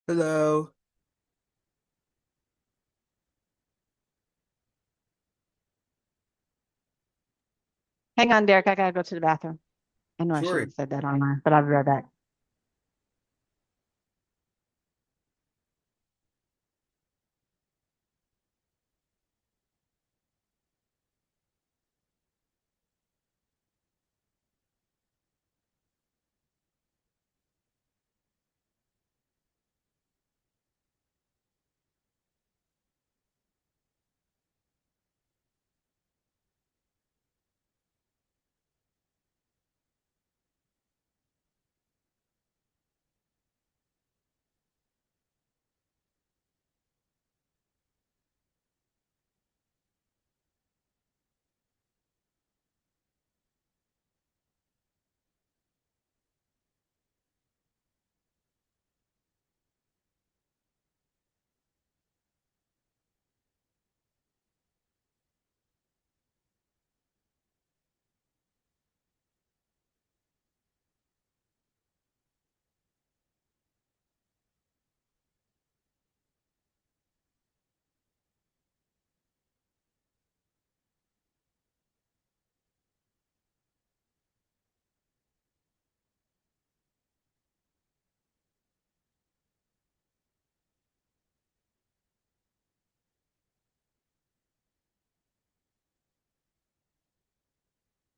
Hello. Hang on, Derek. I gotta go to the bathroom. I know I Sure. shouldn't have said that online, but I'll be right back.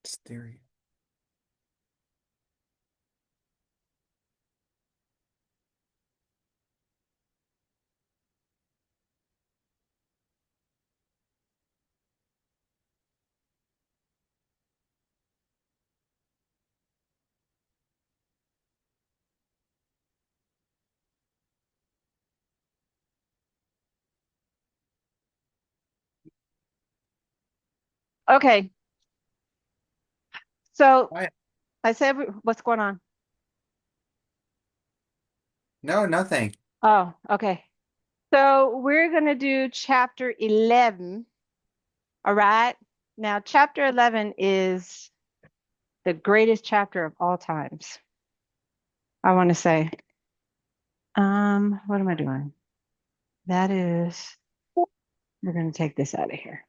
Stereo. Okay, so What? I said, what's going on? No, nothing. Oh, okay. So we're gonna do chapter 11. All right. Now, chapter 11 is the greatest chapter of all times. I want to say. What am I doing? That is, we're gonna take this out of here.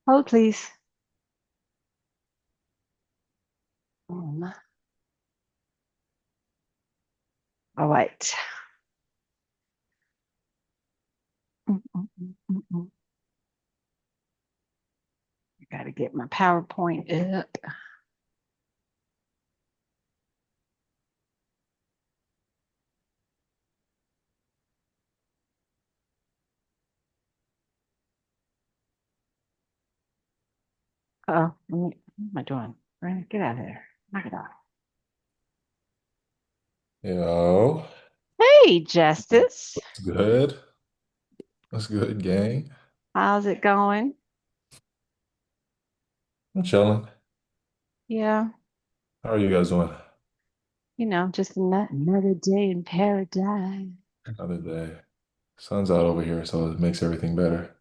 Hold, please. Um, all right. Mm, mm, mm, mm, mm. I gotta get my PowerPoint up. Oh, what am I doing? Right, get out of there. Knock it off. Yo, Hey, Justice. what's good? What's good, gang? How's it going? I'm chilling. Yeah, How are you guys doing? just another day in paradise. Another day. Sun's out over here, so it makes everything better.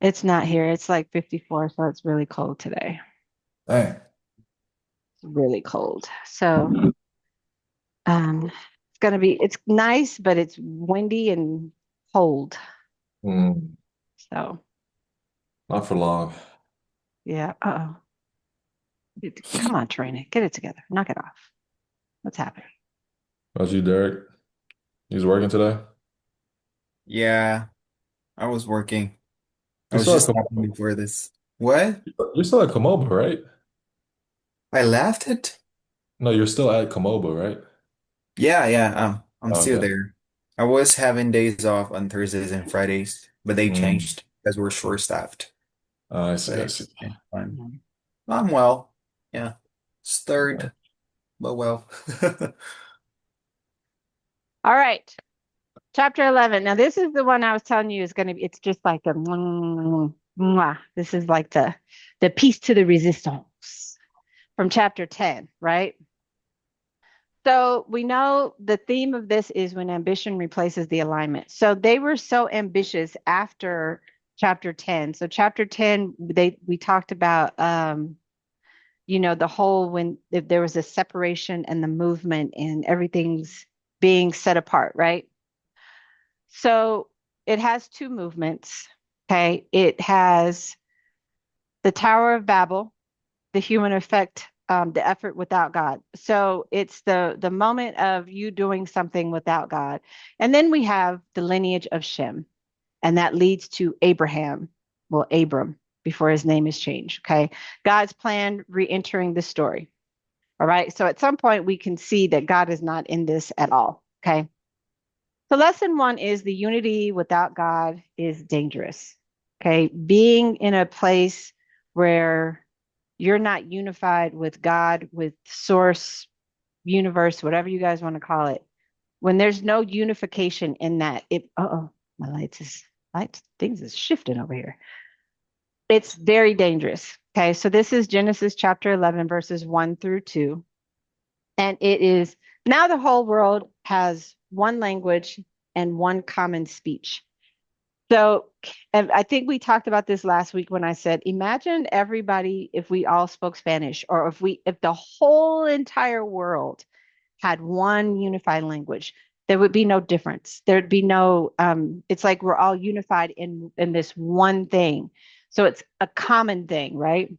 It's not here. It's like 54, so it's really cold today. Dang. It's really cold. So, it's nice, but it's windy and cold. Mm, So, not for long. yeah. Uh-oh. Come on, Trina. Get it together. Knock it off. What's happening? How's you, Derek? He's working today? Yeah, I was working. I You're was still at just stopping Komodo. before this. What? You're still at Komodo, right? I left it? No, you're still at Komodo, right? Yeah, yeah, I'm still Okay. there. I was having days off on Thursdays and Fridays, but they Mm, changed because we're short-staffed. I see, But I see. it's been fun. Mhm. I'm well. Yeah. Stirred, but well. All right. Chapter 11. Now, this is the one I was telling you is going to be, it's just like a mwah. This is like the piece to the resistance from chapter 10, right? So we know the theme of this is when ambition replaces the alignment. So they were so ambitious after chapter 10. So chapter 10, we talked about the whole when if there was a separation and the movement and everything's being set apart, right? So it has two movements. Okay. It has the Tower of Babel, the human effect, the effort without God. So it's the moment of you doing something without God. And then we have the lineage of Shem, and that leads to Abraham, well, Abram, before his name is changed. Okay. God's plan re-entering the story. All right. So at some point we can see that God is not in this at all. Okay. So lesson one is the unity without God is dangerous. Okay. Being in a place where you're not unified with God, with source, universe, whatever you guys want to call it. When there's no unification in that, my things is shifting over here. It's very dangerous. Okay. So this is Genesis chapter 11, verses 1 through 2. And it is now the whole world has one language and one common speech. So, and I think we talked about this last week when I said, imagine everybody if we all spoke Spanish, or if the whole entire world had one unified language, there would be no difference. There'd be no, it's like we're all unified in this one thing. So it's a common thing, right?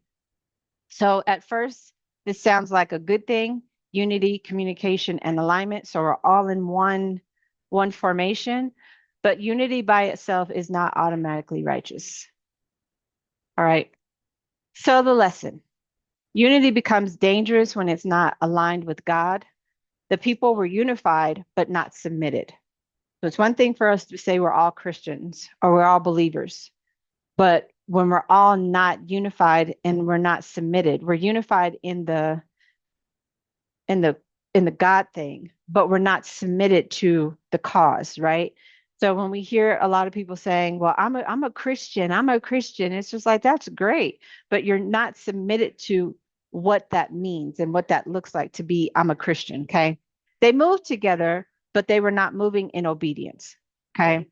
So at first, this sounds like a good thing, unity, communication, and alignment. So we're all in one formation, but unity by itself is not automatically righteous. All right. So the lesson, unity becomes dangerous when it's not aligned with God. The people were unified, but not submitted. So it's one thing for us to say we're all Christians or we're all believers. But when we're all not unified and we're not submitted, we're unified in the in the God thing, but we're not submitted to the cause, right? So when we hear a lot of people saying, "Well, I'm a Christian, I'm a Christian," it's just like that's great, but you're not submitted to what that means and what that looks like to be I'm a Christian, okay? They moved together, but they were not moving in obedience, okay?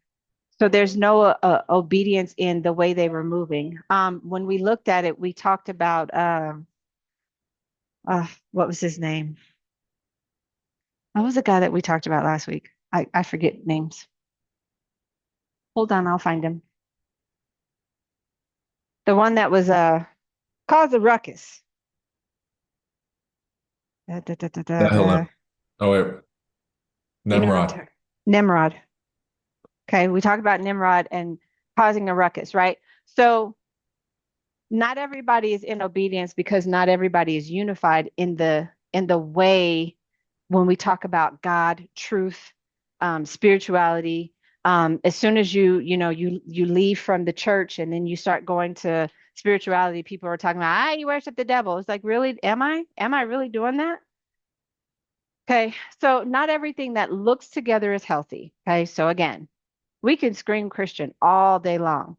So there's no obedience in the way they were moving. When we looked at it, we talked about what was his name? What was the guy that we talked about last week? I forget names. Hold on, I'll find him. The one that was caused a ruckus. Nephilim. Oh, wait. You know what I'm Nimrod. talking. Nimrod. Okay, we talked about Nimrod and causing a ruckus, right? So not everybody is in obedience because not everybody is unified in the way when we talk about God, truth, spirituality. As soon as you leave from the church and then you start going to spirituality, people are talking about, you worship the devil. It's like, really, am I? Am I really doing that? Okay, so not everything that looks together is healthy. Okay, so again, we can scream Christian all day long.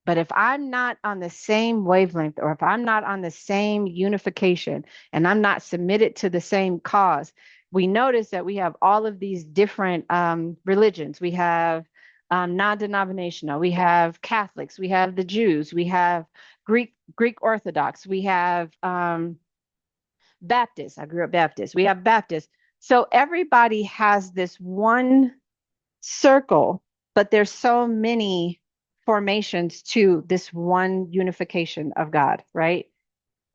But if I'm not on the same wavelength, or if I'm not on the same unification, and I'm not submitted to the same cause, we notice that we have all of these different religions. We have non-denominational, we have Catholics, we have the Jews, we have Greek Orthodox, we have Baptists. I grew up Baptist. We have Baptists. So everybody has this one circle, but there's so many formations to this one unification of God, right?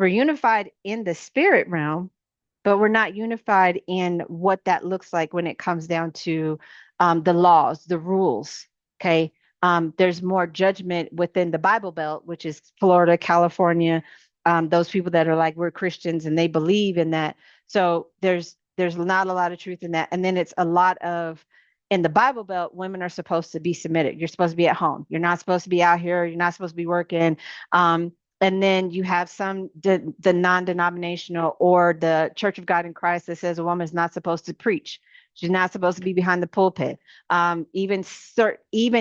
We're unified in the spirit realm, but we're not unified in what that looks like when it comes down to the laws, the rules. Okay. There's more judgment within the Bible Belt, which is Florida, California, those people that are like, we're Christians and they believe in that. So there's not a lot of truth in that. And then it's a lot of, in the Bible Belt, women are supposed to be submitted. You're supposed to be at home. You're not supposed to be out here. You're not supposed to be working. And then you have the non-denominational or the Church of God in Christ that says a woman is not supposed to preach. She's not supposed to be behind the pulpit. Even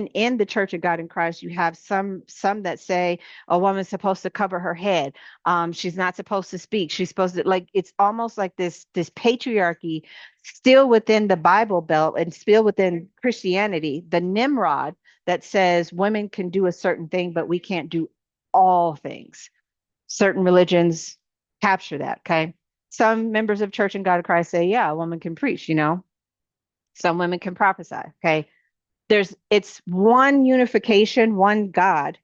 in the Church of God in Christ, you have some that say a woman's supposed to cover her head. She's not supposed to speak. She's supposed to, like, it's almost like this patriarchy still within the Bible Belt and still within Christianity. The Nimrod that says women can do a certain thing, but we can't do all things. Certain religions capture that. Okay. Some members of Church and God of Christ say, yeah, a woman can preach, you know, some women can prophesy. Okay. It's one unification, one God,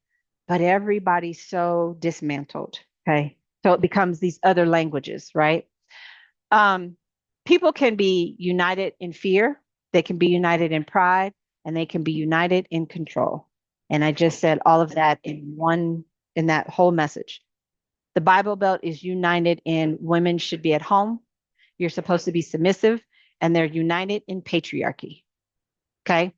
but everybody's so dismantled. Okay. So it becomes these other languages, right? Um, People can be united in fear, they can be united in pride, and they can be united in control. And I just said all of that in that whole message. The Bible Belt is united in women should be at home. You're supposed to be submissive, and they're united in patriarchy. Okay.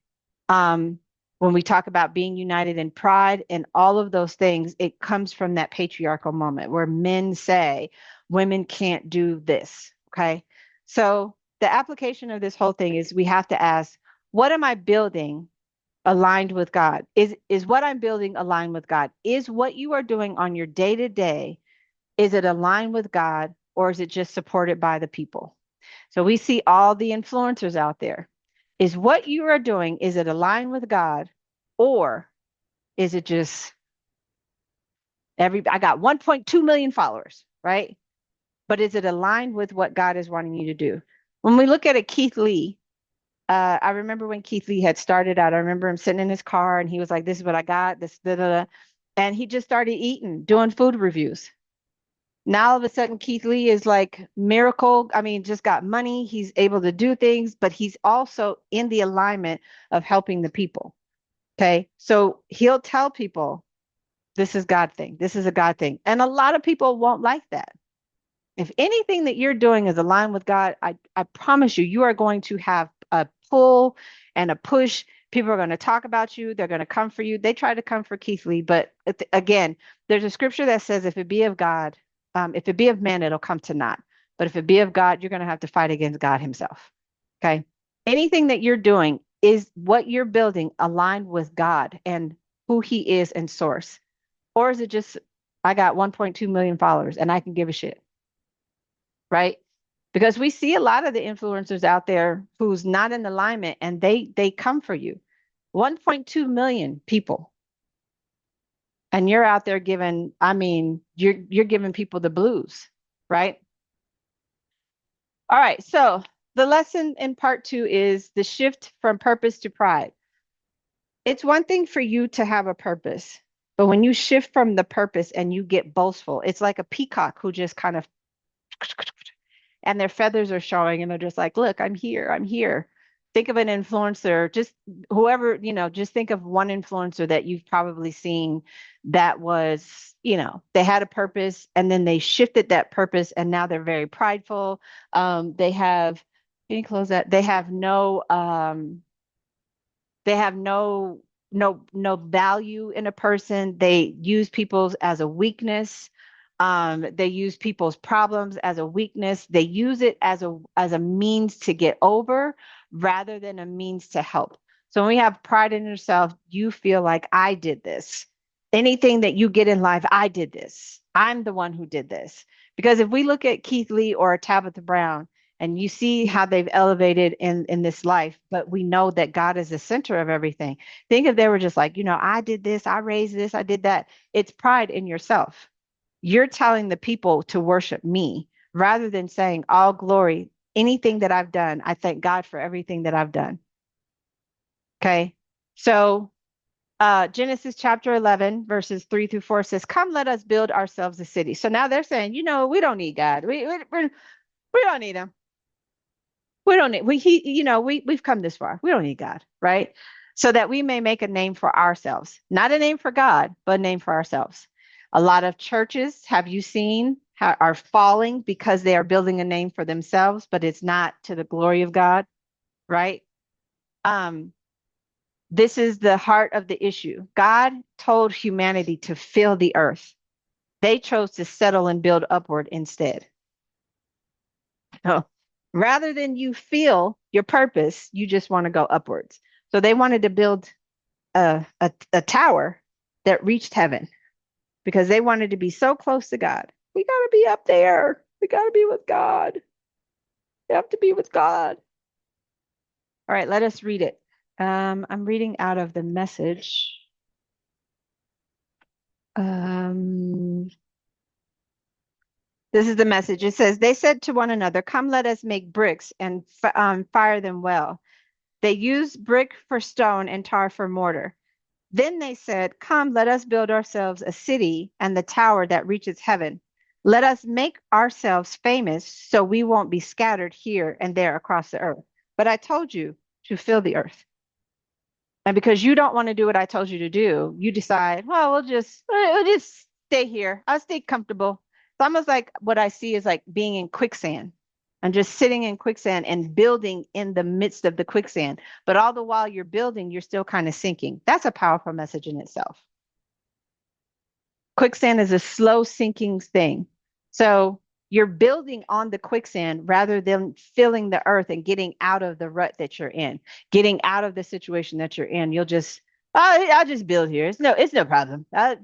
Um, when we talk about being united in pride and all of those things, it comes from that patriarchal moment where men say women can't do this. Okay. So the application of this whole thing is we have to ask, what am I building aligned with God? Is what I'm building aligned with God? Is what you are doing on your day to day, is it aligned with God, or is it just supported by the people? So we see all the influencers out there. Is what you are doing, is it aligned with God, or is it just I got 1.2 million followers, right? But is it aligned with what God is wanting you to do? When we look at a Keith Lee, I remember when Keith Lee had started out, I remember him sitting in his car and he was like, this is what I got, this, da, da, da. And he just started eating, doing food reviews. Now all of a sudden, Keith Lee is like miracle. I mean, just got money. He's able to do things, but he's also in the alignment of helping the people. Okay. So he'll tell people, this is God thing. This is a God thing. And a lot of people won't like that. If anything that you're doing is aligned with God, I promise you, you are going to have a pull and a push. People are going to talk about you. They're going to come for you. They tried to come for Keith Lee, but again, there's a scripture that says, if it be of God, if it be of man, it'll come to naught. But if it be of God, you're going to have to fight against God himself. Okay. Anything that you're doing, is what you're building aligned with God and who he is and source? Or is it just, I got 1.2 million followers and I can give a shit? Right? Because we see a lot of the influencers out there who's not in alignment and they come for you. 1.2 million people. And you're out there giving, I mean, you're giving people the blues, right? All right, so the lesson in part 2 is the shift from purpose to pride. It's one thing for you to have a purpose, but when you shift from the purpose and you get boastful, it's like a peacock who just kind of and their feathers are showing and they're just like, look, I'm here, I'm here. Think of an influencer, just whoever, you know, just think of one influencer that you've probably seen that was, you know, they had a purpose and then they shifted that purpose and now they're very prideful. They have, can you close that? They have no value in a person. They use people's as a weakness. They use people's problems as a weakness. They use it as a means to get over rather than a means to help. So when we have pride in yourself, you feel like I did this. Anything that you get in life, I did this. I'm the one who did this. Because if we look at Keith Lee or Tabitha Brown, and you see how they've elevated in this life, but we know that God is the center of everything. Think if they were just like, you know, I did this, I raised this, I did that. It's pride in yourself. You're telling the people to worship me rather than saying all glory, anything that I've done, I thank God for everything that I've done. Okay. So Genesis chapter 11, verses 3 through 4 says, come, let us build ourselves a city. So now they're saying, you know, we don't need God. We don't need him. We don't need, we've come this far. We don't need God, right? So that we may make a name for ourselves, not a name for God, but a name for ourselves. A lot of churches, have you seen, are falling because they are building a name for themselves, but it's not to the glory of God, right? Um, this is the heart of the issue. God told humanity to fill the earth. They chose to settle and build upward instead. So rather than you feel your purpose, you just want to go upwards. So they wanted to build a tower that reached heaven because they wanted to be so close to God. We got to be up there. We got to be with God. We have to be with God. All right, let us read it. I'm reading out of the message. This is the message. It says, they said to one another, come, let us make bricks and fire them well. They used brick for stone and tar for mortar. Then they said, come, let us build ourselves a city and the tower that reaches heaven. Let us make ourselves famous so we won't be scattered here and there across the earth. But I told you to fill the earth. And because you don't want to do what I told you to do, you decide, well, we'll just stay here. I'll stay comfortable. It's almost like what I see is like being in quicksand and just sitting in quicksand and building in the midst of the quicksand. But all the while you're building, you're still kind of sinking. That's a powerful message in itself. Quicksand is a slow sinking thing. So you're building on the quicksand rather than filling the earth and getting out of the rut that you're in, getting out of the situation that you're in. You'll just, oh, I'll just build here. It's no problem. I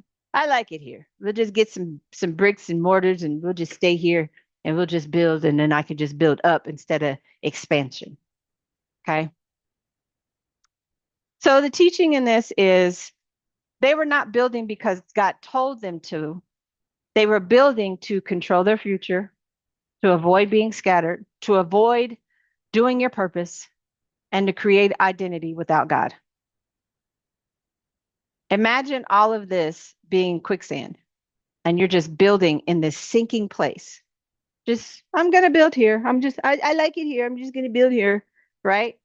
like it here. We'll just get some bricks and mortars and we'll just stay here and we'll just build and then I can just build up instead of expansion. Okay. So the teaching in this is they were not building because God told them to. They were building to control their future, to avoid being scattered, to avoid doing your purpose, and to create identity without God. Imagine all of this being quicksand, and you're just building in this sinking place. Just, I'm going to build here. I like it here. I'm just going to build here, right?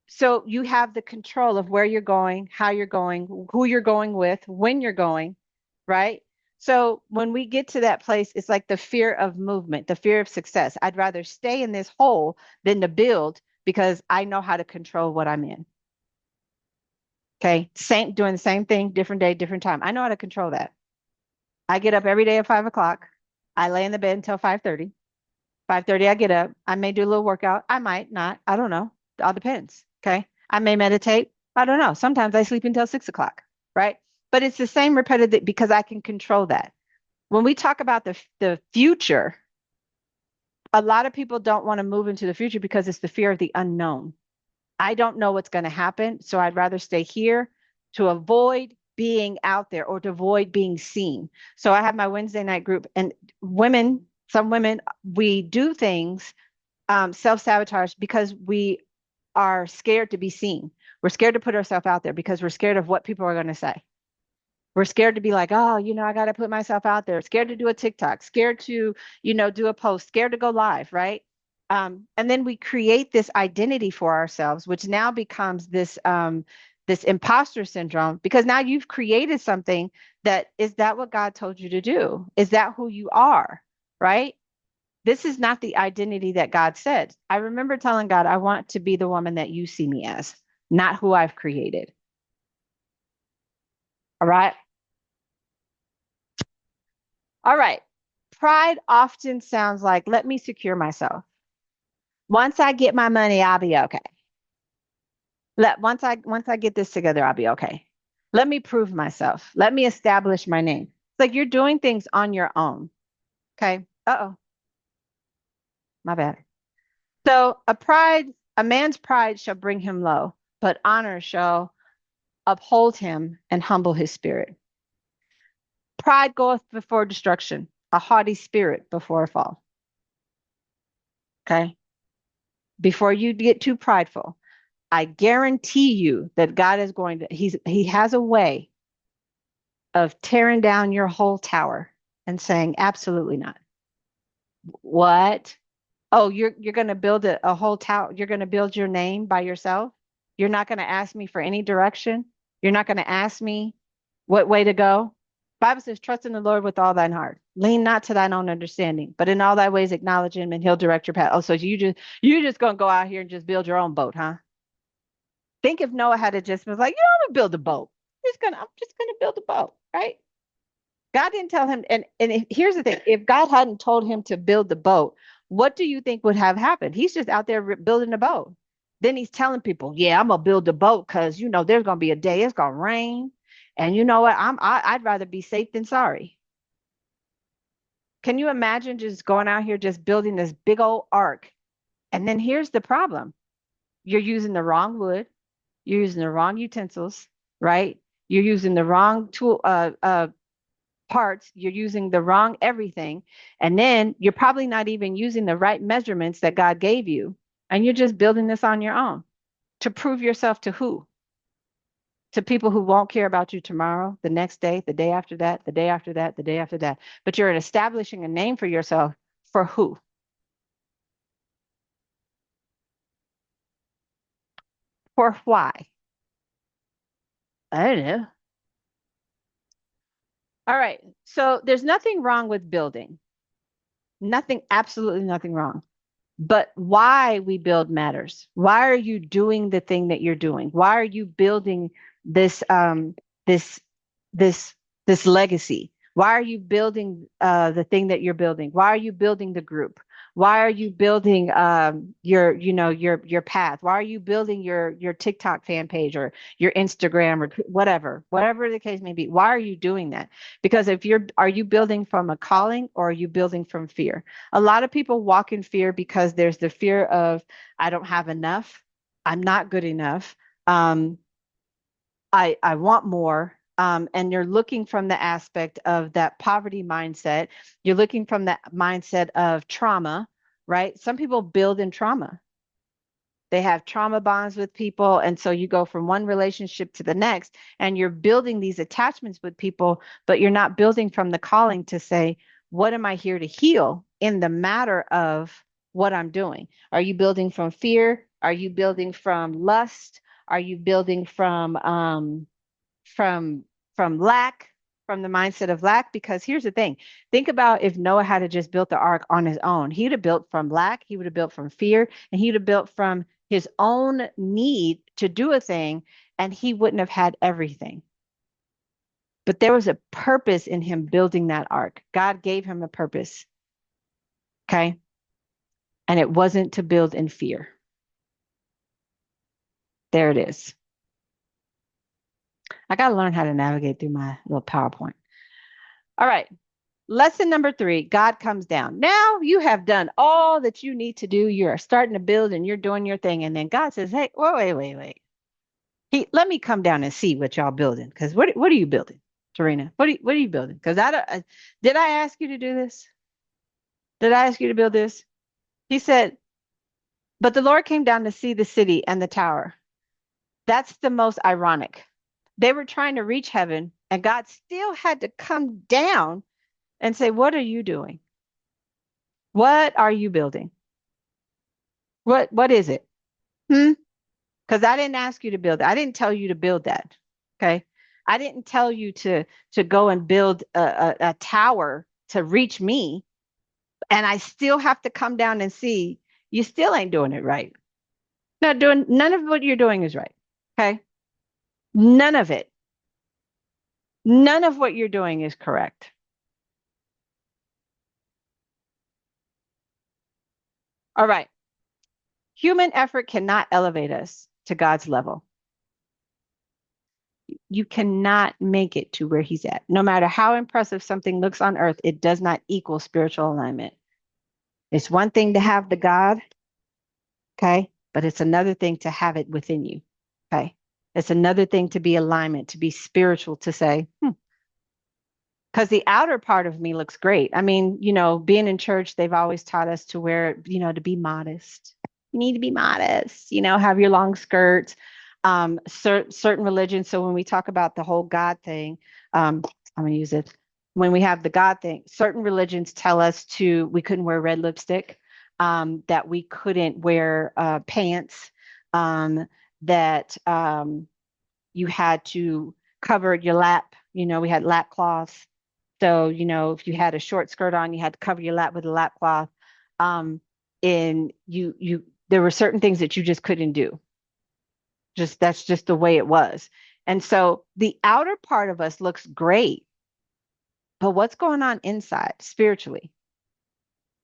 So you have the control of where you're going, how you're going, who you're going with, when you're going, right? So when we get to that place, it's like the fear of movement, the fear of success. I'd rather stay in this hole than to build because I know how to control what I'm in. Okay. Doing the same thing, different day, different time. I know how to control that. I get up every day at 5 o'clock. I lay in the bed until 5:30. 5:30, I get up. I may do a little workout. I might not. I don't know. It all depends. Okay. I may meditate. I don't know. Sometimes I sleep until 6 o'clock, right? But it's the same repetitive because I can control that. When we talk about the future, a lot of people don't want to move into the future because it's the fear of the unknown. I don't know what's going to happen. So I'd rather stay here to avoid being out there or to avoid being seen. So I have my Wednesday night group and some women, we do things self-sabotage because we are scared to be seen. We're scared to put ourselves out there because we're scared of what people are going to say. We're scared to be like, oh, I got to put myself out there. Scared to do a TikTok, scared to, do a post, scared to go live, right? And then we create this identity for ourselves, which now becomes this imposter syndrome because now you've created something that is that what God told you to do? Is that who you are, right? This is not the identity that God said. I remember telling God, I want to be the woman that you see me as, not who I've created. All right. All right. Pride often sounds like, let me secure myself. Once I get my money, I'll be okay. Once I get this together, I'll be okay. Let me prove myself. Let me establish my name. It's like you're doing things on your own. Okay. Uh-oh. My bad. So a man's pride shall bring him low, but honor shall uphold him and humble his spirit. Pride goeth before destruction, a haughty spirit before a fall. Okay. Before you get too prideful, I guarantee you that God is he has a way of tearing down your whole tower and saying, absolutely not. What? Oh, you're going to build a whole tower. You're going to build your name by yourself. You're not going to ask me for any direction. You're not going to ask me what way to go. Bible says, trust in the Lord with all thine heart. Lean not to thine own understanding, but in all thy ways acknowledge him and he'll direct your path. Oh, so you just going to go out here and just build your own boat, huh? Think if Noah had just been like, I'm gonna build a boat. I'm just gonna build a boat, right? God didn't tell him, and here's the thing: if God hadn't told him to build the boat, what do you think would have happened? He's just out there building a boat. Then he's telling people, "Yeah, I'm gonna build a boat because there's gonna be a day it's gonna rain, and you know what? I'd rather be safe than sorry." Can you imagine just going out here just building this big old ark? And then here's the problem: you're using the wrong wood. You're using the wrong utensils, right? You're using the wrong tool, parts, you're using the wrong everything, and then you're probably not even using the right measurements that God gave you, and you're just building this on your own to prove yourself to who? To people who won't care about you tomorrow, the next day, the day after that, the day after that, the day after that. But you're establishing a name for yourself for who? For why? I don't know. All right. So there's nothing wrong with building. Nothing, absolutely nothing wrong. But why we build matters. Why are you doing the thing that you're doing? Why are you building this this this this legacy? Why are you building the thing that you're building? Why are you building the group? Why are you building your your path? Why are you building your TikTok fan page or your Instagram or whatever the case may be? Why are you doing that? Because if you're are you building from a calling or are you building from fear? A lot of people walk in fear because there's the fear of I don't have enough, I'm not good enough, um, I want more. And you're looking from the aspect of that poverty mindset. You're looking from that mindset of trauma, right? Some people build in trauma. They have trauma bonds with people. And so you go from one relationship to the next, and you're building these attachments with people, but you're not building from the calling to say, what am I here to heal in the matter of what I'm doing? Are you building from fear? Are you building from lust? Are you building from from lack, from the mindset of lack? Because here's the thing, think about if Noah had to just built the ark on his own. He would have built from lack, he would have built from fear, and he would have built from his own need to do a thing, and he wouldn't have had everything. But there was a purpose in him building that ark. God gave him a purpose. Okay, and it wasn't to build in fear. There it is. I got to learn how to navigate through my little PowerPoint. All right. Lesson number 3, God comes down. Now you have done all that you need to do. You're starting to build and you're doing your thing. And then God says, hey, wait. Let me come down and see what y'all building. Because what are you building, Tarina? What are you building? Because did I ask you to do this? Did I ask you to build this? He said, but the Lord came down to see the city and the tower. That's the most ironic. They were trying to reach heaven, and God still had to come down and say, what are you doing? What are you building? What is it? Because I didn't ask you to build it. I didn't tell you to build that. Okay. I didn't tell you to go and build a tower to reach me. And I still have to come down and see you still ain't doing it right. Not doing none of what you're doing is right. Okay. None of it. None of what you're doing is correct. All right. Human effort cannot elevate us to God's level. You cannot make it to where he's at. No matter how impressive something looks on earth, it does not equal spiritual alignment. It's one thing to have the God, okay? But it's another thing to have it within you, okay? It's another thing to be alignment, to be spiritual, to say, because the outer part of me looks great. I mean, being in church, they've always taught us to wear, to be modest. You need to be modest, have your long skirts. Certain religions. So when we talk about the whole God thing, I'm going to use it. When we have the God thing, certain religions tell us we couldn't wear red lipstick, that we couldn't wear pants, that you had to cover your lap. We had lap cloths. So, if you had a short skirt on, you had to cover your lap with a lap cloth. And there were certain things that you just couldn't do. That's just the way it was. And so the outer part of us looks great, but what's going on inside spiritually?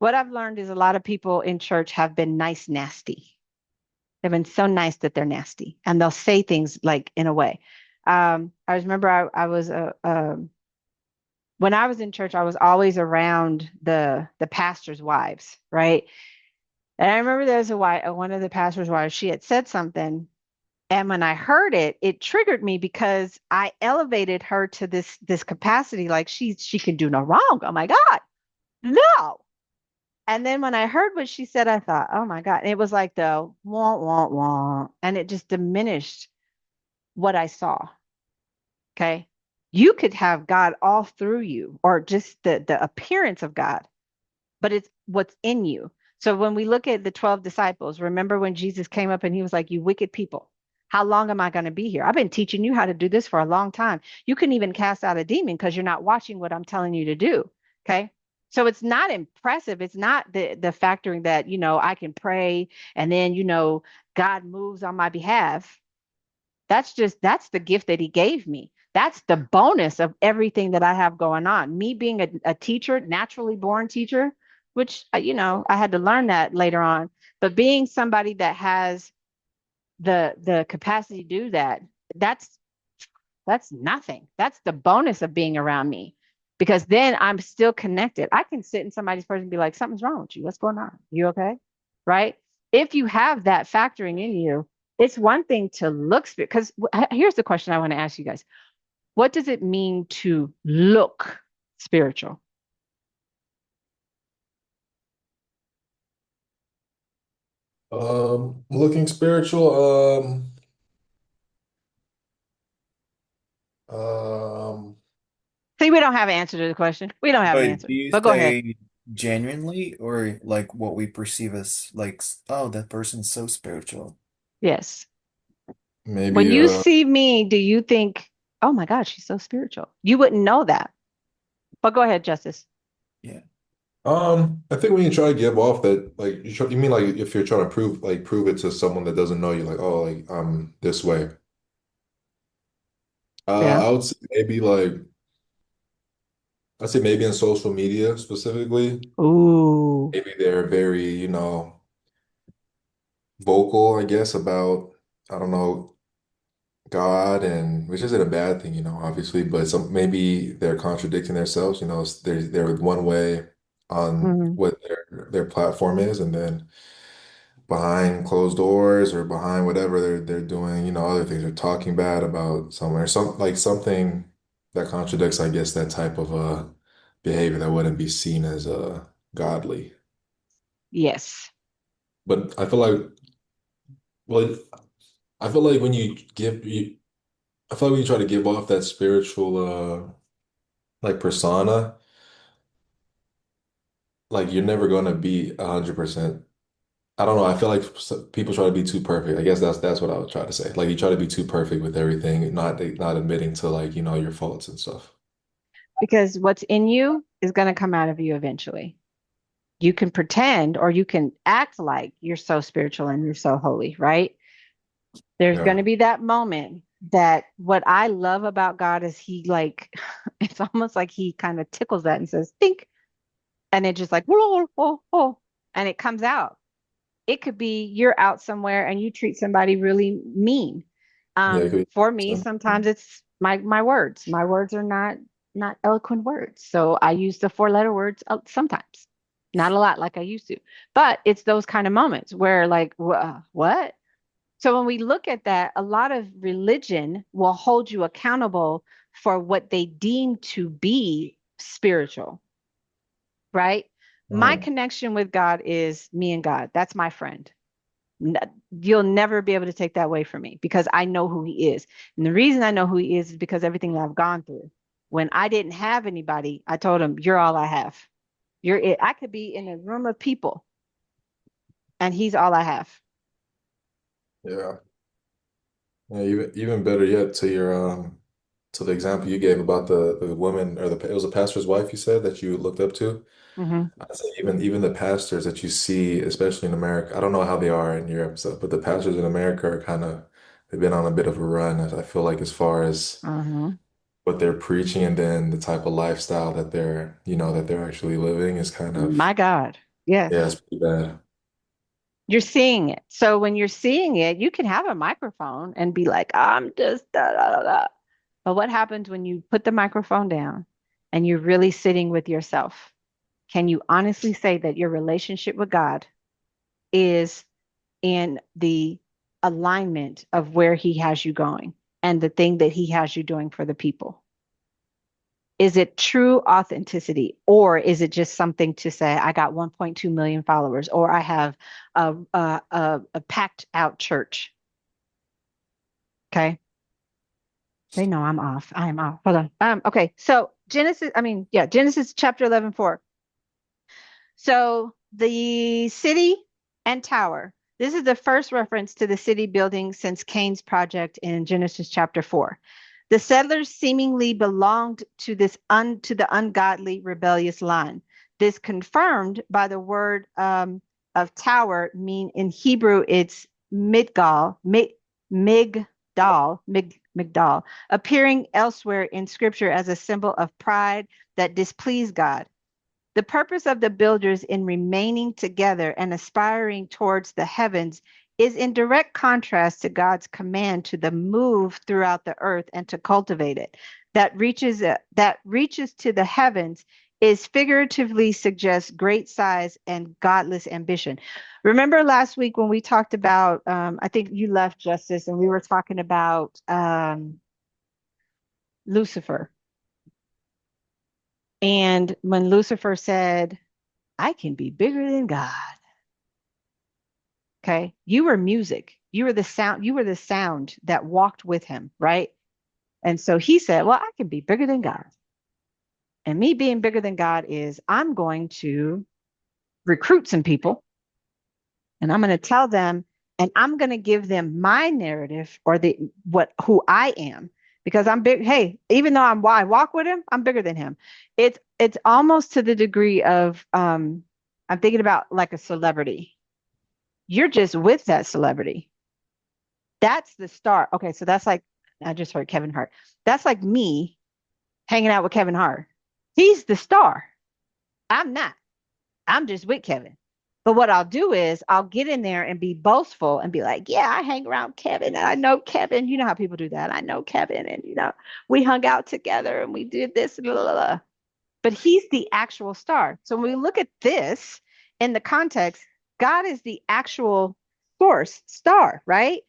What I've learned is a lot of people in church have been nice, nasty. They've been so nice that they're nasty, and they'll say things like in a way. I remember I was when I was in church, I was always around the pastor's wives, right? And I remember there was one of the pastor's wives. She had said something. And when I heard it, it triggered me because I elevated her to this capacity, like she can do no wrong. Oh my God, no. And then when I heard what she said, I thought, oh my God. And it was like the wah, wah, wah. And it just diminished what I saw. Okay. You could have God all through you, or just the appearance of God, but it's what's in you. So when we look at the 12 disciples, remember when Jesus came up and he was like, you wicked people, how long am I going to be here? I've been teaching you how to do this for a long time. You can even cast out a demon because you're not watching what I'm telling you to do. Okay. So it's not impressive. It's not the factoring that, I can pray and then, God moves on my behalf. That's the gift that he gave me. That's the bonus of everything that I have going on. Me being a teacher, naturally born teacher, which, I had to learn that later on, but being somebody that has the capacity to do that, that's that's nothing. That's the bonus of being around me, because then I'm still connected. I can sit in somebody's person and be like, something's wrong with you. What's going on? You okay? Right? If you have that factoring in you, it's one thing to look because here's the question I want to ask you guys. What does it mean to look spiritual? Looking spiritual. Um, See, we don't have an answer to the question. We don't have an But answer, do you but go ahead. say genuinely or like what we perceive as like, oh, that person's so spiritual? Yes. When maybe. you see me, do you think, oh my God, she's so spiritual? You wouldn't know that. But go ahead, Justice. Yeah. I think when you try to give off that, like, you mean like if you're trying to prove it to someone that doesn't know you, like, oh, like I'm this way. Yeah. I would say maybe like I'd say maybe in social media specifically, Ooh. maybe they're very, vocal, I guess, about I don't know God, and which isn't a bad thing, obviously, but some maybe they're contradicting themselves, they're one way on Hmm. what their platform is, and then behind closed doors or behind whatever they're doing, other things. They're talking bad about somewhere, something that contradicts, I guess, that type of behavior that wouldn't be seen as godly. Yes. But well, I feel like I feel like when you try to give off that spiritual like persona, like you're never gonna be 100%. I don't know. I feel like people try to be too perfect. I guess that's what I would try to say. Like you try to be too perfect with everything, not admitting to like, your faults and stuff. Because what's in you is going to come out of you eventually. You can pretend or you can act like you're so spiritual and you're so holy, right? There's going to Yeah. be that moment that what I love about God is he like, it's almost like he kind of tickles that and says, think. And it just like, whoa, whoa, whoa, and it comes out. It could be you're out somewhere and you treat somebody really mean. Yeah, it could For me, be. sometimes it's my words. My words are not eloquent words, so I use the four-letter words sometimes, not a lot like I used to. But it's those kind of moments where like, what? So when we look at that, a lot of religion will hold you accountable for what they deem to be spiritual, right? My Mhm. connection with God is me and God. That's my friend. You'll never be able to take that away from me because I know who he is. And the reason I know who he is because everything that I've gone through. When I didn't have anybody, I told him, you're all I have. You're it. I could be in a room of people and he's all I have. Yeah. Yeah, even better yet to your to the example you gave about the woman or it was a pastor's wife you said that you looked up to. Hmm. I'd say even the pastors that you see, especially in America, I don't know how they are in Europe and stuff, but the pastors in America are kind of they've been on a bit of a run, I feel like, as far as Hmm. what they're preaching and then the type of lifestyle that they're actually living is kind of My God. Yes. yeah, it's pretty bad. You're seeing it. So when you're seeing it, you can have a microphone and be like, I'm just da, da, da, da. But what happens when you put the microphone down and you're really sitting with yourself? Can you honestly say that your relationship with God is in the alignment of where he has you going and the thing that he has you doing for the people? Is it true authenticity, or is it just something to say, I got 1.2 million followers, or I have a packed out church? Okay. They know I'm off. I am off. Hold on. Okay. So Genesis chapter 11:4. So the city and tower. This is the first reference to the city building since Cain's project in Genesis chapter 4. The settlers seemingly belonged to to the ungodly, rebellious line. This confirmed by the word of tower mean in Hebrew it's midgal, migdal, appearing elsewhere in scripture as a symbol of pride that displeased God. The purpose of the builders in remaining together and aspiring towards the heavens is in direct contrast to God's command to the move throughout the earth and to cultivate it. That reaches to the heavens is figuratively suggests great size and godless ambition. Remember last week when we talked about, I think you left Justice, and we were talking about Lucifer. And when Lucifer said, I can be bigger than God. Okay. You were music. You were the sound that walked with him, right? And so he said, well, I can be bigger than God. And me being bigger than God is I'm going to recruit some people and I'm going to tell them and I'm going to give them my narrative or who I am because I'm big. Hey, even though I walk with him, I'm bigger than him. It's almost to the degree of I'm thinking about like a celebrity. You're just with that celebrity. That's the star. Okay, so that's like, I just heard Kevin Hart. That's like me hanging out with Kevin Hart. He's the star. I'm not. I'm just with Kevin. But what I'll do is I'll get in there and be boastful and be like, yeah, I hang around Kevin and I know Kevin. You know how people do that. I know Kevin and, we hung out together and we did this, blah, blah, blah. But he's the actual star. So when we look at this in the context, God is the actual source star, right?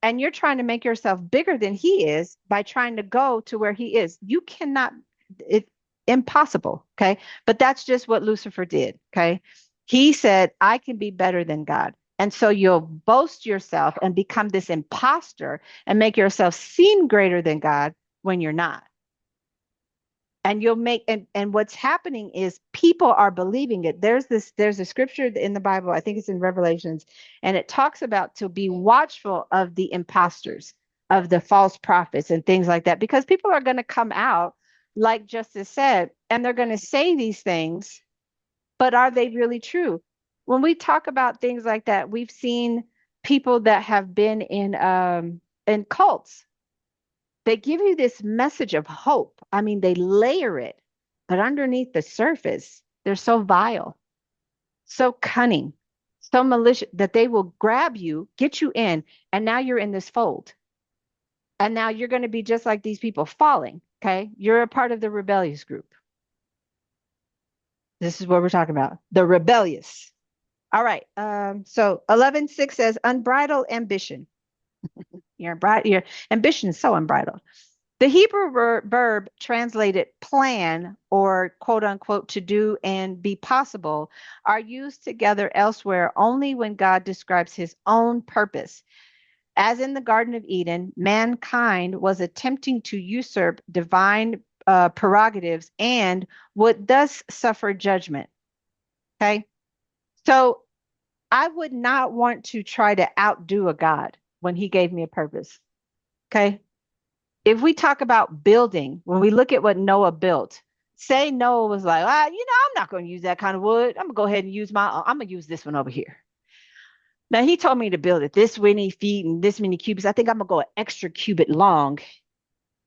And you're trying to make yourself bigger than he is by trying to go to where he is. You cannot, it's impossible. Okay. But that's just what Lucifer did. Okay. He said, I can be better than God. And so you'll boast yourself and become this imposter and make yourself seem greater than God when you're not. And you'll make and what's happening is people are believing it. There's a scripture in the Bible, I think it's in Revelations, and it talks about to be watchful of the imposters, of the false prophets and things like that, because people are going to come out, like Justice said, and they're going to say these things, but are they really true? When we talk about things like that, we've seen people that have been in cults. They give you this message of hope. I mean, they layer it, but underneath the surface, they're so vile, so cunning, so malicious that they will grab you, get you in, and now you're in this fold. And now you're going to be just like these people falling. Okay. You're a part of the rebellious group. This is what we're talking about. The rebellious. All right. So 11:6 says unbridled ambition. Your ambition is so unbridled. The Hebrew verb translated plan or quote unquote to do and be possible are used together elsewhere only when God describes his own purpose. As in the Garden of Eden, mankind was attempting to usurp divine prerogatives and would thus suffer judgment. Okay. So I would not want to try to outdo a God when he gave me a purpose. Okay. If we talk about building, when we look at what Noah built, say Noah was like, I'm not going to use that kind of wood. I'm going to go ahead and I'm going to use this one over here. Now he told me to build it this many feet and this many cubits. I think I'm going to go an extra cubit long.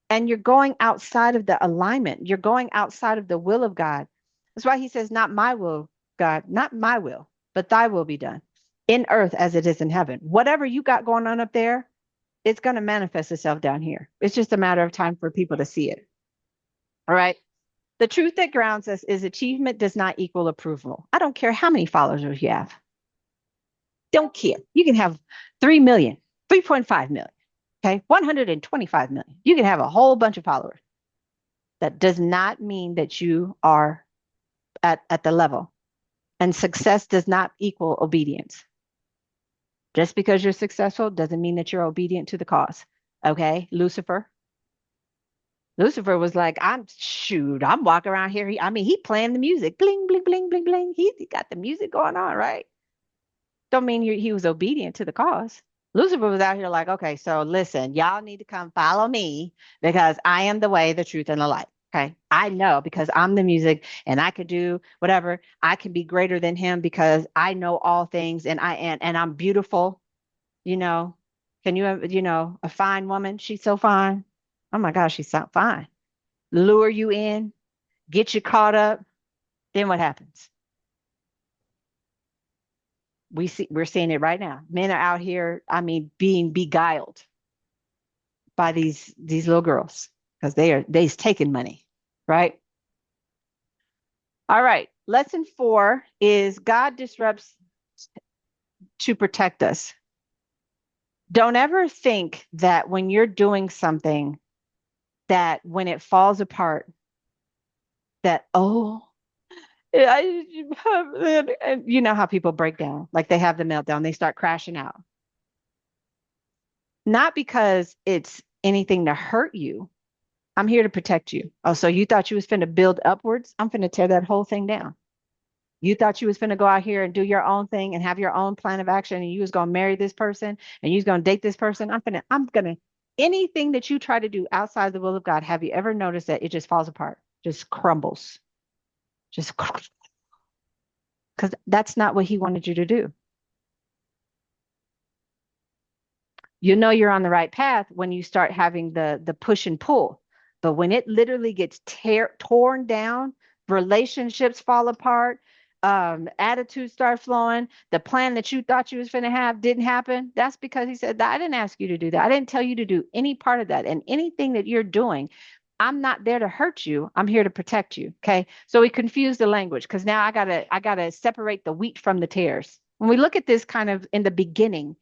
And you're going outside of the alignment. You're going outside of the will of God. That's why he says, not my will, God, not my will, but thy will be done in earth as it is in heaven. Whatever you got going on up there, it's going to manifest itself down here. It's just a matter of time for people to see it. All right. The truth that grounds us is achievement does not equal approval. I don't care how many followers you have. Don't care. You can have 3 million, 3.5 million, okay, 125 million. You can have a whole bunch of followers. That does not mean that you are at the level. And success does not equal obedience. Just because you're successful doesn't mean that you're obedient to the cause. Okay, Lucifer. Lucifer was like, I'm walking around here. He playing the music, bling, bling, bling, bling, bling. He got the music going on, right? Don't mean he was obedient to the cause. Lucifer was out here like, okay, so listen, y'all need to come follow me because I am the way, the truth, and the light. Okay. I know because I'm the music and I could do whatever. I can be greater than him because I know all things and I'm beautiful, you know. Can a fine woman, she's so fine. Oh my gosh, she's so fine. Lure you in, get you caught up. Then what happens? We're seeing it right now. Men are out here, being beguiled by these little girls because they's taking money, right? All right. Lesson 4 is God disrupts to protect us. Don't ever think that when you're doing something that when it falls apart, that, oh, you know how people break down, like they have the meltdown, they start crashing out. Not because it's anything to hurt you. I'm here to protect you. Oh, so you thought you was finna build upwards? I'm finna tear that whole thing down. You thought you was finna go out here and do your own thing and have your own plan of action and you was gonna marry this person and you was gonna date this person. Anything that you try to do outside the will of God, have you ever noticed that it just falls apart, just crumbles, just because that's not what he wanted you to do. You know you're on the right path when you start having the push and pull. But when it literally gets torn down, relationships fall apart, attitudes start flowing, the plan that you thought you was going to have didn't happen. That's because he said, I didn't ask you to do that. I didn't tell you to do any part of that. And anything that you're doing, I'm not there to hurt you. I'm here to protect you. Okay. So we confuse the language because now I gotta separate the wheat from the tares. When we look at this kind of in the beginning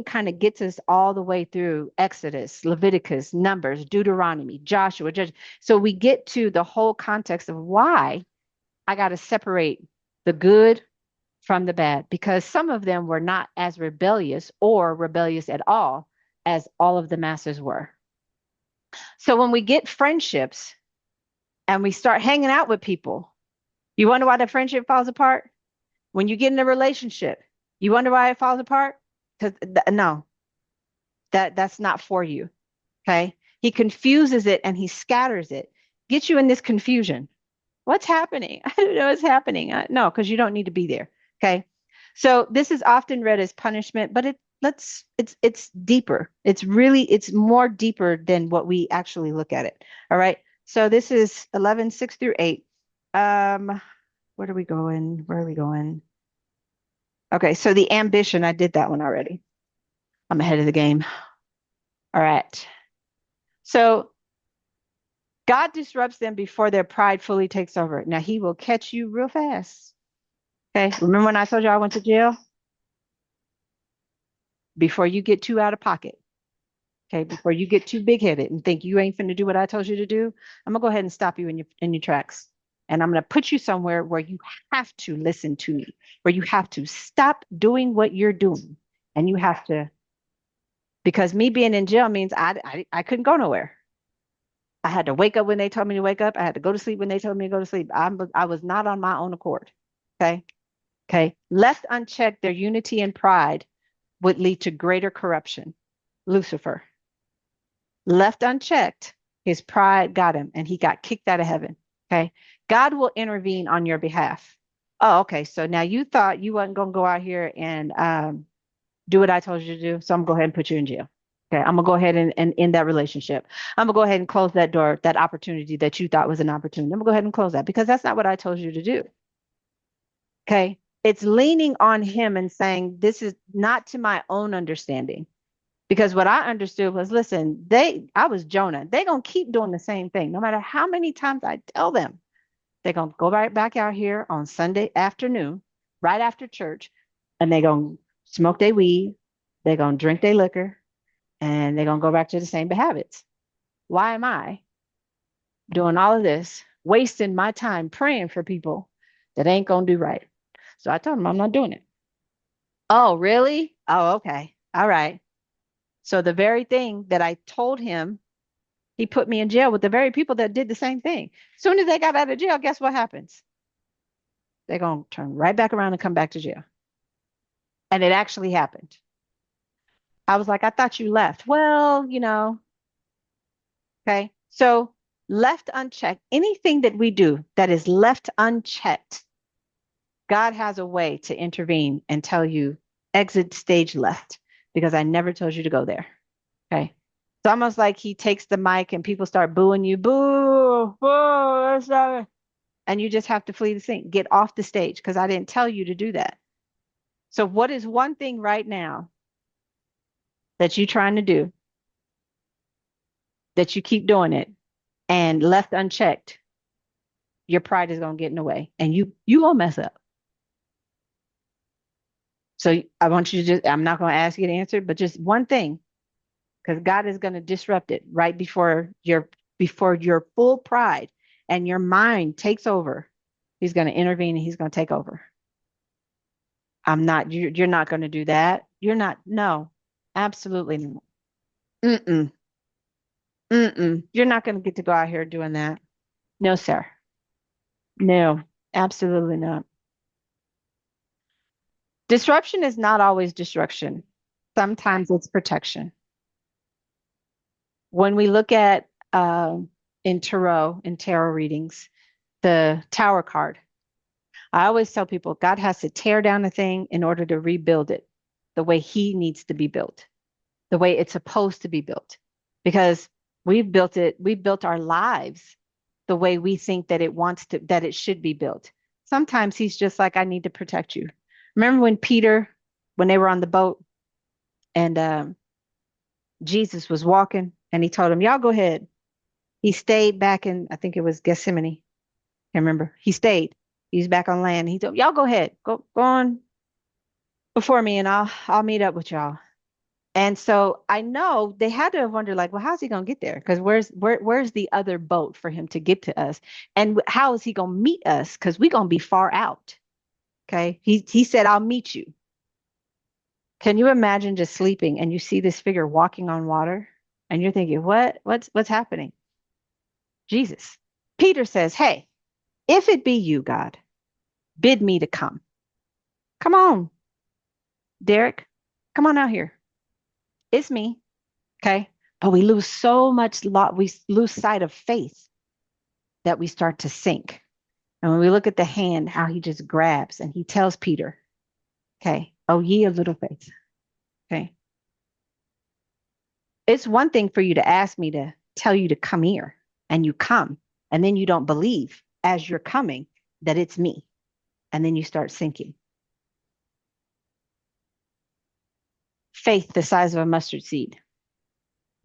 kind of gets us all the way through Exodus, Leviticus, Numbers, Deuteronomy, Joshua, Judge. So we get to the whole context of why I got to separate the good from the bad, because some of them were not as rebellious or rebellious at all as all of the masses were. So when we get friendships and we start hanging out with people, you wonder why the friendship falls apart? When you get in a relationship, you wonder why it falls apart? Because no, that's not for you. Okay. He confuses it and he scatters it, gets you in this confusion. What's happening? I don't know what's happening. No, because you don't need to be there. Okay. So this is often read as punishment, but it's deeper. It's more deeper than what we actually look at it. All right. So this is 11, 6 through 8. Where are we going? Where are we going? Okay, so the ambition, I did that one already. I'm ahead of the game. All right. So God disrupts them before their pride fully takes over. Now he will catch you real fast. Okay. Remember when I told you I went to jail? Before you get too out of pocket. Okay. Before you get too big headed and think you ain't finna do what I told you to do, I'm gonna go ahead and stop you in your tracks. And I'm gonna put you somewhere where you have to listen to me, where you have to stop doing what you're doing. And you have to, because me being in jail means I couldn't go nowhere. I had to wake up when they told me to wake up. I had to go to sleep when they told me to go to sleep. I was not on my own accord. Okay. Okay. Left unchecked, their unity and pride would lead to greater corruption. Lucifer. Left unchecked, his pride got him and he got kicked out of heaven. Okay. God will intervene on your behalf. Oh, okay. So now you thought you wasn't going to go out here and do what I told you to do. So I'm going to go ahead and put you in jail. Okay. I'm going to go ahead and end that relationship. I'm going to go ahead and close that door, that opportunity that you thought was an opportunity. I'm going to go ahead and close that because that's not what I told you to do. Okay. It's leaning on him and saying, this is not to my own understanding. Because what I understood was, listen, I was Jonah. They're going to keep doing the same thing. No matter how many times I tell them, they're going to go right back out here on Sunday afternoon, right after church, and they're going to smoke their weed. They're going to drink their liquor and they're going to go back to the same habits. Why am I doing all of this, wasting my time praying for people that ain't going to do right? So I told him I'm not doing it. Oh, really? Oh, okay. All right. So the very thing that I told him, he put me in jail with the very people that did the same thing. As soon as they got out of jail, guess what happens? They're going to turn right back around and come back to jail. And it actually happened. I was like, I thought you left. Well, okay. So left unchecked, anything that we do that is left unchecked, God has a way to intervene and tell you, exit stage left, because I never told you to go there. Okay. It's almost like he takes the mic and people start booing you, boo, boo, that's not it. And you just have to flee the scene, get off the stage because I didn't tell you to do that. So, what is one thing right now that you're trying to do that you keep doing it and left unchecked? Your pride is gonna get in the way, and you gonna mess up. So I want you to I'm not gonna ask you to answer, but just one thing, because God is gonna disrupt it right before your full pride and your mind takes over. He's gonna intervene and he's gonna take over. I'm not, you're not gonna do that. You're not, no, absolutely not. Mm-mm, mm-mm. You're not gonna get to go out here doing that. No, sir. No, absolutely not. Disruption is not always destruction. Sometimes it's protection. When we look at in tarot readings, the tower card, I always tell people God has to tear down a thing in order to rebuild it the way he needs to be built, the way it's supposed to be built. Because we've built our lives the way we think that that it should be built. Sometimes he's just like, I need to protect you. Remember when they were on the boat and Jesus was walking and he told him, y'all go ahead. He stayed back in, I think it was Gethsemane. Can't remember. He stayed. He's back on land. He told y'all go ahead. Go on before me and I'll meet up with y'all. And so I know they had to have wondered, like, well, how's he gonna get there? Because where's the other boat for him to get to us? And how is he gonna meet us? Because we're gonna be far out. Okay. He said, I'll meet you. Can you imagine just sleeping and you see this figure walking on water and you're thinking, what's happening? Jesus. Peter says, hey, if it be you, God, bid me to come. Come on, Derek. Come on out here. It's me. Okay. But we lose so much, we lose sight of faith that we start to sink. And when we look at the hand, how he just grabs and he tells Peter, okay, oh, ye of little faith. Okay. It's one thing for you to ask me to tell you to come here and you come, and then you don't believe as you're coming that it's me. And then you start sinking. Faith the size of a mustard seed.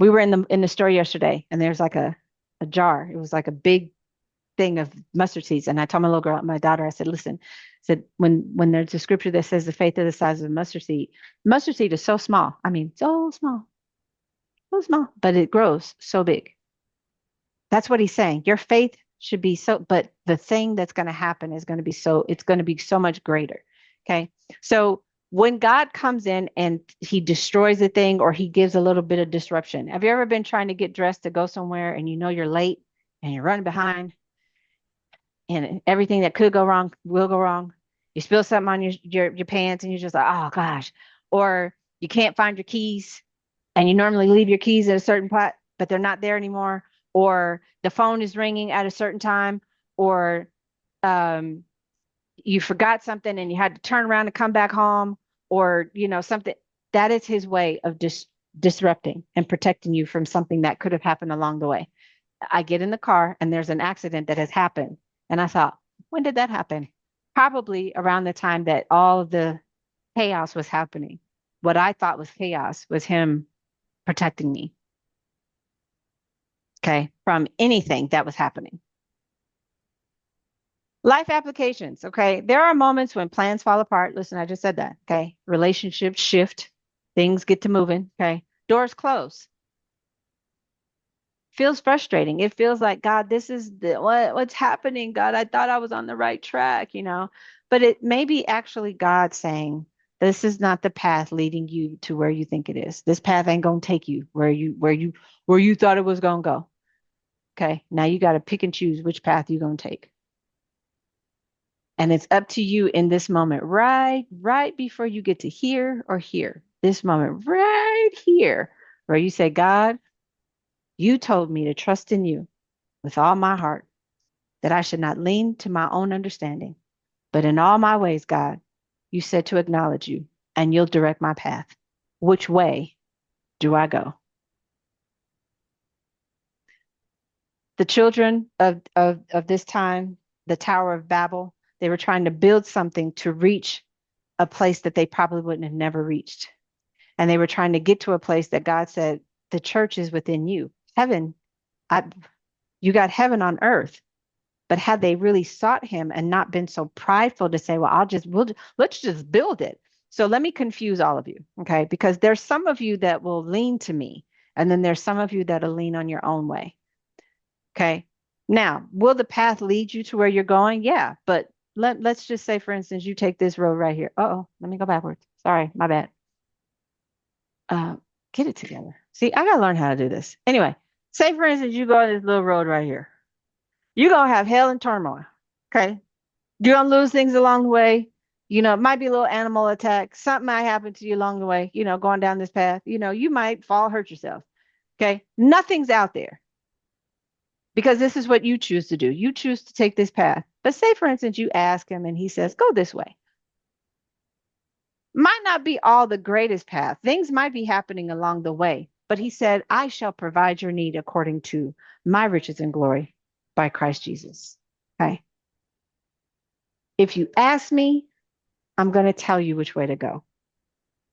We were in the store yesterday and there's like a jar. It was like a big thing of mustard seeds. And I told my little girl, my daughter, I said, listen, I said, when there's a scripture that says the faith of the size of a mustard seed is so small. I mean, so small, but it grows so big. That's what he's saying. Your faith should be so, but the thing that's going to happen is going to be it's going to be so much greater. Okay. So when God comes in and he destroys the thing or he gives a little bit of disruption, have you ever been trying to get dressed to go somewhere and you know you're late and you're running behind and everything that could go wrong will go wrong? You spill something on your pants and you're just like, oh gosh. Or you can't find your keys and you normally leave your keys at a certain spot, but they're not there anymore. Or the phone is ringing at a certain time, or you forgot something and you had to turn around and come back home, or something. That is his way of disrupting and protecting you from something that could have happened along the way. I get in the car and there's an accident that has happened. And I thought, when did that happen? Probably around the time that all of the chaos was happening. What I thought was chaos was him protecting me, okay, from anything that was happening. Life applications, okay? There are moments when plans fall apart. Listen, I just said that, okay? Relationships shift, Things get to moving. Okay. Doors close. Feels frustrating. It feels like, God, this is what's happening. God, I thought I was on the right track, but it may be actually God saying, this is not the path leading you to where you think it is. This path ain't gonna take you where you thought it was gonna go. Okay. Now you got to pick and choose which path you're gonna take. And it's up to you in this moment, right before you get to here or here, this moment, right here, where you say, God, you told me to trust in you with all my heart, that I should not lean to my own understanding, but in all my ways, God, you said to acknowledge you, and you'll direct my path. Which way do I go? The children of this time, the Tower of Babel, they were trying to build something to reach a place that they probably wouldn't have never reached. And they were trying to get to a place that God said, the church is within you. Heaven, I, you got heaven on earth. But had they really sought him and not been so prideful to say, well, let's just build it. So let me confuse all of you, okay? Because there's some of you that will lean to me, and then there's some of you that'll lean on your own way, okay? Now, will the path lead you to where you're going? Yeah, but let's just say, for instance, you take this road right here. Uh-oh, let me go backwards. Sorry, my bad. Uh, get it together. See, I gotta learn how to do this. Anyway, say for instance, you go on this little road right here. You're gonna have hell and turmoil. Okay. You're gonna lose things along the way. It might be a little animal attack. Something might happen to you along the way, going down this path. You might fall, hurt yourself. Okay. Nothing's out there because this is what you choose to do. You choose to take this path. But say, for instance, you ask him and he says, go this way. Might not be all the greatest path. Things might be happening along the way. But he said, I shall provide your need according to my riches and glory by Christ Jesus. Okay. If you ask me, I'm going to tell you which way to go.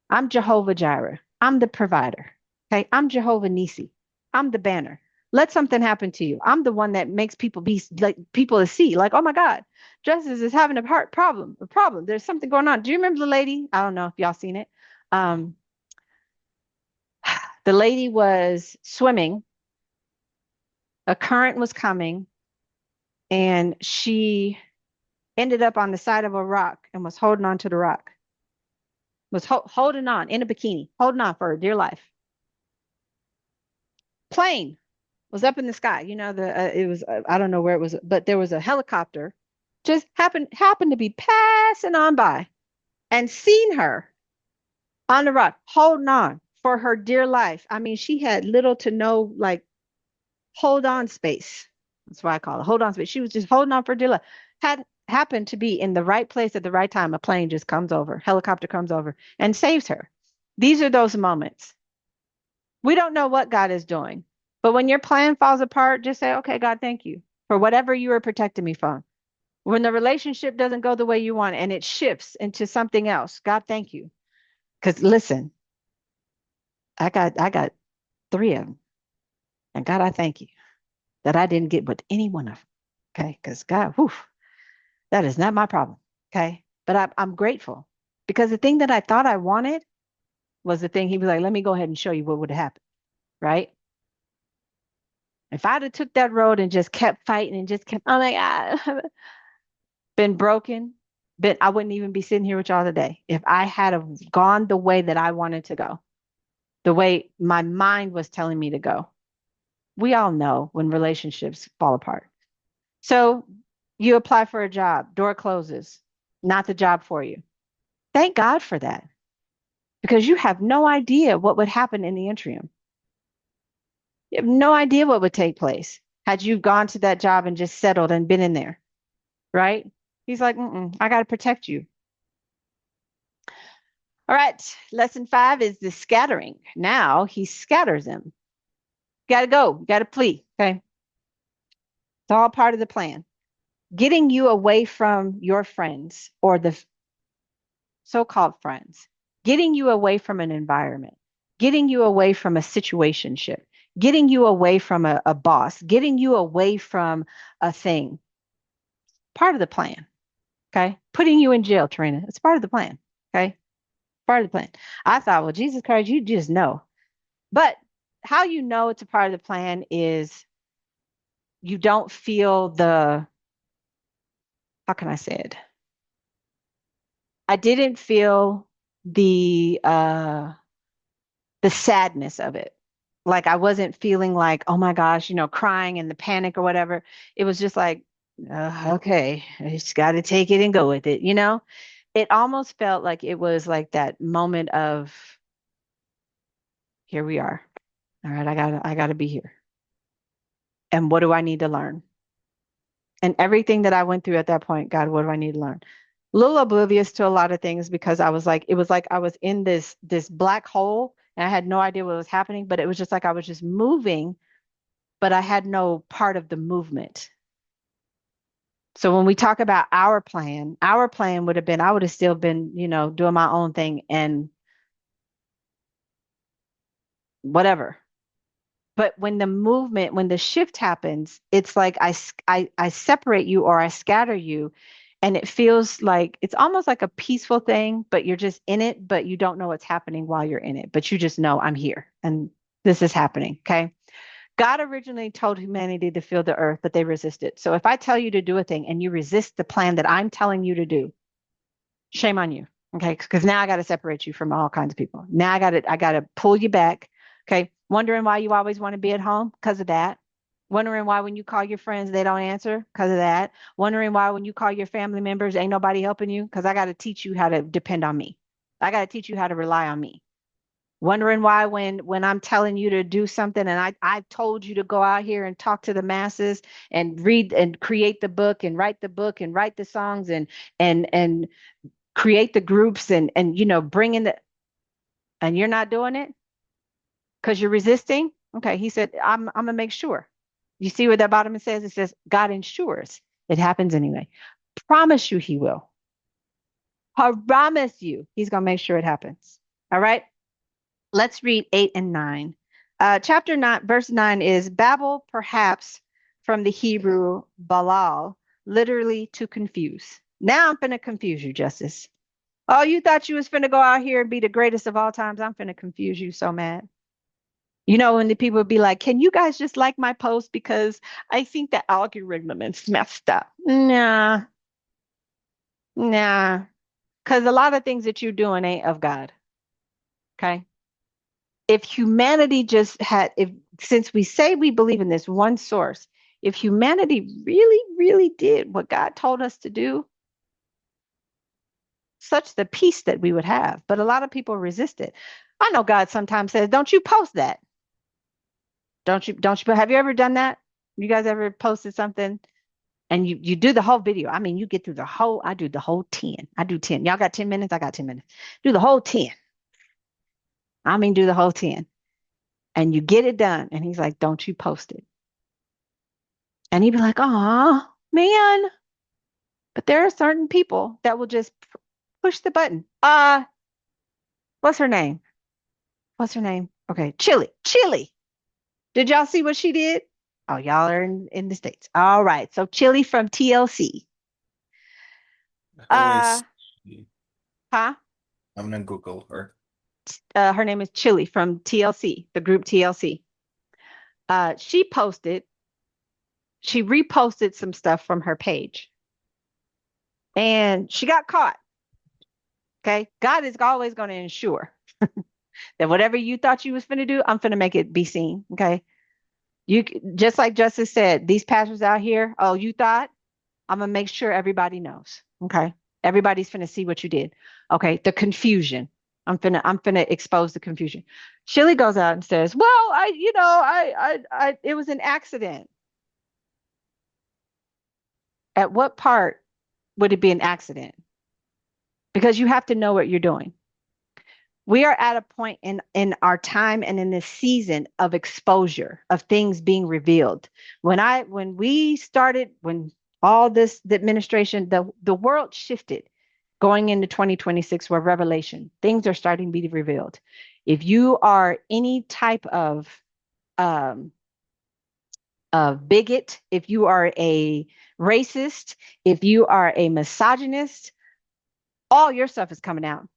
I'm Jehovah Jireh. I'm the provider. Okay. I'm Jehovah Nisi. I'm the banner. Let something happen to you. I'm the one that makes people be like people to see, like, oh my God, Justice is having a heart problem. A problem. There's something going on. Do you remember the lady? I don't know if y'all seen it. Um, the lady was swimming. A current was coming, and she ended up on the side of a rock and was holding on to the rock. Was holding on in a bikini, holding on for her dear life. Plane was up in the sky. It was I don't know where it was, but there was a helicopter just happened to be passing on by and seen her on the rock, holding on for her dear life. I mean, she had little to no like hold on space. That's why I call it hold on space. She was just holding on for dear life. Had happened to be in the right place at the right time. A plane just comes over, helicopter comes over and saves her. These are those moments. We don't know what God is doing, but when your plan falls apart, just say, okay, God, thank you for whatever you are protecting me from. When the relationship doesn't go the way you want and it shifts into something else, God, thank you. Because listen, I got three of them. And God, I thank you that I didn't get with any one of them. Okay. Because God, whew, that is not my problem. Okay. But I'm grateful because the thing that I thought I wanted was the thing he was like, let me go ahead and show you what would happen. Right. If I'd have took that road and just kept fighting and just kept, oh my God, been broken, I wouldn't even be sitting here with y'all today. If I had have gone the way that I wanted to go, the way my mind was telling me to go. We all know when relationships fall apart. So you apply for a job, door closes, not the job for you. Thank God for that because you have no idea what would happen in the interim. You have no idea what would take place had you gone to that job and just settled and been in there, right? He's like, I got to protect you. All right, lesson 5 is the scattering. Now he scatters them. Got to go, got to flee, okay? It's all part of the plan. Getting you away from your friends or the so-called friends, getting you away from an environment, getting you away from a situationship, getting you away from a boss, getting you away from a thing. Part of the plan, okay? Putting you in jail, Trina. It's part of the plan, okay? Part of the plan. I thought, well, Jesus Christ, you just know. But how you know it's a part of the plan is you don't feel the, how can I say it? I didn't feel the sadness of it. Like I wasn't feeling like, oh my gosh, crying and the panic or whatever. It was just like, okay, I just got to take it and go with it. It almost felt like it was like that moment of, here we are. All right, I gotta be here. And what do I need to learn? And everything that I went through at that point, God, what do I need to learn? A little oblivious to a lot of things because I was like, it was like I was in this black hole and I had no idea what was happening, but it was just like I was just moving, but I had no part of the movement. So when we talk about our plan would have been, I would have still been, doing my own thing and whatever. But when the shift happens, it's like I separate you or I scatter you. And it feels like it's almost like a peaceful thing, but you're just in it, but you don't know what's happening while you're in it. But you just know I'm here and this is happening. Okay. God originally told humanity to fill the earth, but they resisted. So if I tell you to do a thing and you resist the plan that I'm telling you to do, shame on you. Okay. Because now I got to separate you from all kinds of people. Now I got to pull you back. Okay. Wondering why you always want to be at home because of that. Wondering why when you call your friends, they don't answer because of that. Wondering why when you call your family members, ain't nobody helping you because I got to teach you how to depend on me. I got to teach you how to rely on me. Wondering why when I'm telling you to do something and I told you to go out here and talk to the masses and read and create the book and write the songs and create the groups and bring in the and you're not doing it because you're resisting. Okay, he said, I'm gonna make sure. You see where that bottom it says? It says God ensures it happens anyway. Promise you he will. Promise you he's gonna make sure it happens. All right. Let's read 8 and 9. Chapter 9, verse 9 is Babel, perhaps from the Hebrew balal, literally to confuse. Now I'm finna confuse you, Justice. Oh, you thought you was finna go out here and be the greatest of all times. I'm finna confuse you so mad. When the people would be like, can you guys just like my post because I think the algorithm is messed up? Nah, nah. Because a lot of things that you're doing ain't of God. Okay. If humanity just had, if since we say we believe in this one source, if humanity really, really did what God told us to do, such the peace that we would have. But a lot of people resist it. I know God sometimes says, don't you post that. Don't you, have you ever done that? You guys ever posted something and you do the whole video? I mean, you get through I do the whole 10. I do 10. Y'all got 10 minutes? I got 10 minutes. Do the whole 10. I mean, do the whole 10. And you get it done. And he's like, don't you post it. And he'd be like, oh, man. But there are certain people that will just push the button. What's her name? What's her name? Okay, Chili. Chili. Did y'all see what she did? Oh, y'all are in the States. All right. So Chili from TLC. Who is Uh, huh? I'm gonna Google her. Her name is Chili from TLC, the group TLC. She reposted some stuff from her page and she got caught. Okay. God is always going to ensure that whatever you thought you was finna do, I'm finna make it be seen. Okay. You just like Justice said, these pastors out here, oh, you thought? I'm gonna make sure everybody knows. Okay. Everybody's finna see what you did. Okay. The confusion. I'm finna expose the confusion. Shilly goes out and says, well, it was an accident. At what part would it be an accident? Because you have to know what you're doing. We are at a point in our time and in this season of exposure of things being revealed. When all this the administration, the world shifted going into 2026 where revelation, things are starting to be revealed. If you are any type um, of bigot, if you are a racist, if you are a misogynist, all your stuff is coming out.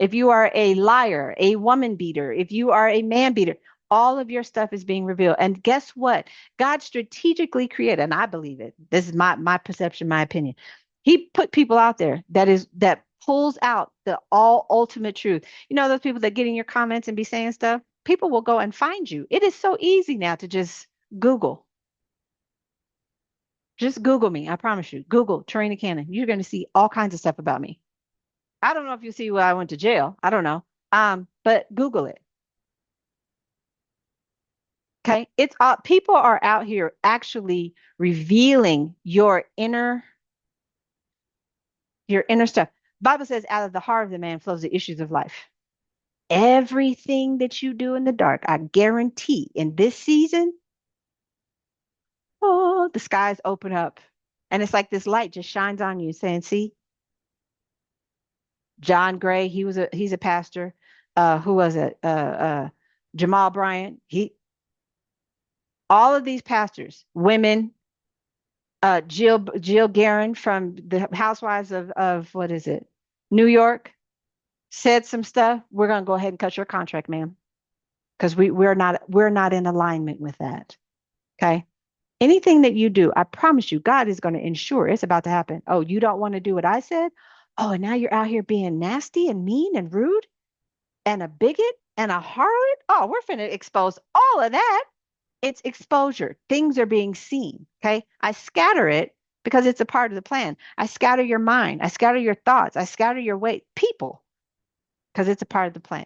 if you are a liar, a woman beater, if you are a man beater, all of your stuff is being revealed. And guess what? God strategically created, and I believe it. This is my perception, my opinion. He put people out there that pulls out the all ultimate truth. You know, those people that get in your comments and be saying stuff, people will go and find you. It is so easy now to just Google. Just Google me. I promise you. Google Tarina Cannon. You're going to see all kinds of stuff about me. I don't know if you see where I went to jail. I don't know. But Google it. Okay. It's people are out here actually revealing your inner stuff. Bible says out of the heart of the man flows the issues of life. Everything that you do in the dark, I guarantee in this season, oh, the skies open up. And it's like this light just shines on you saying, see, John Gray, he's a pastor. Who was it? Jamal Bryant. All of these pastors, women, Jill Guerin from the Housewives of what is it? New York, said some stuff. We're gonna go ahead and cut your contract, ma'am. Because we're not in alignment with that. Okay. Anything that you do, I promise you, God is going to ensure it's about to happen. Oh, you don't want to do what I said? Oh, and now you're out here being nasty and mean and rude and a bigot and a harlot. Oh, we're finna expose all of that. It's exposure. Things are being seen. Okay. I scatter it because it's a part of the plan. I scatter your mind. I scatter your thoughts. I scatter your weight, people, because it's a part of the plan.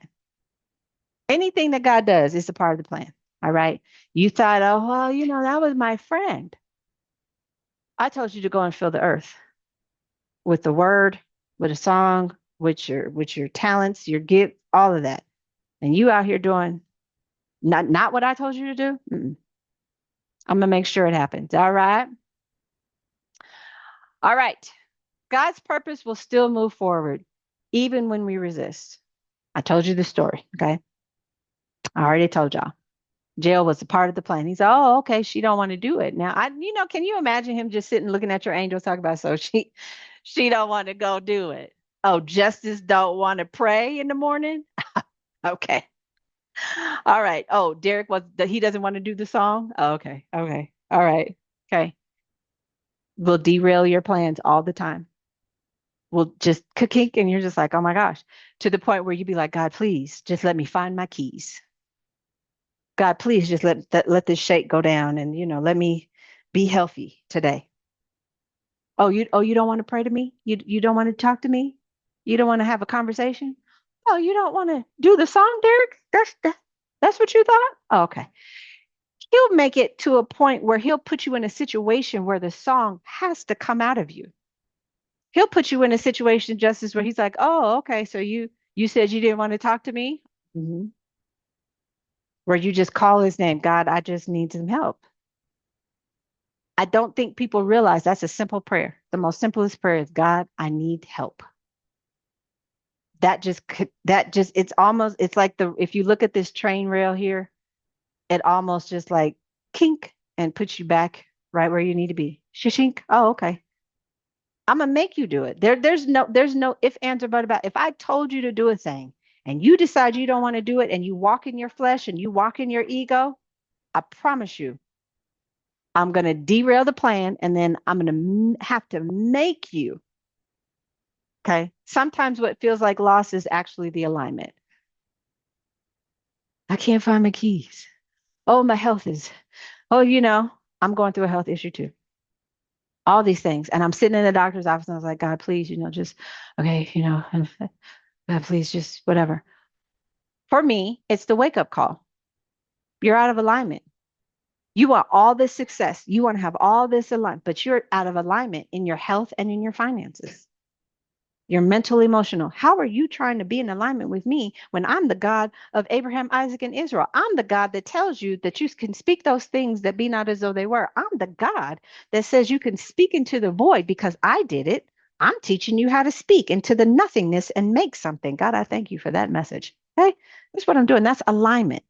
Anything that God does is a part of the plan. All right. You thought, oh, well, that was my friend. I told you to go and fill the earth with the word, with a song, with your talents, your gift, all of that. And you out here doing not what I told you to do. Mm-mm. I'm gonna make sure it happens. All right. All right. God's purpose will still move forward, even when we resist. I told you the story. Okay. I already told y'all. Jail was a part of the plan. He said, "Oh, okay, she don't want to do it." Now, can you imagine him just sitting looking at your angels talking about so she don't want to go do it. Oh, Justice don't want to pray in the morning? Okay. All right. Oh, Derek he doesn't want to do the song? Oh, okay. Okay. All right. Okay. We'll derail your plans all the time. We'll just kink and you're just like, "Oh my gosh," to the point where you'd be like, "God, please just let me find my keys. God, please just let this shake go down and let me be healthy today." Oh, you don't want to pray to me? You don't want to talk to me? You don't want to have a conversation? Oh, you don't want to do the song, Derek? That's what you thought? Oh, okay. He'll make it to a point where he'll put you in a situation where the song has to come out of you. He'll put you in a situation, Justice, where he's like, "Oh, okay, so you said you didn't want to talk to me?" Mhm. Where you just call his name, "God, I just need some help." I don't think people realize that's a simple prayer. The most simplest prayer is, "God, I need help." It's like if you look at this train rail here, it almost just like kink and puts you back right where you need to be. Shishink. Oh, okay. I'm gonna make you do it. There's no if, ands, or but about. If I told you to do a thing and you decide you don't want to do it and you walk in your flesh and you walk in your ego, I promise you, I'm gonna derail the plan and then I'm gonna have to make you. Okay. Sometimes what feels like loss is actually the alignment. I can't find my keys. Oh, my health is, oh, I'm going through a health issue too. All these things. And I'm sitting in the doctor's office and I was like, "God, please, just, okay, God, please, just whatever." For me, it's the wake up call. You're out of alignment. You want all this success. You want to have all this alignment, but you're out of alignment in your health and in your finances. You're mental, emotional. How are you trying to be in alignment with me when I'm the God of Abraham, Isaac, and Israel? I'm the God that tells you that you can speak those things that be not as though they were. I'm the God that says you can speak into the void because I did it. I'm teaching you how to speak into the nothingness and make something. God, I thank you for that message. Okay. That's what I'm doing. That's alignment.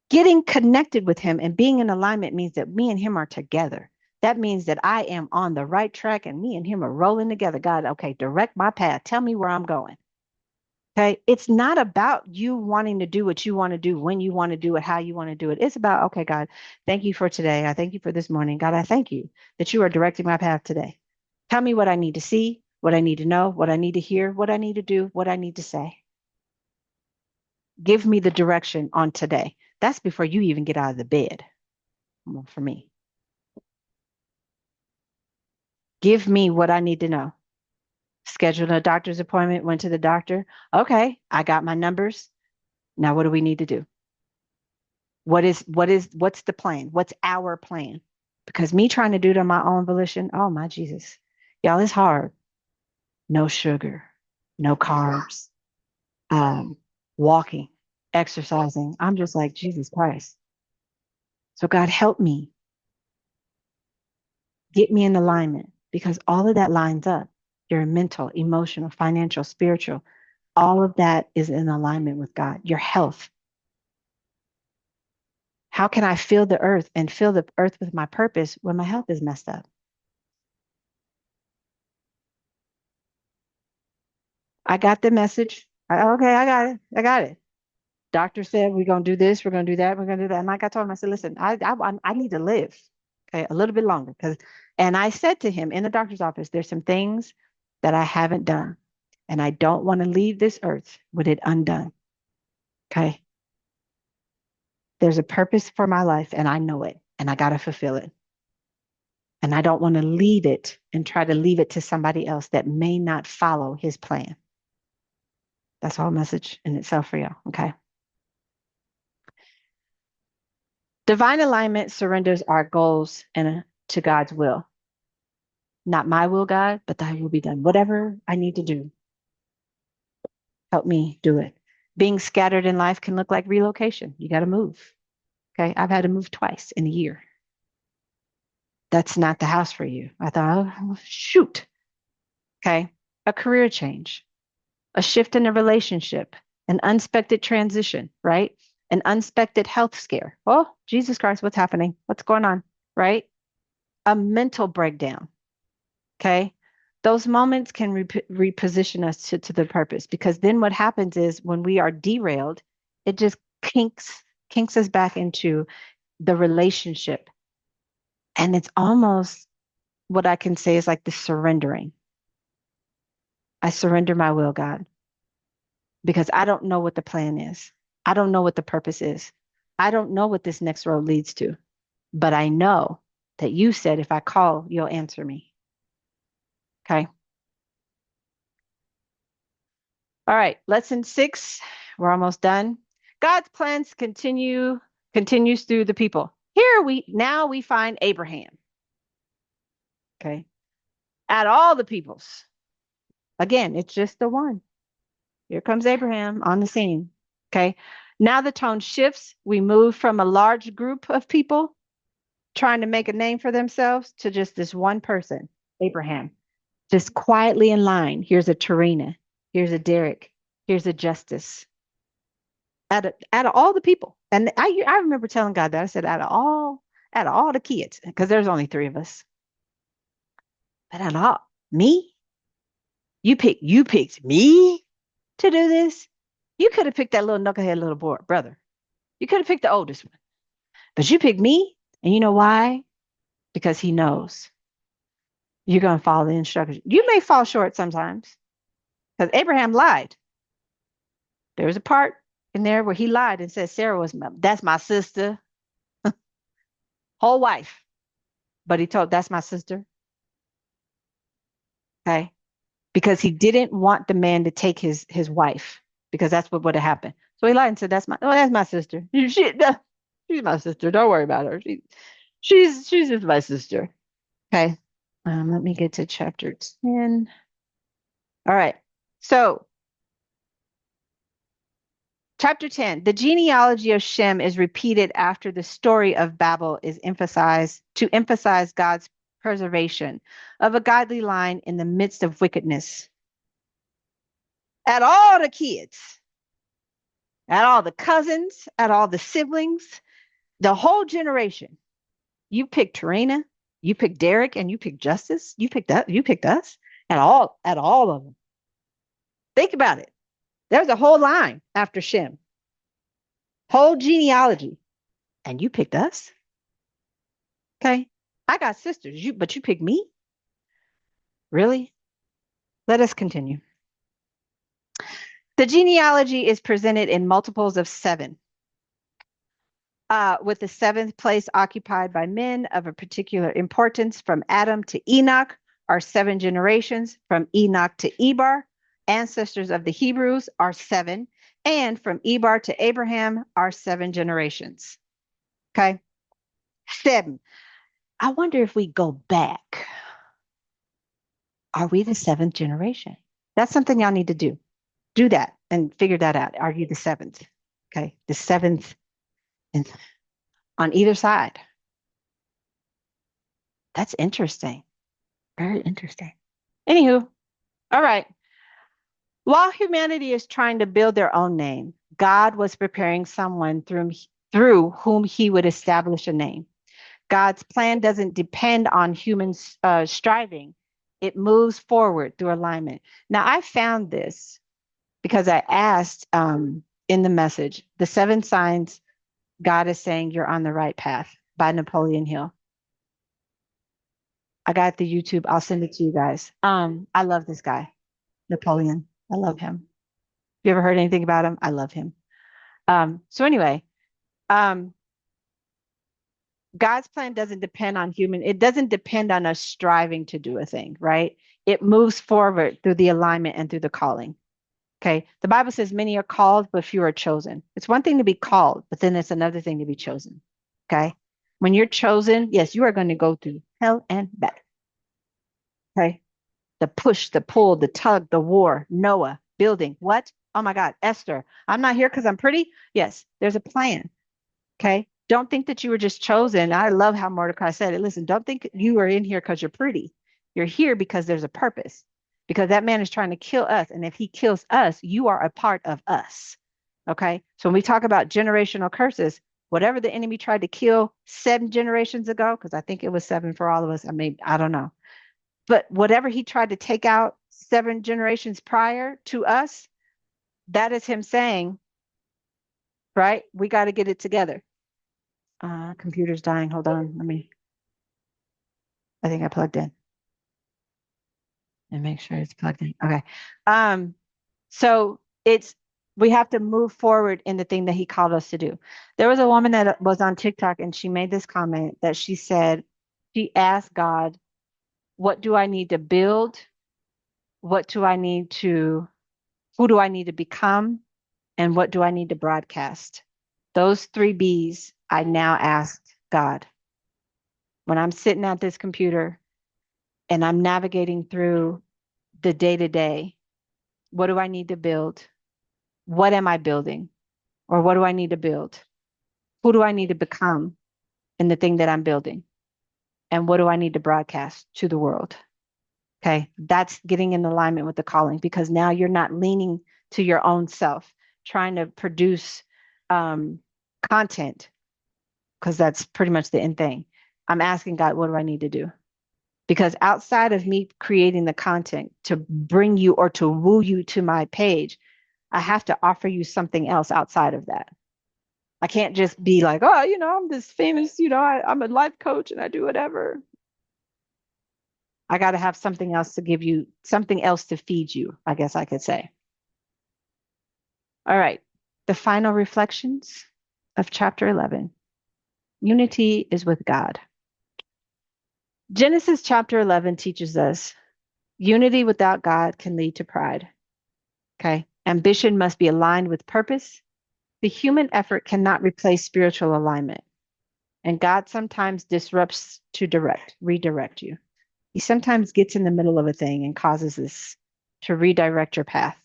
Getting connected with him and being in alignment means that me and him are together. That means that I am on the right track and me and him are rolling together. God, okay, direct my path. Tell me where I'm going. Okay. It's not about you wanting to do what you want to do, when you want to do it, how you want to do it. It's about, okay, God, thank you for today. I thank you for this morning. God, I thank you that you are directing my path today. Tell me what I need to see, what I need to know, what I need to hear, what I need to do, what I need to say. Give me the direction on today. That's before you even get out of the bed. Well, for me, give me what I need to know. Scheduled a doctor's appointment, went to the doctor. Okay, I got my numbers. Now, what do we need to do? What's the plan? What's our plan? Because me trying to do it on my own volition, oh my Jesus. Y'all, it's hard. No sugar, no carbs, um, walking, exercising. I'm just like, Jesus Christ. So God help me, get me in alignment because all of that lines up. Your mental, emotional, financial, spiritual, all of that is in alignment with God. Your health. How can I feel the earth and fill the earth with my purpose when my health is messed up? I got the message. Okay, I got it. I got it. Doctor said we're gonna do this, we're gonna do that, we're gonna do that. And like I told him, I said, listen, I need to live, okay, a little bit longer. Because, and I said to him in the doctor's office, there's some things that I haven't done, and I don't want to leave this earth with it undone. Okay, there's a purpose for my life, and I know it, and I gotta fulfill it. And I don't want to leave it and try to leave it to somebody else that may not follow his plan. That's all message in itself for y'all. Okay. Divine alignment surrenders our goals and to God's will. Not my will, God, but thy will be done. Whatever I need to do, help me do it. Being scattered in life can look like relocation. You got to move. Okay. I've had to move twice in a year. That's not the house for you. I thought, oh, shoot. Okay. A career change, a shift in a relationship, an unexpected transition, right? An unexpected health scare. Oh, Jesus Christ, what's happening? What's going on? Right? A mental breakdown. Okay. Those moments can reposition us to the purpose because then what happens is when we are derailed, it just kinks us back into the relationship. And it's almost what I can say is like the surrendering. I surrender my will, God, because I don't know what the plan is. I don't know what the purpose is. I don't know what this next road leads to, but I know that you said if I call, you'll answer me. Okay. All right, lesson 6. We're almost done. God's plans continues through the people. Here we find Abraham. Okay. Out of all the peoples. Again, it's just the one. Here comes Abraham on the scene. Okay. Now the tone shifts. We move from a large group of people trying to make a name for themselves to just this one person, Abraham, just quietly in line. Here's a Tarina. Here's a Derek. Here's a Justice. Out of all the people, and I remember telling God that I said out of all the kids, because there's only 3 of us, but out of all me, you picked me to do this. You could have picked that little knucklehead little boy, brother. You could have picked the oldest one, but you picked me, and you know why? Because He knows you're going to follow the instructions. You may fall short sometimes, because Abraham lied. There was a part in there where he lied and said Sarah that's my sister, whole wife. But he told that's my sister. Okay. Because he didn't want the man to take his wife, because that's what would have happened. So he lied and said, that's my sister. She's my sister. Don't worry about her. She's just my sister. Okay. Let me get to chapter 10. All right. So chapter 10, the genealogy of Shem is repeated after the story of Babel is emphasized to emphasize God's preservation of a godly line in the midst of wickedness. At all the kids, at all the cousins, at all the siblings, the whole generation. You picked Tarina, you picked Derek, and you picked Justice. You picked us, at all of them. Think about it. There's a whole line after Shem, whole genealogy. And you picked us. Okay. I got sisters, but you picked me? Really? Let us continue. The genealogy is presented in multiples of 7, with the 7th place occupied by men of a particular importance. From Adam to Enoch are 7 generations. From Enoch to Eber, ancestors of the Hebrews, are 7. And from Eber to Abraham are 7 generations. Okay. 7. I wonder if we go back, are we the 7th generation? That's something y'all need to do. Do that and figure that out. Are you the 7th? Okay. The 7th on either side. That's interesting. Very interesting. Anywho, all right. While humanity is trying to build their own name, God was preparing someone through whom he would establish a name. God's plan doesn't depend on human striving. It moves forward through alignment. Now, I found this because I asked in the message, the 7 signs God is saying you're on the right path by Napoleon Hill. I got the YouTube. I'll send it to you guys. I love this guy, Napoleon. I love him. You ever heard anything about him? I love him. So anyway, God's plan doesn't depend on it doesn't depend on us striving to do a thing, right? It moves forward through the alignment and through the calling. Okay. The Bible says many are called, but few are chosen. It's one thing to be called, but then it's another thing to be chosen. Okay. When you're chosen, yes, you are going to go through hell and back. Okay. The push, the pull, the tug, the war, Noah, building. What? Oh my God, Esther. I'm not here because I'm pretty. Yes, there's a plan. Okay. Don't think that you were just chosen. I love how Mordecai said it. Listen, don't think you are in here because you're pretty. You're here because there's a purpose. Because that man is trying to kill us. And if he kills us, you are a part of us. Okay. So when we talk about generational curses, whatever the enemy tried to kill 7 generations ago, because I think it was 7 for all of us. I don't know. But whatever he tried to take out 7 generations prior to us, that is him saying, right? We got to get it together. Computer's dying. Hold on. I think I plugged in. And make sure it's plugged in. Okay. So we have to move forward in the thing that he called us to do. There was a woman that was on TikTok and she made this comment that she asked God, what do I need to build? Who do I need to become? And what do I need to broadcast? Those 3 B's I now asked God. When I'm sitting at this computer and I'm navigating through the day-to-day, what do I need to build? What am I building? Or what do I need to build? Who do I need to become in the thing that I'm building? And what do I need to broadcast to the world? Okay, that's getting in alignment with the calling, because now you're not leaning to your own self, trying to produce content, because that's pretty much the end thing. I'm asking God, what do I need to do? Because outside of me creating the content to bring you or to woo you to my page, I have to offer you something else outside of that. I can't just be like, oh, I'm this famous, I'm a life coach and I do whatever. I got to have something else to give you, something else to feed you, I guess I could say. All right. The final reflections of chapter 11. Unity is with God. Genesis chapter 11 teaches us unity without God can lead to pride. Okay. Ambition must be aligned with purpose. The human effort cannot replace spiritual alignment. And God sometimes disrupts to redirect you. He sometimes gets in the middle of a thing and causes this to redirect your path.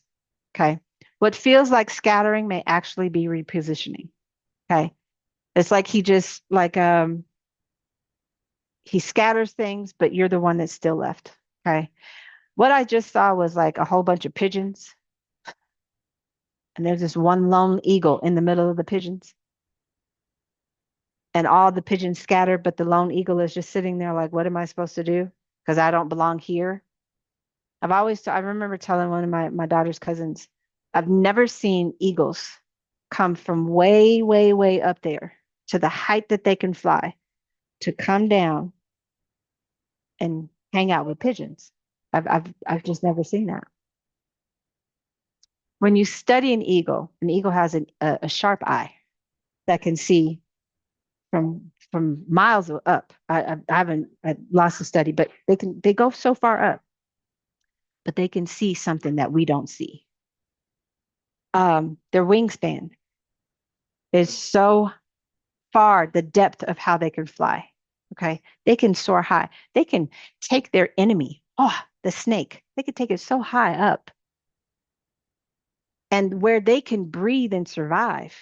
Okay. What feels like scattering may actually be repositioning. Okay. It's like he just he scatters things, but you're the one that's still left. Okay. What I just saw was like a whole bunch of pigeons. And there's this one lone eagle in the middle of the pigeons. And all the pigeons scattered, but the lone eagle is just sitting there like, what am I supposed to do? Because I don't belong here. I remember telling one of my daughter's cousins, I've never seen eagles come from way, way, way up there to the height that they can fly to come down and hang out with pigeons. I've just never seen that. When you study an eagle has a sharp eye that can see from miles up. I haven't I lost the study, but they go so far up, but they can see something that we don't see. Their wingspan is so far the depth of how they can fly. Okay, they can soar high. They can take their enemy, the snake. They can take it so high up, and where they can breathe and survive,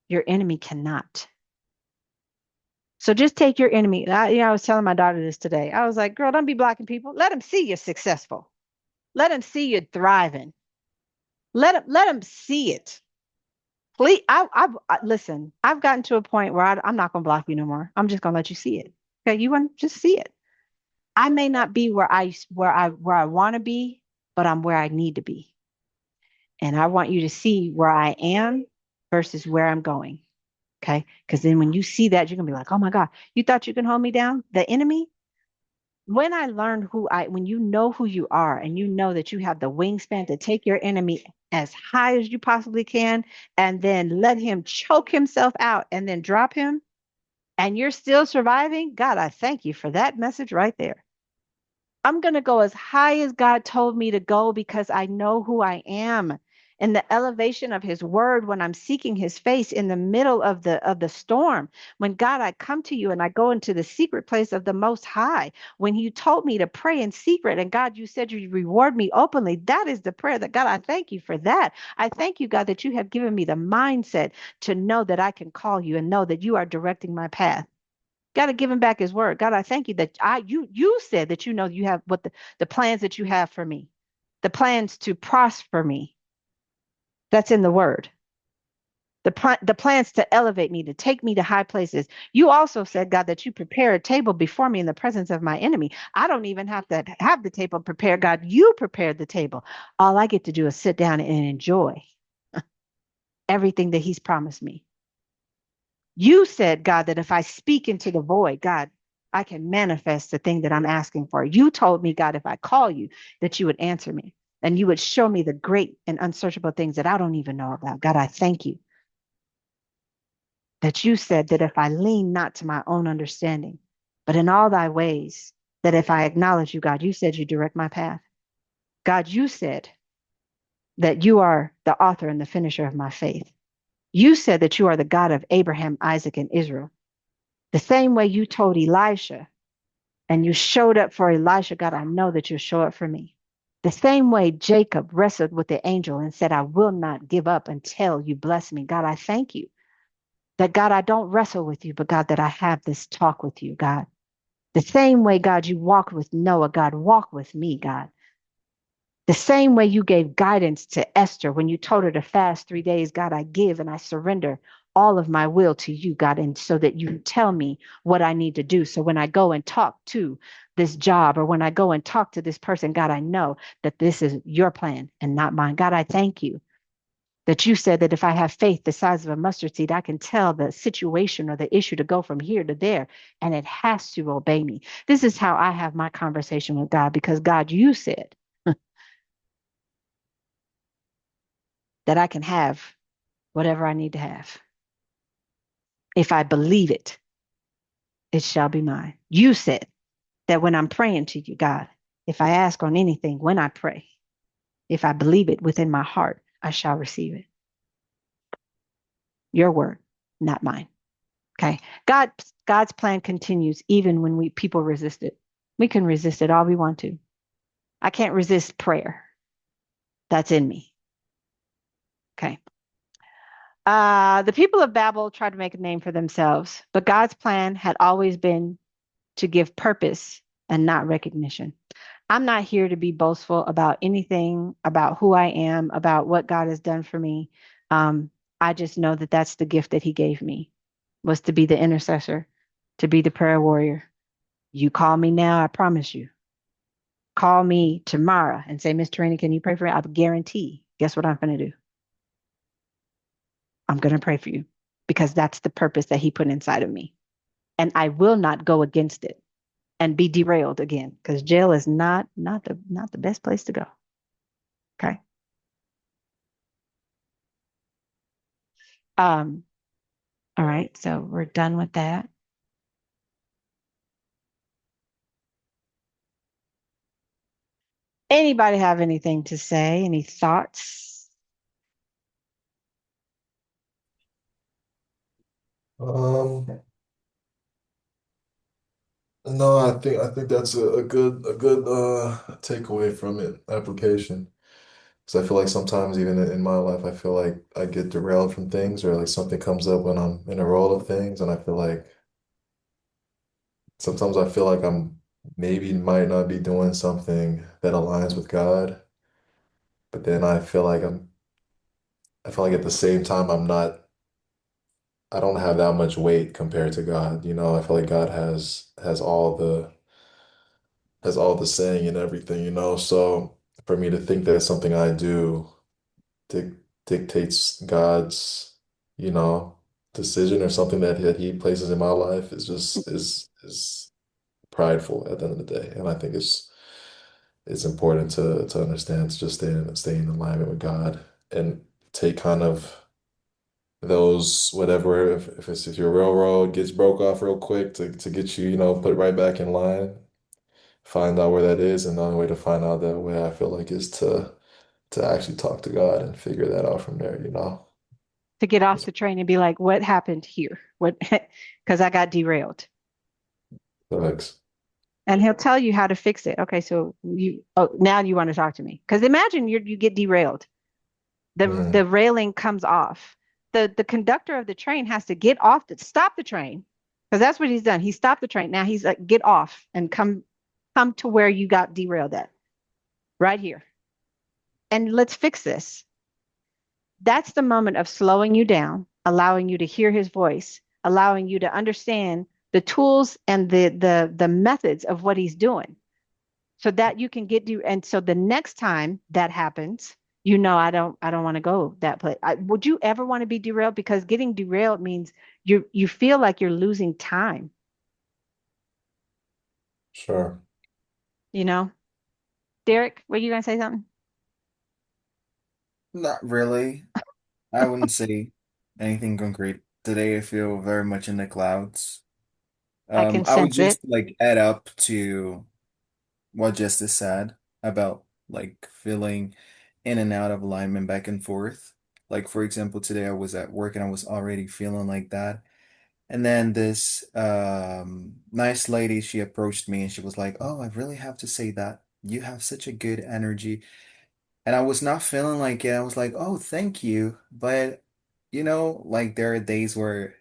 your enemy cannot. So just take your enemy. I was telling my daughter this today. I was like, girl, don't be blocking people. Let them see you're successful. Let them see you thriving. Let them see it. Please, listen. I've gotten to a point where I'm not going to block you no more. I'm just going to let you see it. Okay, you want to just see it. I may not be where I want to be, but I'm where I need to be, and I want you to see where I am versus where I'm going. Okay, because then when you see that, you're gonna be like, oh my God, you thought you can hold me down, the enemy. When you know who you are and you know that you have the wingspan to take your enemy as high as you possibly can and then let him choke himself out and then drop him and you're still surviving, God, I thank you for that message right there. I'm going to go as high as God told me to go because I know who I am. In the elevation of his word, when I'm seeking his face in the middle of the storm, when God, I come to you and I go into the secret place of the most high, when you told me to pray in secret, and God, you said you reward me openly. That is the prayer that God, I thank you for that. I thank you, God, that you have given me the mindset to know that I can call you and know that you are directing my path. Got to give him back his word. God, I thank you that you said that you know you have what the plans that you have for me, the plans to prosper me. That's in the word. The plans to elevate me, to take me to high places. You also said, God, that you prepare a table before me in the presence of my enemy. I don't even have to have the table prepared. God, you prepared the table. All I get to do is sit down and enjoy everything that he's promised me. You said, God, that if I speak into the void, God, I can manifest the thing that I'm asking for. You told me, God, if I call you, that you would answer me and you would show me the great and unsearchable things that I don't even know about. God, I thank you that you said that if I lean not to my own understanding, but in all thy ways, that if I acknowledge you, God, you said you direct my path. God, you said that you are the author and the finisher of my faith. You said that you are the God of Abraham, Isaac, and Israel. The same way you told Elisha and you showed up for Elisha, God, I know that you'll show up for me. The same way Jacob wrestled with the angel and said, I will not give up until you bless me. God, I thank you that, God, I don't wrestle with you, but God, that I have this talk with you, God. The same way, God, you walked with Noah, God, walk with me, God. The same way you gave guidance to Esther when you told her to fast 3 days, God, I give and I surrender all of my will to you, God, and so that you tell me what I need to do. So when I go and talk to this job or when I go and talk to this person, God, I know that this is your plan and not mine. God, I thank you that you said that if I have faith the size of a mustard seed, I can tell the situation or the issue to go from here to there, and it has to obey me. This is how I have my conversation with God because, God, you said that I can have whatever I need to have. If I believe it, it shall be mine. You said that when I'm praying to you, God, if I ask on anything, when I pray, if I believe it within my heart, I shall receive it. Your word, not mine. Okay. God's plan continues even when people resist it. We can resist it all we want to. I can't resist prayer. That's in me. Okay. The people of Babel tried to make a name for themselves, but God's plan had always been to give purpose and not recognition. I'm not here to be boastful about anything, about who I am, about what God has done for me. I just know that that's the gift that he gave me, was to be the intercessor, to be the prayer warrior. You call me now, I promise you. Call me tomorrow and say, Miss Tarina, can you pray for me? I guarantee Guess what I'm going to do? I'm going to pray for you because that's the purpose that he put inside of me. And I will not go against it and be derailed again because jail is not the best place to go. Okay. Um, all right, so we're done with that. Anybody have anything to say? Any thoughts? Um, no, I think that's a good takeaway from it, application. Because I feel like sometimes even in my life, I feel like I get derailed from things or like something comes up when I'm in a role of things, and I feel like sometimes I feel like I'm maybe might not be doing something that aligns with God, but then I feel like at the same time I don't have that much weight compared to God. I feel like God has all the saying and everything, So for me to think that something I do dic dictates God's, you know, decision or something that He places in my life is just is prideful at the end of the day. And I think it's important to understand to just stay in alignment with God and take kind of those whatever if your railroad gets broke off real quick to get you, put right back in line, find out where that is, and the only way to find out that way I feel like is to actually talk to God and figure that out from there. To get off That's the train and be like, what happened here? What? Because I got derailed. facts. And he'll tell you how to fix it. Okay, so now you want to talk to me. Because imagine you get derailed. The Mhm. railing comes off. The conductor of the train has to get off stop the train. Because that's what he's done. He stopped the train. Now he's like, get off and come to where you got derailed at. Right here. And let's fix this. That's the moment of slowing you down, allowing you to hear his voice, allowing you to understand the tools and the methods of what he's doing so that you can get you. And so the next time that happens, I don't want to go that place. Would you ever want to be derailed? Because getting derailed means you feel like you're losing time, Sure. you know? Derek, were you gonna say something? Not really. I wouldn't say anything concrete. Today I feel very much in the clouds. I can I would sense it. just like add up to what Justice said about like feeling in and out of alignment back and forth. Like for example, today I was at work and I was already feeling like that. And then this nice lady, she approached me and she was like, "Oh, I really have to say that you have such a good energy." And I was not feeling like it. I was like, "Oh, thank you." But like there are days where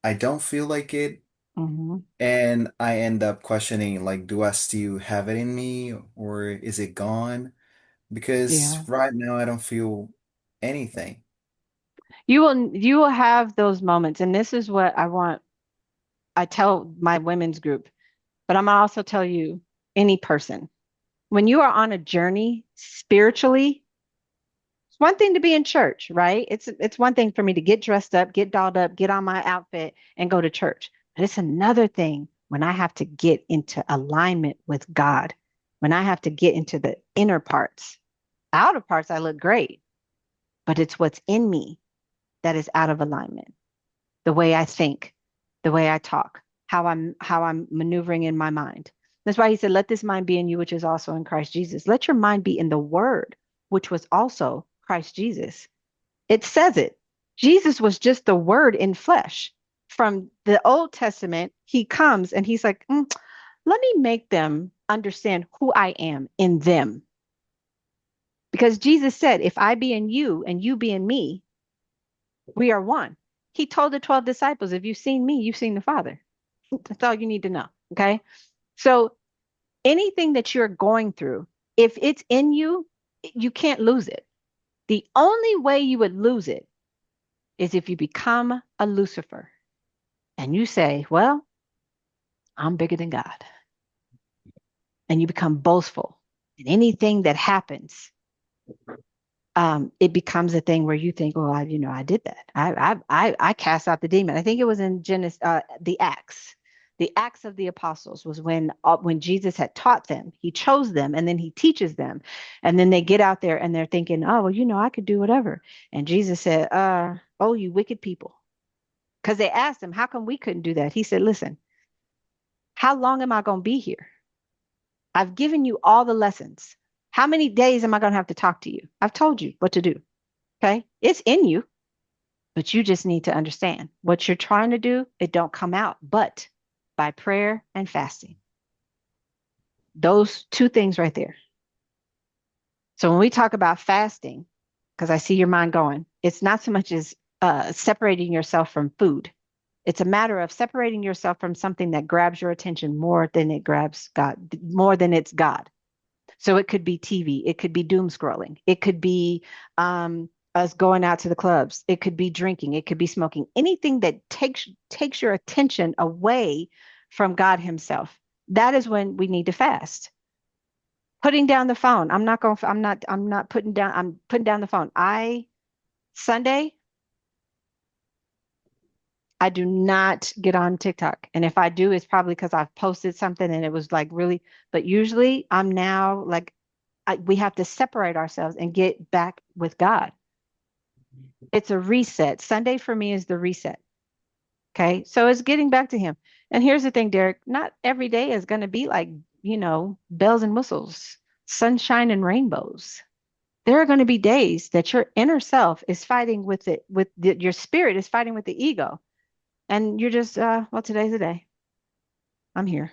I don't feel like it Hmm. and I end up questioning like, do I still have it in me or is it gone? Because Yeah. right now I don't feel anything. You will have those moments, and this is what I tell my women's group, but I'm gonna also tell you any person. When you are on a journey spiritually, it's one thing to be in church, right? It's one thing for me to get dressed up, get dolled up, get on my outfit, and go to church. But it's another thing when I have to get into alignment with God, when I have to get into the inner parts. Outer parts, I look great, but it's what's in me that is out of alignment. The way I think, the way I talk, how I'm maneuvering in my mind. That's why he said, "Let this mind be in you, which is also in Christ Jesus." Let your mind be in the Word, which was also Christ Jesus. It says it. Jesus was just the Word in flesh. From the Old Testament, he comes and he's like, let me make them understand who I am in them. Because Jesus said, if I be in you and you be in me, we are one. He told the 12 disciples, if you've seen me, you've seen the Father. That's all you need to know. Okay. So anything that you're going through, if it's in you, you can't lose it. The only way you would lose it is if you become a Lucifer and you say, well, I'm bigger than God. And you become boastful. And anything that happens, it becomes a thing where you think, oh, I did that. I cast out the demon. I think it was in Genesis, the Acts. The Acts of the Apostles was when Jesus had taught them, he chose them, and then he teaches them, and then they get out there and they're thinking, oh, well, I could do whatever. And Jesus said, oh, you wicked people, because they asked him, how come we couldn't do that? He said, listen, how long am I going to be here? I've given you all the lessons. How many days am I going to have to talk to you? I've told you what to do. Okay. It's in you, but you just need to understand what you're trying to do. It don't come out, but by prayer and fasting. Those two things right there. So when we talk about fasting, because I see your mind going, it's not so much as separating yourself from food. It's a matter of separating yourself from something that grabs your attention more than it grabs God, more than it's God. So it could be TV, it could be doom scrolling, it could be us going out to the clubs, it could be drinking, it could be smoking, anything that takes your attention away from God Himself. That is when we need to fast. Putting down the phone. I'm not putting down, I'm putting down the phone. Sunday, I do not get on TikTok. And if I do, it's probably because I've posted something and it was like really, but usually I'm now like, we have to separate ourselves and get back with God. It's a reset. Sunday for me is the reset. Okay. So it's getting back to Him. And here's the thing, Derek, not every day is going to be like, bells and whistles, sunshine and rainbows. There are going to be days that your inner self is fighting with it, your spirit is fighting with the ego. And you're just, well, today's the day. I'm here.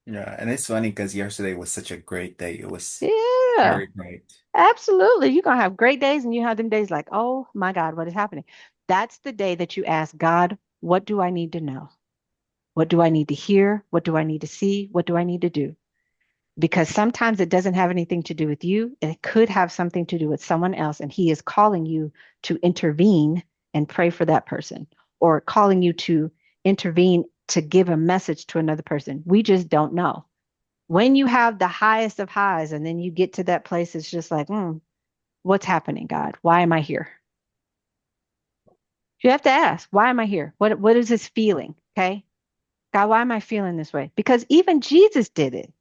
Yeah, and it's funny because yesterday was such a great day. It was Yeah, very great. absolutely. You're going to have great days and you have them days like, oh my God, what is happening? That's the day that you ask God, what do I need to know? What do I need to hear? What do I need to see? What do I need to do? Because sometimes it doesn't have anything to do with you. It could have something to do with someone else. And He is calling you to intervene and pray for that person, or calling you to intervene to give a message to another person. We just don't know. When you have the highest of highs and then you get to that place, it's just like, what's happening, God? Why am I here? You have to ask, why am I here? What is this feeling? Okay. God, why am I feeling this way? Because even Jesus did it.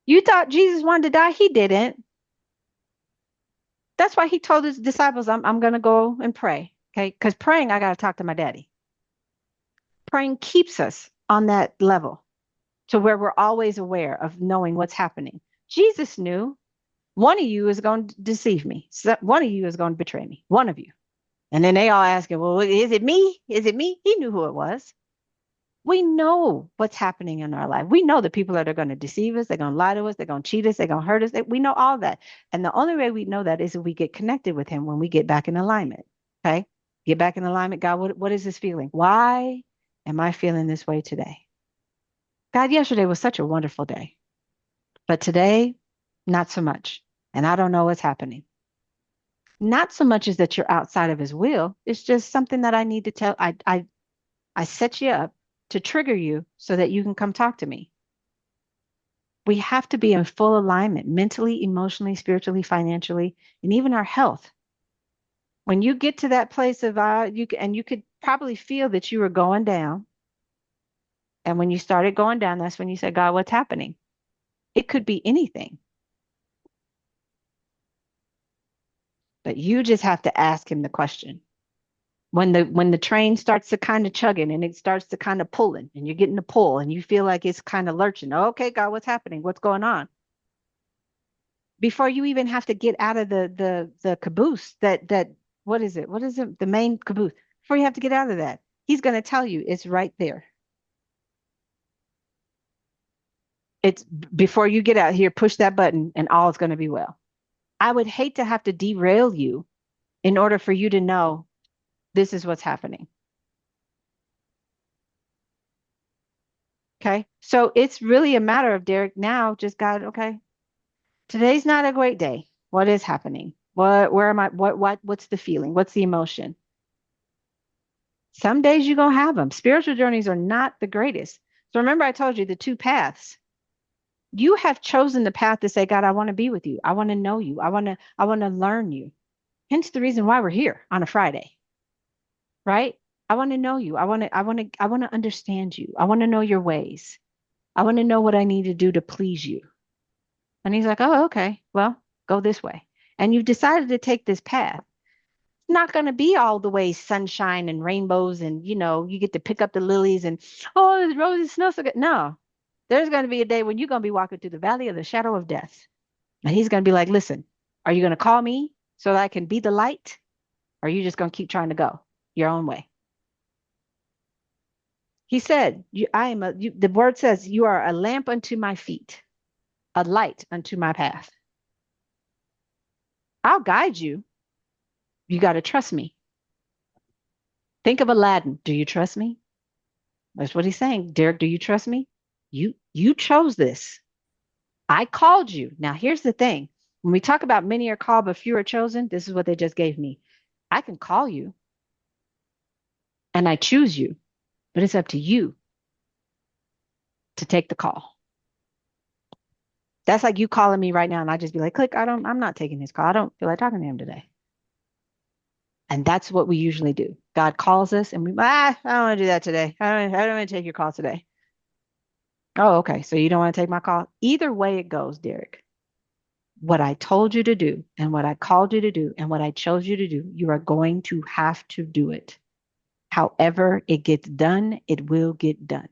You thought Jesus wanted to die. He didn't. That's why He told His disciples, I'm going to go and pray. Okay. Because praying, I got to talk to my daddy. Praying keeps us on that level to where we're always aware of knowing what's happening. Jesus knew one of you is going to deceive me. One of you is going to betray me. One of you. And then they all asking, well, is it me? Is it me? He knew who it was. We know what's happening in our life. We know the people that are going to deceive us, they're going to lie to us, they're going to cheat us, they're going to hurt us. We know all that. And the only way we know that is if we get connected with Him when we get back in alignment. Okay? Get back in alignment. God, what is this feeling? Why am I feeling this way today? God, yesterday was such a wonderful day, but today, not so much. And I don't know what's happening. Not so much as that you're outside of His will. It's just something that I need to tell. I set you up to trigger you so that you can come talk to me. We have to be in full alignment mentally, emotionally, spiritually, financially, and even our health. When you get to that place of you could probably feel that you were going down. And when you started going down, that's when you said, God, what's happening? It could be anything. But you just have to ask Him the question. When the train starts to kind of chugging and it starts to kind of pulling and you're getting the pull and you feel like it's kind of lurching. Okay, God, what's happening? What's going on? Before you even have to get out of the caboose, that what is it? What is it? The main caboose. Before you have to get out of that, He's going to tell you it's right there. It's before you get out here, push that button and all is going to be well. I would hate to have to derail you in order for you to know this is what's happening. Okay. So it's really a matter of, Derek, now just God, okay, today's not a great day. What is happening? Where am I? What's the feeling? What's the emotion? Some days you're going to have them. Spiritual journeys are not the greatest. So remember, I told you the two paths. You have chosen the path to say, God, I want to be with you. I want to know you. I want to learn you. Hence the reason why we're here on a Friday, right? I want to know you. I want to understand you. I want to know your ways. I want to know what I need to do to please you. And he's like, oh, okay. Well, go this way. And you've decided to take this path. It's not going to be all the way sunshine and rainbows and, you get to pick up the lilies and, oh, the roses smell so good. No, there's going to be a day when you're going to be walking through the valley of the shadow of death. And he's going to be like, listen, are you going to call me so that I can be the light? Or are you just going to keep trying to go your own way? He said, the word says, you are a lamp unto my feet, a light unto my path. I'll guide you. You got to trust me. Think of Aladdin. Do you trust me? That's what he's saying. Derek, do you trust me? You chose this. I called you. Now, here's the thing. When we talk about many are called, but few are chosen, this is what they just gave me. I can call you and I choose you, but it's up to you to take the call. That's like you calling me right now and I just be like, click, I'm not taking his call. I don't feel like talking to him today. And that's what we usually do. God calls us and I don't want to do that today. I don't want to take your call today. Oh, okay. So you don't want to take my call? Either way it goes, Derek. What I told you to do and what I called you to do and what I chose you to do, you are going to have to do it. However it gets done, it will get done.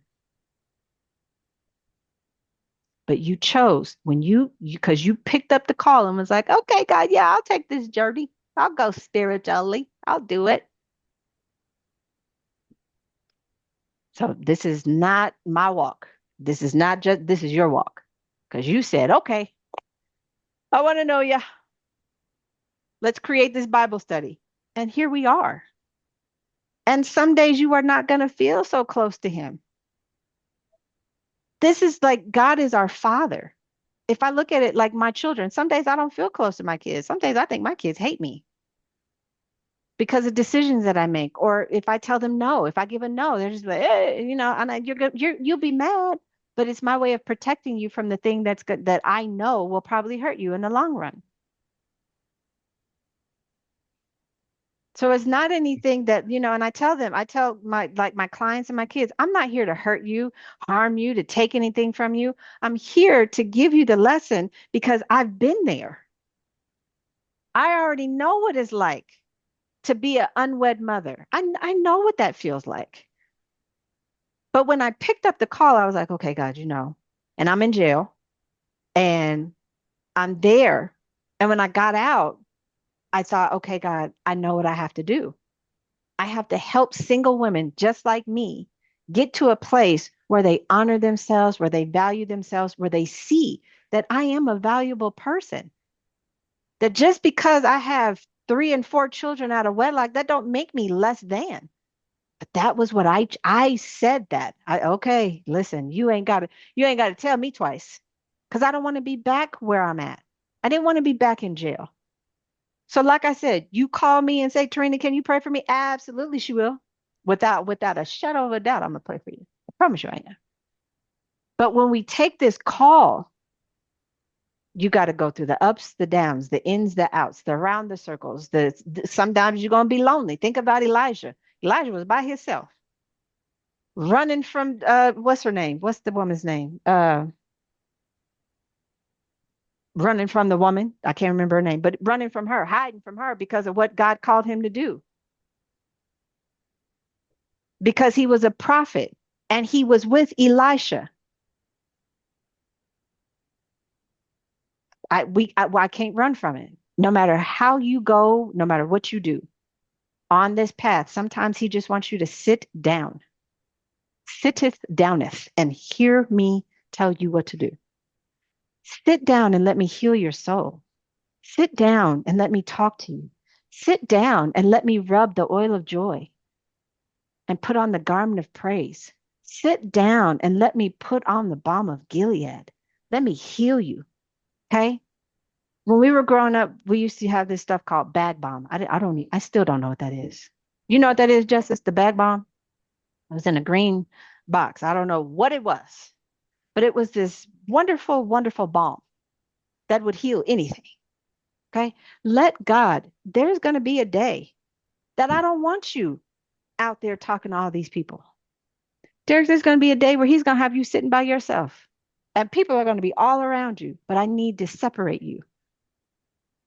But you chose when because you picked up the call and was like, okay, God, yeah, I'll take this journey. I'll go spiritually. I'll do it. So this is not my walk. This is your walk. Because you said, okay, I want to know you. Let's create this Bible study. And here we are. And some days you are not going to feel so close to him. This is like God is our father. If I look at it like my children, some days I don't feel close to my kids. Some days I think my kids hate me because of decisions that I make. Or if I tell them no, if I give a no, they're just like, and you'll be mad. But it's my way of protecting you from the thing that's good that I know will probably hurt you in the long run. So it's not anything that, and I tell my clients and my kids, I'm not here to hurt you, harm you, to take anything from you. I'm here to give you the lesson because I've been there. I already know what it's like to be an unwed mother. I know what that feels like. But when I picked up the call, I was like, okay, God, and I'm in jail and I'm there. And when I got out, I thought, okay, God, I know what I have to do. I have to help single women just like me get to a place where they honor themselves, where they value themselves, where they see that I am a valuable person. That just because I have 3 and 4 children out of wedlock, that don't make me less than. But that was what I said that. Okay, listen, you ain't got to tell me twice because I don't want to be back where I'm at. I didn't want to be back in jail. So like I said, you call me and say, Trina, can you pray for me? Absolutely, she will. Without a shadow of a doubt, I'm gonna pray for you. I promise you I am. But when we take this call, you got to go through the ups, the downs, the ins, the outs, the around the circles. Sometimes you're gonna be lonely. Think about Elijah. Elijah was by himself, running from what's her name? What's the woman's name? Running from the woman. I can't remember her name, but running from her, hiding from her because of what God called him to do. Because he was a prophet and he was with Elisha. I can't run from it. No matter how you go, no matter what you do on this path, sometimes he just wants you to sit down, sitteth downeth, and hear me tell you what to do. Sit down and let me heal your soul. Sit down and let me talk to you. Sit down and let me rub the oil of joy and put on the garment of praise. Sit down and let me put on the balm of Gilead. Let me heal you. Okay? When we were growing up, we used to have this stuff called bag balm. I still don't know what that is. You know what that is, Justice? The bag balm? It was in a green box. I don't know what it was. but it was this wonderful, wonderful balm that would heal anything. Okay. Let God, there's going to be a day that I don't want you out there talking to all these people. There's going to be a day where he's going to have you sitting by yourself and people are going to be all around you, but I need to separate you.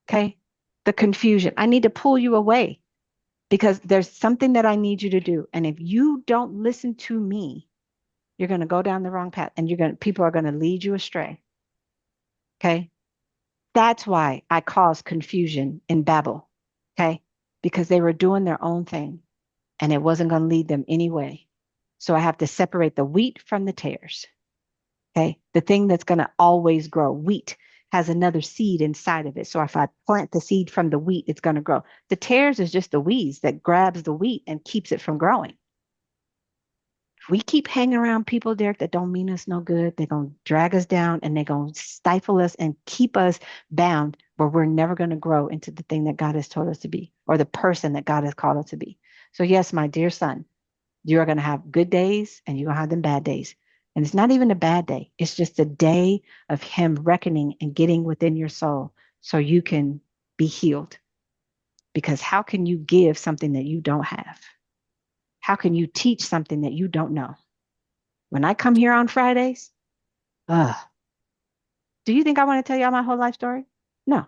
Okay. The confusion. I need to pull you away because there's something that I need you to do. And if you don't listen to me, you're going to go down the wrong path and people are going to lead you astray. Okay. That's why I caused confusion in Babel. Okay. Because they were doing their own thing and it wasn't going to lead them anyway. So I have to separate the wheat from the tares. Okay. The thing that's going to always grow. Wheat has another seed inside of it. So if I plant the seed from the wheat, it's going to grow. The tares is just the weeds that grabs the wheat and keeps it from growing. If we keep hanging around people, Derek, that don't mean us no good, they're going to drag us down and they're going to stifle us and keep us bound where we're never going to grow into the thing that God has told us to be or the person that God has called us to be. So yes, my dear son, you are going to have good days and you're going to have them bad days. And it's not even a bad day. It's just a day of him reckoning and getting within your soul so you can be healed. Because how can you give something that you don't have? How can you teach something that you don't know? When I come here on Fridays, uh, do you think I want to tell y'all my whole life story? No,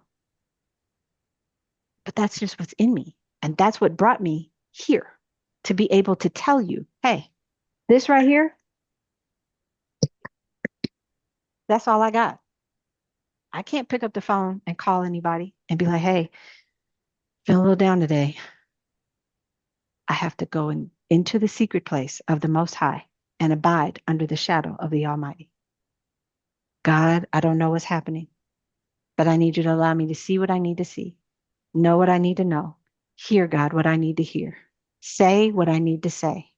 but that's just what's in me. And that's what brought me here to be able to tell you, hey, this right here, that's all I got. I can't pick up the phone and call anybody and be like, hey, feeling a little down today. I have to go into the secret place of the Most High and abide under the shadow of the Almighty. God, I don't know what's happening, but I need you to allow me to see what I need to see, know what I need to know, hear, God, what I need to hear, say what I need to say,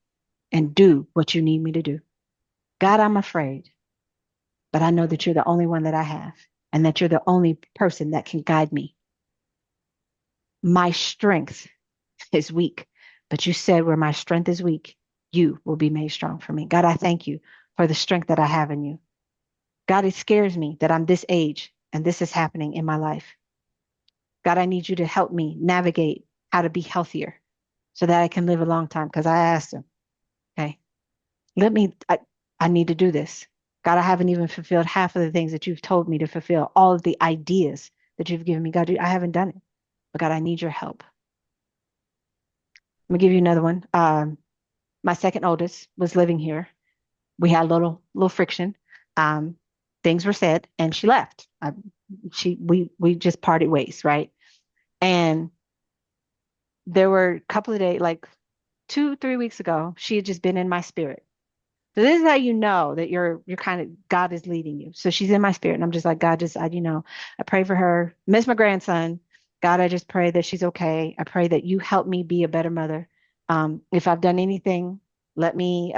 and do what you need me to do. God, I'm afraid, but I know that you're the only one that I have and that you're the only person that can guide me. My strength is weak, but you said where my strength is weak, you will be made strong for me. God, I thank you for the strength that I have in you. God, it scares me that I'm this age and this is happening in my life. God, I need you to help me navigate how to be healthier so that I can live a long time. Because I asked him, okay, I need to do this. God, I haven't even fulfilled half of the things that you've told me to fulfill, all of the ideas that you've given me. God, I haven't done it. But God, I need your help. Let me give you another one. My second oldest was living here. We had a little friction. Um, Things were said, and she left. We just parted ways, right? And there were a couple of days, like 2, 3 weeks ago, she had just been in my spirit. So this is how you know that you're kind of God is leading you. So she's in my spirit, and I'm just like God, I pray for her. Miss my grandson. God, I just pray that she's okay. I pray that you help me be a better mother. If I've done anything, let me.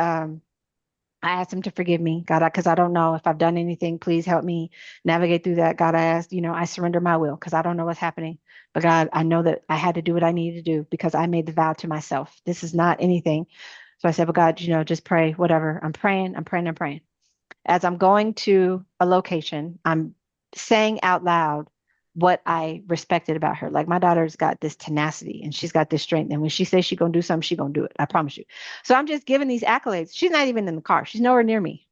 I asked him to forgive me, God, because I don't know if I've done anything. Please help me navigate through that. God, I asked, I surrender my will because I don't know what's happening. But God, I know that I had to do what I needed to do because I made the vow to myself. This is not anything. So I said, but God, just pray, whatever. I'm praying, I'm praying, I'm praying. As I'm going to a location, I'm saying out loud what I respected about her. Like my daughter's got this tenacity and she's got this strength. And when she says she's going to do something, she's going to do it. I promise you. So I'm just giving these accolades. She's not even in the car. She's nowhere near me.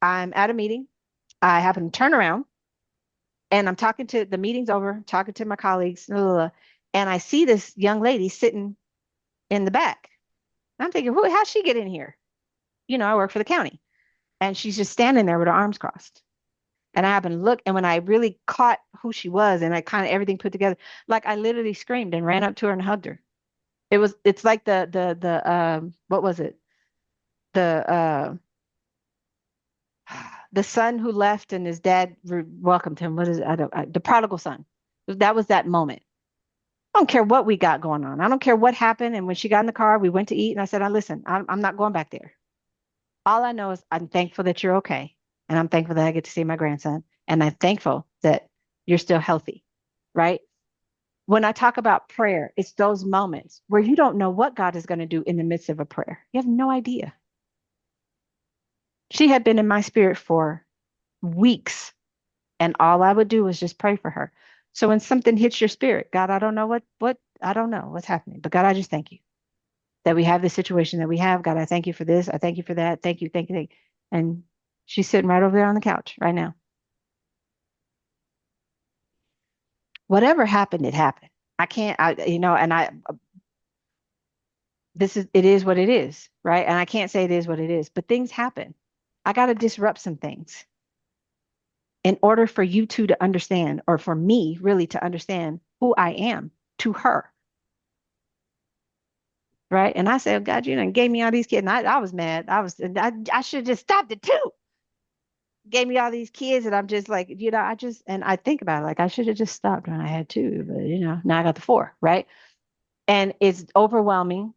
I'm at a meeting. I happen to turn around and I'm talking to the meeting's over, talking to my colleagues, blah, blah, blah, and I see this young lady sitting in the back. I'm thinking, how'd she get in here? I work for the county. And she's just standing there with her arms crossed. And I happened to look, and when I really caught who she was and I kind of everything put together, like I literally screamed and ran up to her and hugged her. It's like what was it? The the son who left and his dad welcomed him. What is it? The prodigal son. That was that moment. I don't care what we got going on. I don't care what happened. And when she got in the car, we went to eat, and I said, listen, I'm not going back there. All I know is I'm thankful that you're okay. And I'm thankful that I get to see my grandson. And I'm thankful that you're still healthy, right? When I talk about prayer, it's those moments where you don't know what God is going to do in the midst of a prayer. You have no idea. She had been in my spirit for weeks, and all I would do was just pray for her. So when something hits your spirit, God, I don't know what I don't know what's happening, but God, I just thank you that we have the situation that we have. God, I thank you for this. I thank you for that. Thank you, thank you, thank you. And she's sitting right over there on the couch right now. Whatever happened, it happened. I can't, and it is what it is, right? And I can't say it is what it is, but things happen. I got to disrupt some things in order for you two to understand, or for me really to understand who I am to her, right? And I said, God, you done gave me all these kids. And I was mad. I should have just stopped it too. Gave me all these kids, and I'm just like, and I think about it, like I should have just stopped when I had two, but now I got the four, right? And it's overwhelming.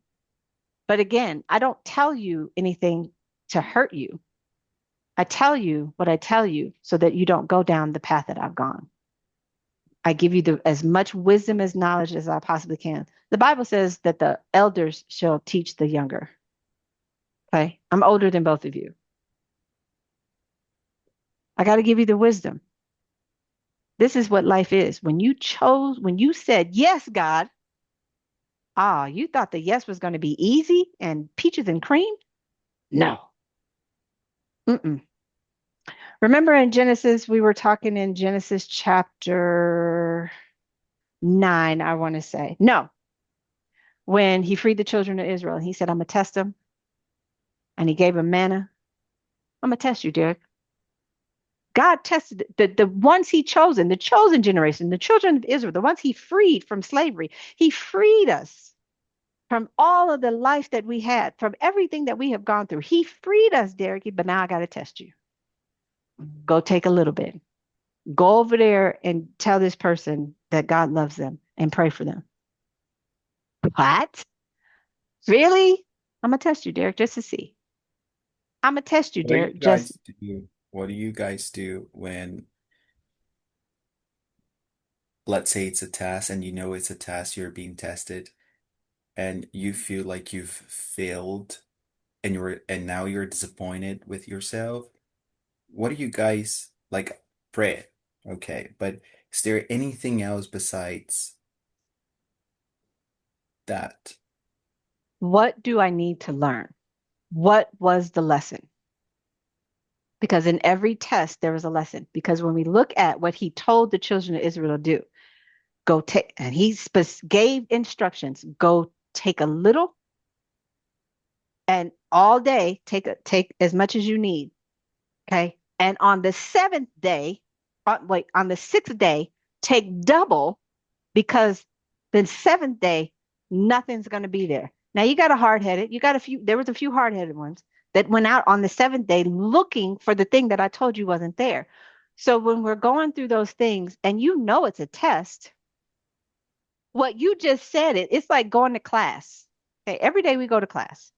But again, I don't tell you anything to hurt you. I tell you what I tell you so that you don't go down the path that I've gone. I give you as much wisdom as knowledge as I possibly can. The Bible says that the elders shall teach the younger. Okay. I'm older than both of you. I got to give you the wisdom. This is what life is. When you said, yes, God, you thought the yes was going to be easy and peaches and cream? No. Mm-mm. Remember in Genesis, we were talking in Genesis chapter 9, I want to say. No, when he freed the children of Israel, and he said, I'm going to test them. And he gave them manna. I'm going to test you, Derek. God tested the ones he chosen, the chosen generation, the children of Israel, the ones he freed from slavery. He freed us from all of the life that we had, from everything that we have gone through. He freed us, Derek, but now I got to test you. Go take a little bit. Go over there and tell this person that God loves them and pray for them. What? Really? I'm going to test you, Derek, just to see. I'm going to test you, What do you Derek, just. guys do? What do you guys do when, let's say it's a task and you know it's a task, you're being tested, and you feel like you've failed and now you're disappointed with yourself? What do you guys like? Pray, okay, but is there anything else besides that? What do I need to learn? What was the lesson? Because in every test, there was a lesson. Because when we look at what he told the children of Israel to do, go take, and he gave instructions, go take a little and all day, take as much as you need. Okay. And on the seventh day, on the sixth day, take double, because the seventh day, nothing's going to be there. Now you got there was a few hard-headed ones that went out on the seventh day looking for the thing that I told you wasn't there. So when we're going through those things and it's a test, what you just said, it's like going to class. Okay, every day we go to class.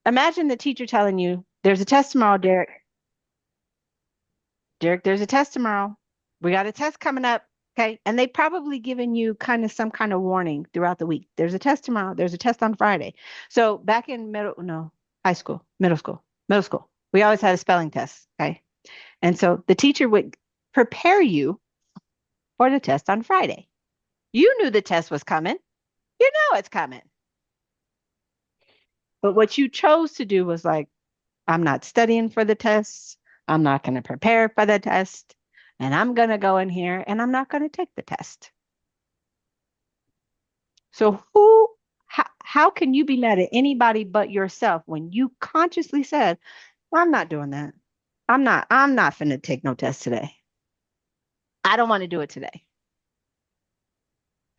Imagine the teacher telling you, there's a test tomorrow, Derek. Derek, there's a test tomorrow. We got a test coming up. Okay. And they probably given you some kind of warning throughout the week. There's a test tomorrow. There's a test on Friday. So back in high school, middle school, we always had a spelling test. Okay. And so the teacher would prepare you for the test on Friday. You knew the test was coming. You know it's coming. But what you chose to do was like, I'm not studying for the test. I'm not going to prepare for the test. And I'm going to go in here and I'm not going to take the test. So how can you be mad at anybody but yourself when you consciously said, well, I'm not doing that. I'm not finna take no test today. I don't want to do it today.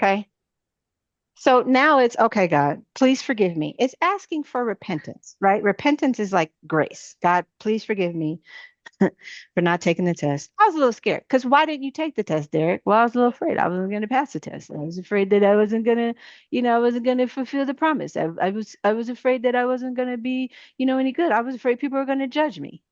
Okay. So now it's okay, God, please forgive me. It's asking for repentance, right? Repentance is like grace. God, please forgive me for not taking the test. I was a little scared because why didn't you take the test, Derek? Well, I was a little afraid I wasn't going to pass the test. I was afraid that I wasn't going to, I wasn't going to fulfill the promise. I was afraid that I wasn't going to be, any good. I was afraid people were going to judge me.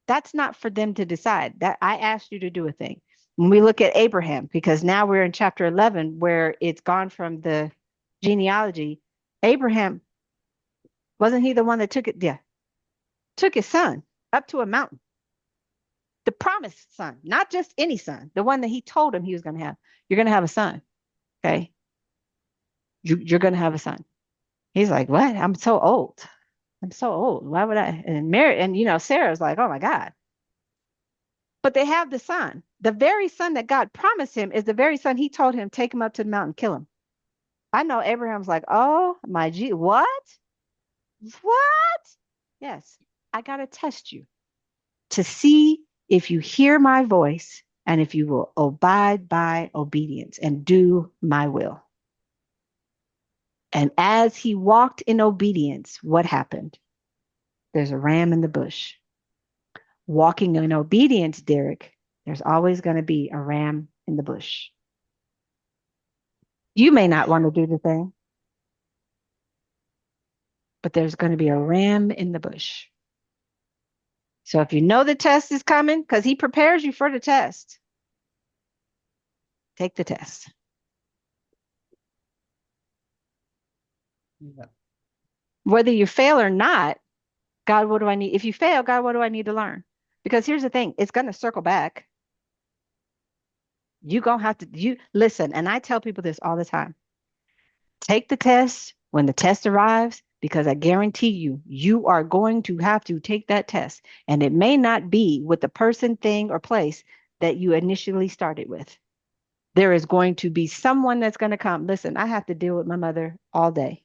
That's not for them to decide. That I asked you to do a thing. When we look at Abraham, because now we're in chapter 11 where it's gone from the genealogy. Abraham, wasn't he the one that took it? Yeah. took his son up to a mountain, the promised son, not just any son, the one that he told him he was going to have. You're going to have a son. Okay. You're going to have a son. He's like, what? I'm so old. I'm so old. Why would I? And Mary, and Sarah's like, oh my God. But they have the son. The very son that God promised him is the very son he told him, take him up to the mountain, kill him. I know Abraham's like, oh my G, what? What? Yes, I got to test you to see if you hear my voice and if you will abide by obedience and do my will. And as he walked in obedience, what happened? There's a ram in the bush. Walking in obedience, Derek, there's always going to be a ram in the bush. You may not want to do the thing, but there's going to be a ram in the bush. So if you know the test is coming, because he prepares you for the test, take the test. Yeah. Whether you fail or not, God, what do I need? If you fail, God, what do I need to learn? Because here's the thing, it's going to circle back. You're going to have to, you listen, and I tell people this all the time. Take the test when the test arrives, because I guarantee you, you are going to have to take that test. And it may not be with the person, thing, or place that you initially started with. There is going to be someone that's going to come. Listen, I have to deal with my mother all day.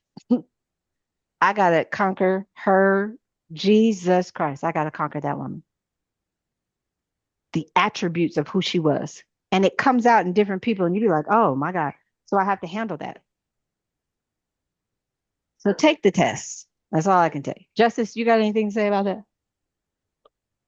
I got to conquer her. Jesus Christ, I got to conquer that woman. The attributes of who she was. And it comes out in different people, and you be like, oh my God. So I have to handle that. So take the test. That's all I can tell you. Justice, you got anything to say about that?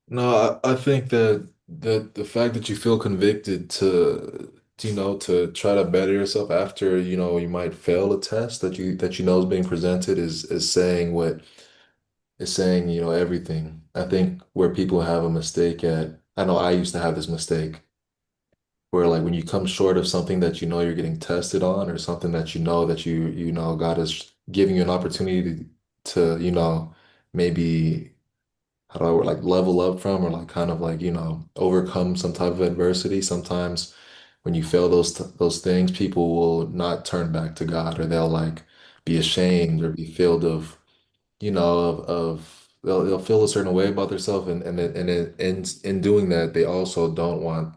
No, I think that the fact that you feel convicted to try to better yourself after, you might fail a test that you know is being presented is saying what is saying, everything. I think where people have a mistake at, I know I used to have this mistake where like when you come short of something that you know you're getting tested on or something that you know God is giving you an opportunity to, maybe how do I like level up from or like kind of like, overcome some type of adversity. Sometimes when you fail those things, people will not turn back to God or they'll like be ashamed or be filled of, they'll feel a certain way about themselves and in doing that, they also don't want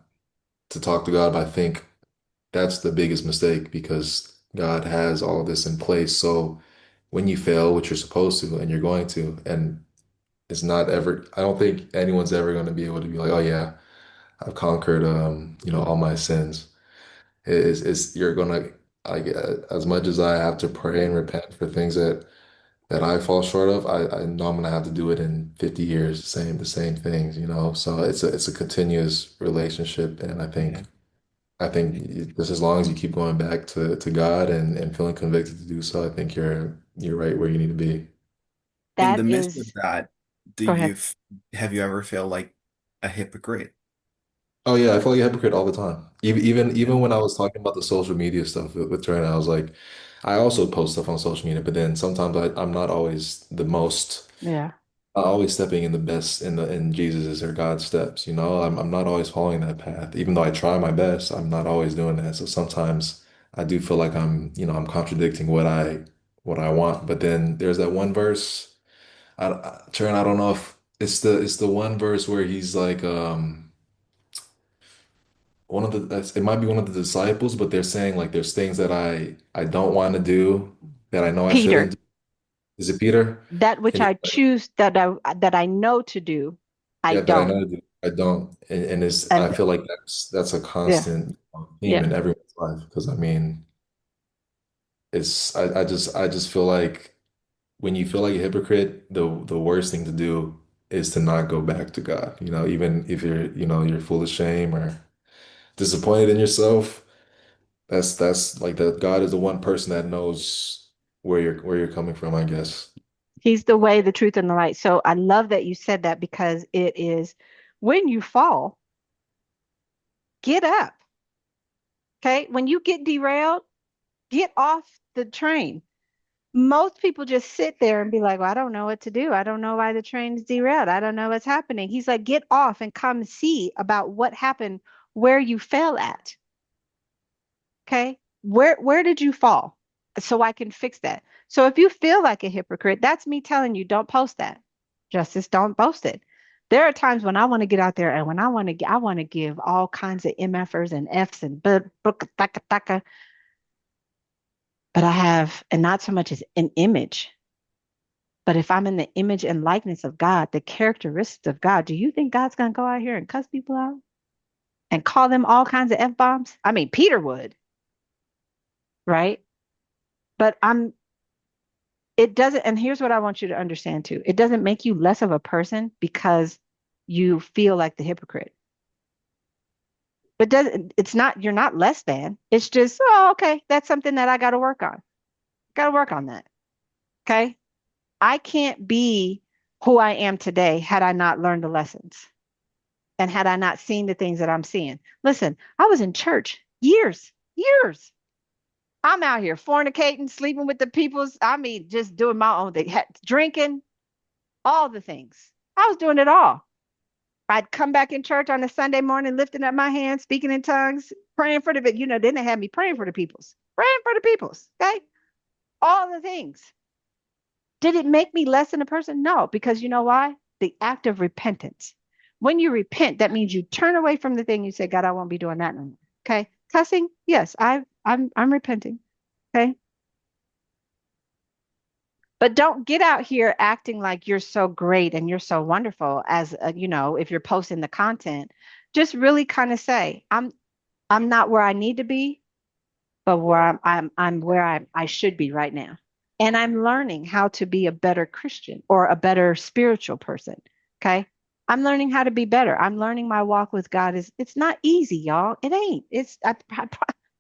to talk to God. But I think that's the biggest mistake because God has all of this in place. So when you fail, which you're supposed to, and you're going to, and it's not ever, I don't think anyone's ever going to be able to be like, oh yeah, I've conquered, all my sins. You're gonna, I get as much as I have to pray and repent for things that I fall short of, I know I'm gonna have to do it in 50 years, the same things, So it's a continuous relationship, and Yeah. I think just as long as you keep going back to God and feeling convicted to do so, I think you're right where you need to be. In That the midst of is, that, do go ahead. you have you ever felt like a hypocrite? Oh yeah, I feel like a hypocrite all the time. Yeah. Even when I was talking about the social media stuff with Trina, I was like, I also post stuff on social media, but then sometimes I'm not always the most. Yeah. Always stepping in the best in Jesus's or God's steps, I'm not always following that path. Even though I try my best, I'm not always doing that. So sometimes I do feel like I'm contradicting what I want. But then there's that one verse, Trent, I don't know if it's the one verse where he's like one of it might be one of the disciples, but they're saying like there's things that I don't want to do that I know I shouldn't Peter, do. Is it Peter? that which And I choose that I know to do, I yeah, that I don't. know to do. I don't. And I And feel like that's a yeah, constant theme yeah. in everyone's life. Because I mean, I just feel like when you feel like a hypocrite, the worst thing to do is to not go back to God. Even if you're full of shame or disappointed in yourself, that's like that God is the one person that knows where you're coming from, I guess. He's the way, the truth, and the light. So I love that you said that because it is when you fall, get up. Okay. When you get derailed, get off the train. Most people just sit there and be like, well, I don't know what to do. I don't know why the train's derailed. I don't know what's happening. He's like, get off and come see about what happened, where you fell at. Okay. Where did you fall? So I can fix that. So if you feel like a hypocrite, that's me telling you, don't post that. Justice, don't post it. There are times when I want to get out there and when I want to give all kinds of MFers and Fs and but I have, and not so much as an image, but if I'm in the image and likeness of God, the characteristics of God, do you think God's going to go out here and cuss people out and call them all kinds of F bombs? I mean, Peter would, right? But it doesn't, and here's what I want you to understand too. It doesn't make you less of a person because you feel like the hypocrite. But doesn't, it's not, you're not less than. It's just, oh, okay, that's something that I got to work on. Got to work on that. Okay. I can't be who I am today had I not learned the lessons and had I not seen the things that I'm seeing. Listen, I was in church years. I'm out here fornicating, sleeping with the peoples. I mean, just doing my own thing, drinking, all the things. I was doing it all. I'd come back in church on a Sunday morning, lifting up my hands, speaking in tongues, praying for the, then they had me praying for the peoples, praying for the peoples. Okay. All the things. Did it make me less than a person? No, because you know why? The act of repentance. When you repent, that means you turn away from the thing you say, God, I won't be doing that no more. Okay. Cussing, yes, I'm repenting. Okay. But don't get out here acting like you're so great and you're so wonderful as if you're posting the content. Just really kind of say, I'm not where I need to be, but where I'm where I should be right now. And I'm learning how to be a better Christian or a better spiritual person. Okay. I'm learning how to be better. I'm learning my walk with God it's not easy, y'all. It ain't. I'm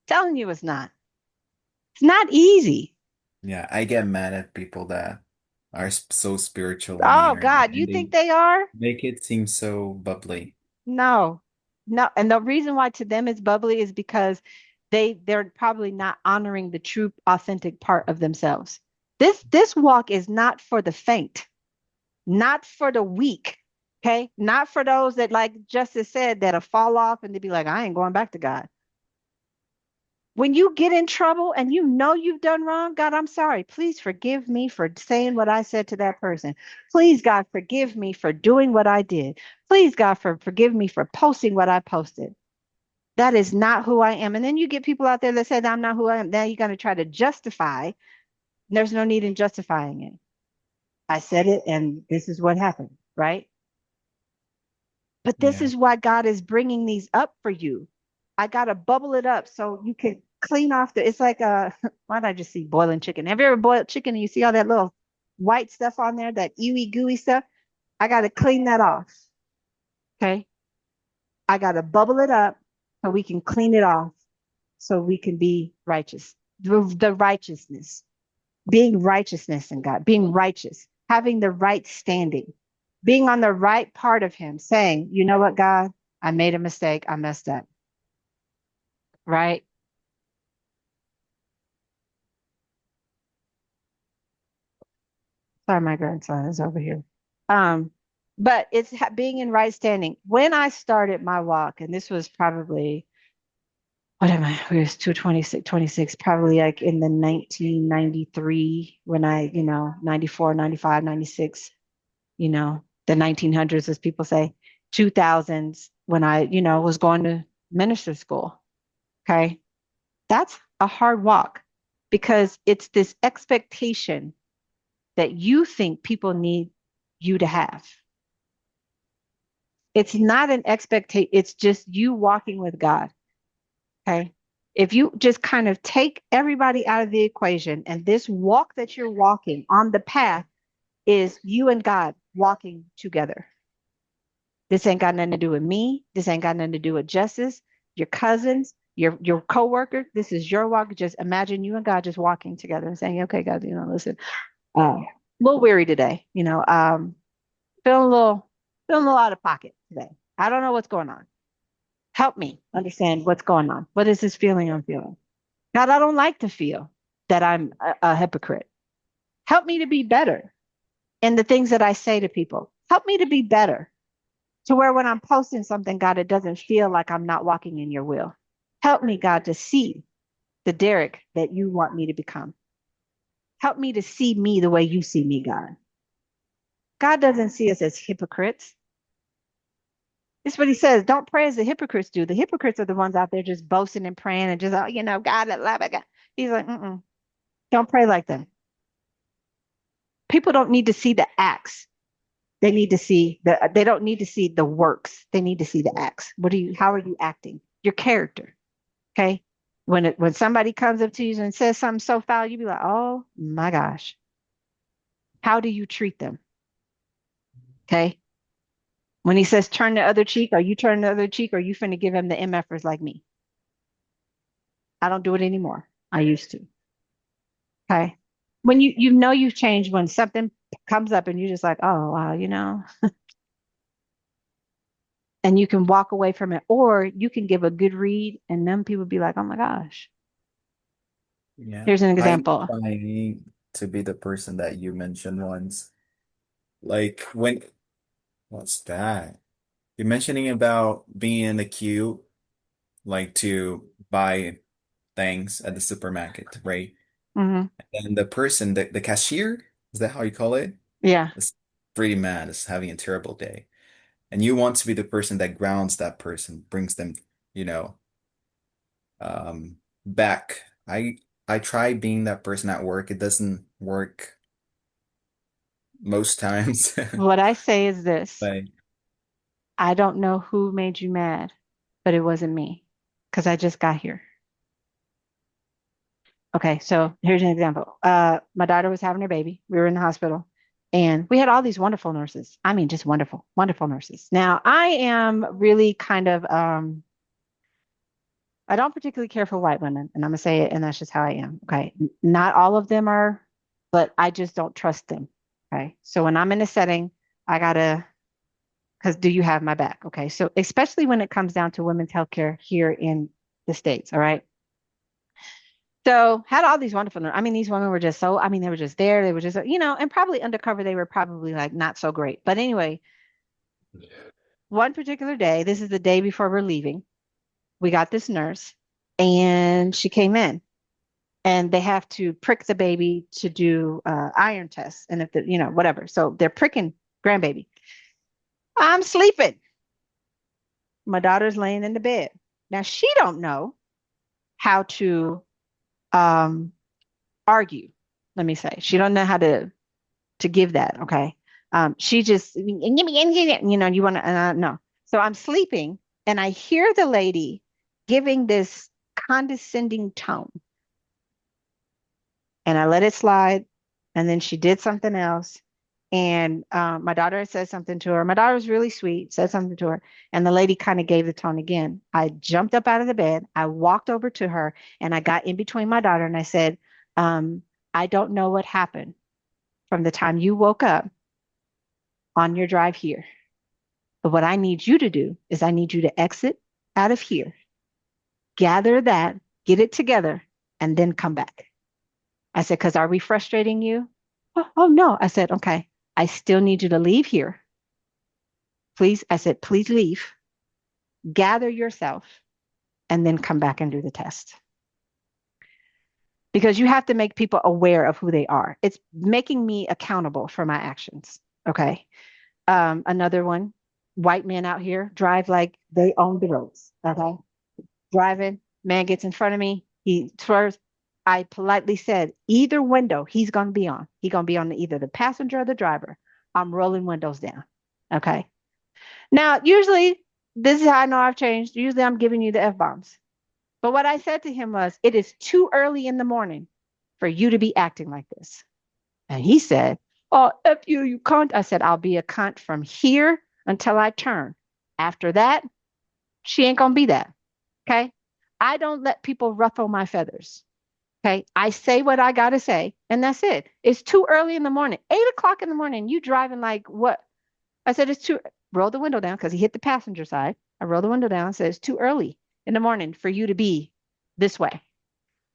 telling you it's not. It's not easy. Yeah, I get mad at people that are so spiritual on the Oh internet God, you and think they they are? make it seem so bubbly. No, no. And the reason why to them it's bubbly is because they're probably not honoring the true authentic part of themselves. This walk is not for the faint, not for the weak. Okay. Not for those that, like Justice said, that'll fall off and they be like, I ain't going back to God. When you get in trouble and you know you've done wrong, God, I'm sorry. Please forgive me for saying what I said to that person. Please, God, forgive me for doing what I did. Please, God, forgive me for posting what I posted. That is not who I am. And then you get people out there that said, I'm not who I am. Now you're going to try to justify. There's no need in justifying it. I said it and this is what happened, right? But this Yeah. is why God is bringing these up for you. I got to bubble it up so you can clean off it's like why did I just see boiling chicken? Have you ever boiled chicken and you see all that little white stuff on there, that ooey gooey stuff? I got to clean that off. Okay. I got to bubble it up so we can clean it off so we can be righteous. The righteousness, being righteousness in God, being righteous, having the right standing, being on the right part of Him, saying, you know what, God, I made a mistake. I messed up. Right? Sorry, my grandson is over here. Um, but it's being in right standing. When I started my walk, and this was probably, what am I? We was 226, probably like in the 1993 when 94, 95, 96, the 1900s, as people say, 2000s when I, was going to minister school. Okay. That's a hard walk because it's this expectation that you think people need you to have. It's not an expectation, it's just you walking with God. Okay. If you just kind of take everybody out of the equation and this walk that you're walking on the path is you and God walking together. This ain't got nothing to do with me. This ain't got nothing to do with Justice, your cousins, your coworker. This is your walk. Just imagine you and God just walking together and saying, okay, God, listen, a little weary today, feeling a little out of pocket today. I don't know what's going on. Help me understand what's going on. What is this feeling I'm feeling? God, I don't like to feel that I'm a hypocrite. Help me to be better in the things that I say to people. Help me to be better to where when I'm posting something, God, it doesn't feel like I'm not walking in your will. Help me, God, to see the Derek that you want me to become. Help me to see me the way you see me, God. God doesn't see us as hypocrites. It's what he says. Don't pray as the hypocrites do. The hypocrites are the ones out there just boasting and praying and just, oh, God, I love it. God. He's like, don't pray like that. People don't need to see the acts. They need to see they don't need to see the works. They need to see the acts. How are you acting? Your character. Okay. When somebody comes up to you and says something so foul, you be like, oh my gosh. How do you treat them? Okay. When he says turn the other cheek, are you turning the other cheek or are you finna give him the MFers like me? I don't do it anymore. I used to. Okay. When you know you've changed when something comes up and you're just like, oh wow, and you can walk away from it, or you can give a good read and then people be like, oh my gosh. Yeah. Here's an I'm example. trying to be the person that you mentioned once. Like when, what's that? You're mentioning about being in the queue, like to buy things at the supermarket, right? Hmm. And the person, the cashier, is that how you call it? Yeah. Is pretty mad, is having a terrible day. And you want to be the person that grounds that person, brings them, you know, back. I try being that person at work. It doesn't work most times. What I say is this. But I don't know who made you mad, but it wasn't me because I just got here. Okay, so here's an example. My daughter was having her baby. We were in the hospital and we had all these wonderful nurses. I mean, just wonderful, wonderful nurses. Now, I am really kind of I don't particularly care for white women, and I'm gonna say it, and that's just how I am. Okay. Not all of them are, but I just don't trust them. Okay. So when I'm in a setting, I gotta, because do you have my back? Okay. So especially when it comes down to women's healthcare here in the States. All right. So had all these wonderful, I mean, these women were just so, I mean, they were just there. They were just, and probably undercover, they were probably like not so great. But anyway, one particular day, this is the day before we're leaving, we got this nurse and she came in and they have to prick the baby to do iron tests. And if whatever. So they're pricking grandbaby. I'm sleeping. My daughter's laying in the bed. Now she don't know how to um, argue. Let me say, she don't know how to give that. Okay. She just, you want to, no. So I'm sleeping and I hear the lady giving this condescending tone and I let it slide. And then she did something else. And my daughter said something to her. My daughter was really sweet, said something to her. And the lady kind of gave the tone again. I jumped up out of the bed. I walked over to her and I got in between my daughter and I said, I don't know what happened from the time you woke up on your drive here. But what I need you to do is I need you to exit out of here, gather that, get it together, and then come back. I said, because are we frustrating you? Oh, no. I said, okay, I still need you to leave here. Please. I said, please leave, gather yourself, and then come back and do the test. Because you have to make people aware of who they are. It's making me accountable for my actions. Okay. Another one, white men out here drive like they own the roads. Okay. Driving, man gets in front of me. He swerves. I politely said, either window he's going to be on. He's going to be on either the passenger or the driver. I'm rolling windows down. Okay. Now, usually, this is how I know I've changed. Usually, I'm giving you the F bombs. But what I said to him was, it is too early in the morning for you to be acting like this. And he said, oh, F you, you cunt. I said, I'll be a cunt from here until I turn. After that, she ain't going to be that. Okay. I don't let people ruffle my feathers. Okay. I say what I got to say, and that's it. It's too early in the morning, 8 o'clock in the morning. You driving like what? I said, it's too, roll the window down because he hit the passenger side. I rolled the window down and said, it's too early in the morning for you to be this way.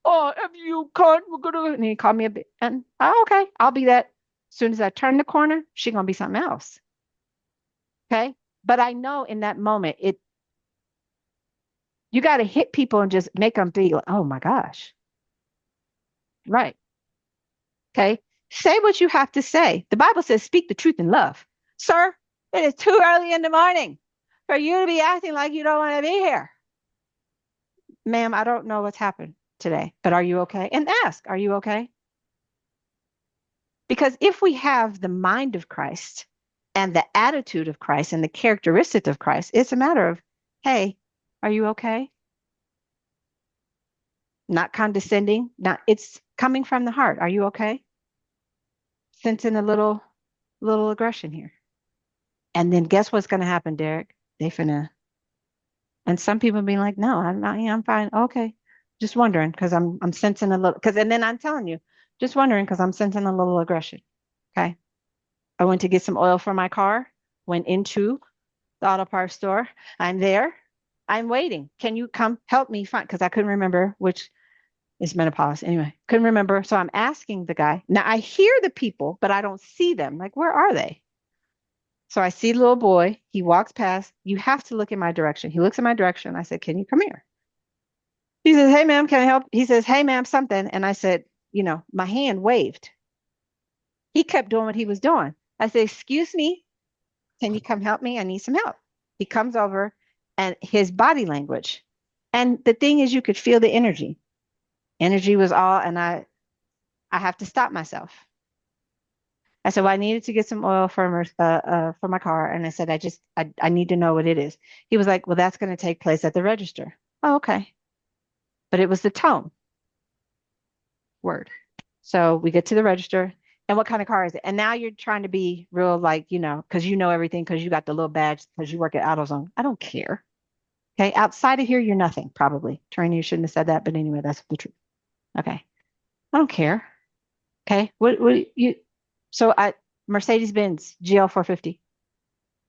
Oh, if you can't, we're gonna. And he called me a bit. And oh, okay, I'll be that. As soon as I turn the corner, she gonna be something else. Okay. But I know in that moment, you got to hit people and just make them feel, oh my gosh. Right. Okay. Say what you have to say. The Bible says, speak the truth in love. Sir, it is too early in the morning for you to be acting like you don't want to be here. Ma'am, I don't know what's happened today, but are you okay? And ask, are you okay? Because if we have the mind of Christ and the attitude of Christ and the characteristics of Christ, it's a matter of, hey, are you okay? Not condescending, not it's coming from the heart. Are you okay? Sensing a little aggression here. And then guess what's going to happen, Derek? They finna, and some people be like, no, I'm not, yeah, I'm fine. Okay. Just wondering because I'm sensing a little, because, and then I'm telling you, just wondering because I'm sensing a little aggression. Okay. I went to get some oil for my car, went into the auto parts store. I'm there. I'm waiting. Can you come help me find, because I couldn't remember which is menopause. Anyway, couldn't remember. So I'm asking the guy. Now I hear the people, but I don't see them. Like, where are they? So I see the little boy. He walks past. You have to look in my direction. He looks in my direction. I said, can you come here? He says, hey, ma'am, can I help? He says, hey, ma'am, something. And I said, my hand waved. He kept doing what he was doing. I said, excuse me. Can you come help me? I need some help. He comes over and his body language. And the thing is, you could feel the energy. Energy was all, and I have to stop myself. I said, well, I needed to get some oil for my car. And I said, I need to know what it is. He was like, well, that's going to take place at the register. Oh, okay. But it was the tone word. So we get to the register. And what kind of car is it? And now you're trying to be real, like, because you know everything, because you got the little badge, because you work at AutoZone. I don't care. Okay. Outside of here, you're nothing, probably. Trainer, you shouldn't have said that. But anyway, that's the truth. Okay. I don't care. Okay. So Mercedes-Benz GL 450.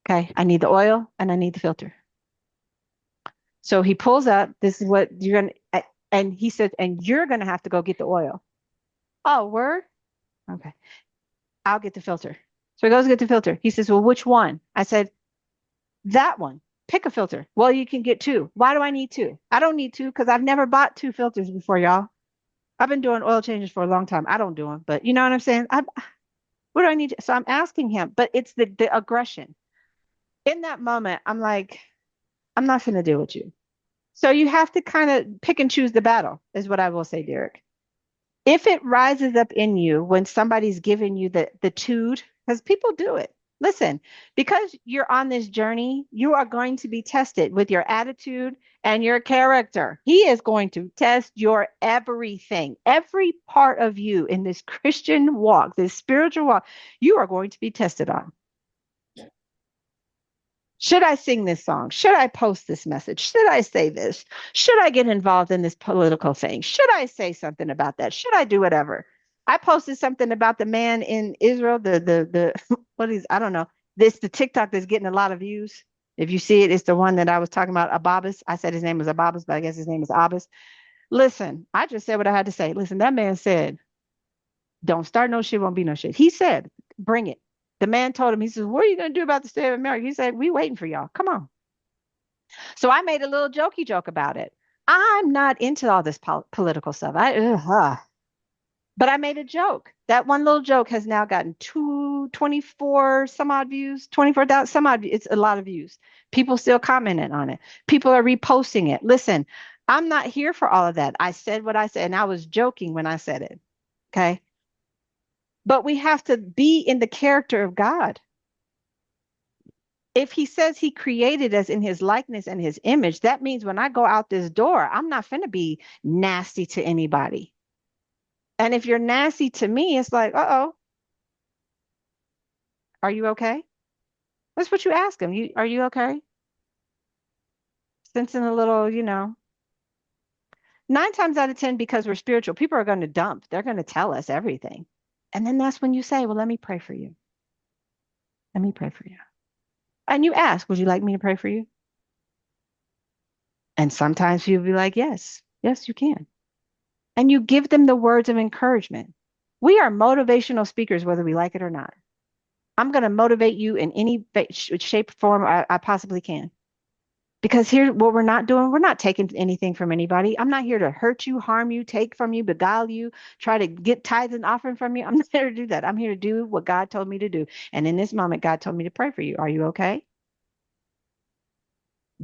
Okay. I need the oil and I need the filter. So he pulls up. This is what you're going to, and he said, and you're going to have to go get the oil. Oh, word? Okay. I'll get the filter. So he goes to get the filter. He says, well, which one? I said, that one. Pick a filter. Well, you can get two. Why do I need two? I don't need two because I've never bought two filters before, y'all. I've been doing oil changes for a long time. I don't do them, but you know what I'm saying? What do I need? So I'm asking him, but it's the aggression. In that moment, I'm like, I'm not going to deal with you. So you have to kind of pick and choose the battle, is what I will say, Derek. If it rises up in you when somebody's giving you the tude, because people do it. Listen, because you're on this journey, you are going to be tested with your attitude and your character. He is going to test your everything, every part of you in this Christian walk, this spiritual walk, you are going to be tested on. Should I sing this song? Should I post this message? Should I say this? Should I get involved in this political thing? Should I say something about that? Should I do whatever? I posted something about the man in Israel, the what is, I don't know. This the TikTok that's getting a lot of views. If you see it, it's the one that I was talking about, Ababas. I said his name was Ababas, but I guess his name is Abbas. Listen, I just said what I had to say. Listen, that man said, don't start no shit, won't be no shit. He said, bring it. The man told him, he says, what are you going to do about the state of America? He said, we waiting for y'all. Come on. So I made a little jokey joke about it. I'm not into all this political stuff. But I made a joke. That one little joke has now gotten 24 some odd views, 24,000 some odd. It's a lot of views. People still commenting on it. People are reposting it. Listen, I'm not here for all of that. I said what I said, and I was joking when I said it. Okay. But we have to be in the character of God. If he says he created us in his likeness and his image, that means when I go out this door, I'm not finna be nasty to anybody. And if you're nasty to me, it's like, uh-oh, are you okay? That's what you ask him. Are you okay? Sensing a little, 9 times out of 10, because we're spiritual, people are going to dump. They're going to tell us everything. And then that's when you say, well, let me pray for you. Let me pray for you. And you ask, would you like me to pray for you? And sometimes you'll be like, yes, you can. and you give them the words of encouragement. We are motivational speakers, whether we like it or not. I'm going to motivate you in any shape, form I possibly can. Because here, what we're not doing, we're not taking anything from anybody. I'm not here to hurt you, harm you, take from you, beguile you, try to get tithes and offering from you. I'm not here to do that. I'm here to do what God told me to do. And in this moment, God told me to pray for you. Are you okay?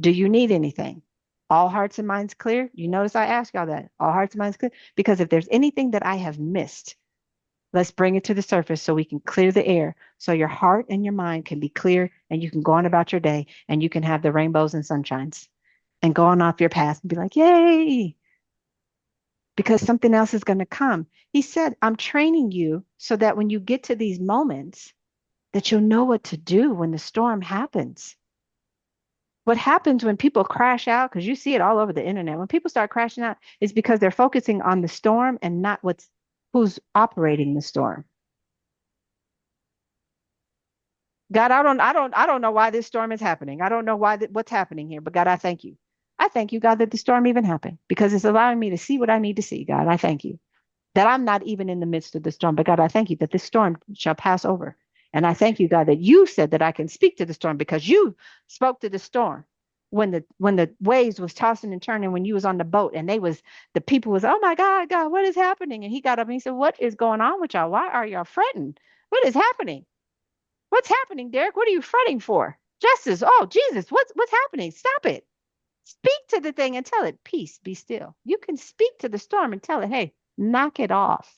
Do you need anything? All hearts and minds clear? You notice I asked y'all that. All hearts and minds clear? Because if there's anything that I have missed, let's bring it to the surface so we can clear the air so your heart and your mind can be clear and you can go on about your day and you can have the rainbows and sunshines and go on off your path and be like, yay, because something else is going to come. He said, I'm training you so that when you get to these moments, that you'll know what to do when the storm happens. What happens when people crash out, because you see it all over the internet, when people start crashing out, is because they're focusing on the storm and not who's operating the storm. God, I don't know why this storm is happening. I don't know what's happening here, but God, I thank you. I thank you, God, that the storm even happened because it's allowing me to see what I need to see. God, I thank you that I'm not even in the midst of the storm, but God, I thank you that this storm shall pass over. And I thank you, God, that you said that I can speak to the storm because you spoke to the storm when the waves was tossing and turning when you was on the boat and the people was, oh my God, God, what is happening? And he got up and he said, what is going on with y'all? Why are y'all fretting? What is happening? What's happening, Derek? What are you fretting for? Justice. Oh, Jesus, what's happening? Stop it. Speak to the thing and tell it, peace, be still. You can speak to the storm and tell it, hey, knock it off.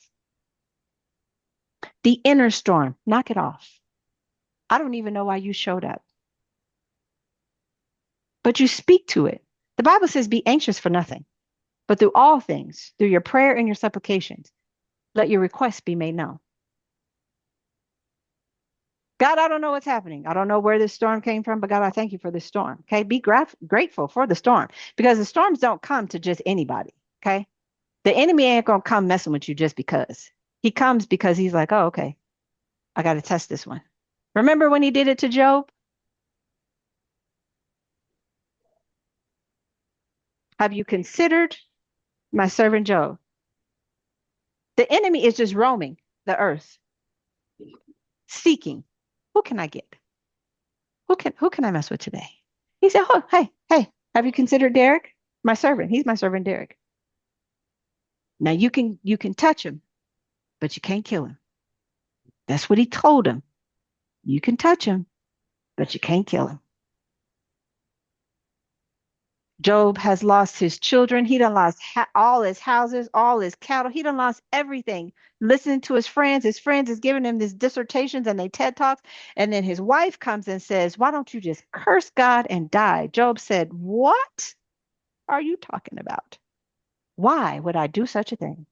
The inner storm, knock it off. I don't even know why you showed up, but you speak to it. The Bible says, be anxious for nothing, but through all things, through your prayer and your supplications, let your requests be made known. God, I don't know what's happening. I don't know where this storm came from, but God, I thank you for this storm. Okay. Be grateful for the storm because the storms don't come to just anybody. Okay. The enemy ain't going to come messing with you just because. He comes because he's like, oh, okay, I got to test this one. Remember when he did it to Job? Have you considered my servant Job? The enemy is just roaming the earth, seeking. Who can I get? Who can I mess with today? He said, oh, hey, have you considered Derek? My servant. He's my servant Derek. Now you can touch him, but you can't kill him. That's what he told him. You can touch him, but you can't kill him. Job has lost his children. He done lost all his houses, all his cattle. He done lost everything. Listening to his friends. His friends is giving him these dissertations and they TED Talks. And then his wife comes and says, why don't you just curse God and die? Job said, what are you talking about? Why would I do such a thing?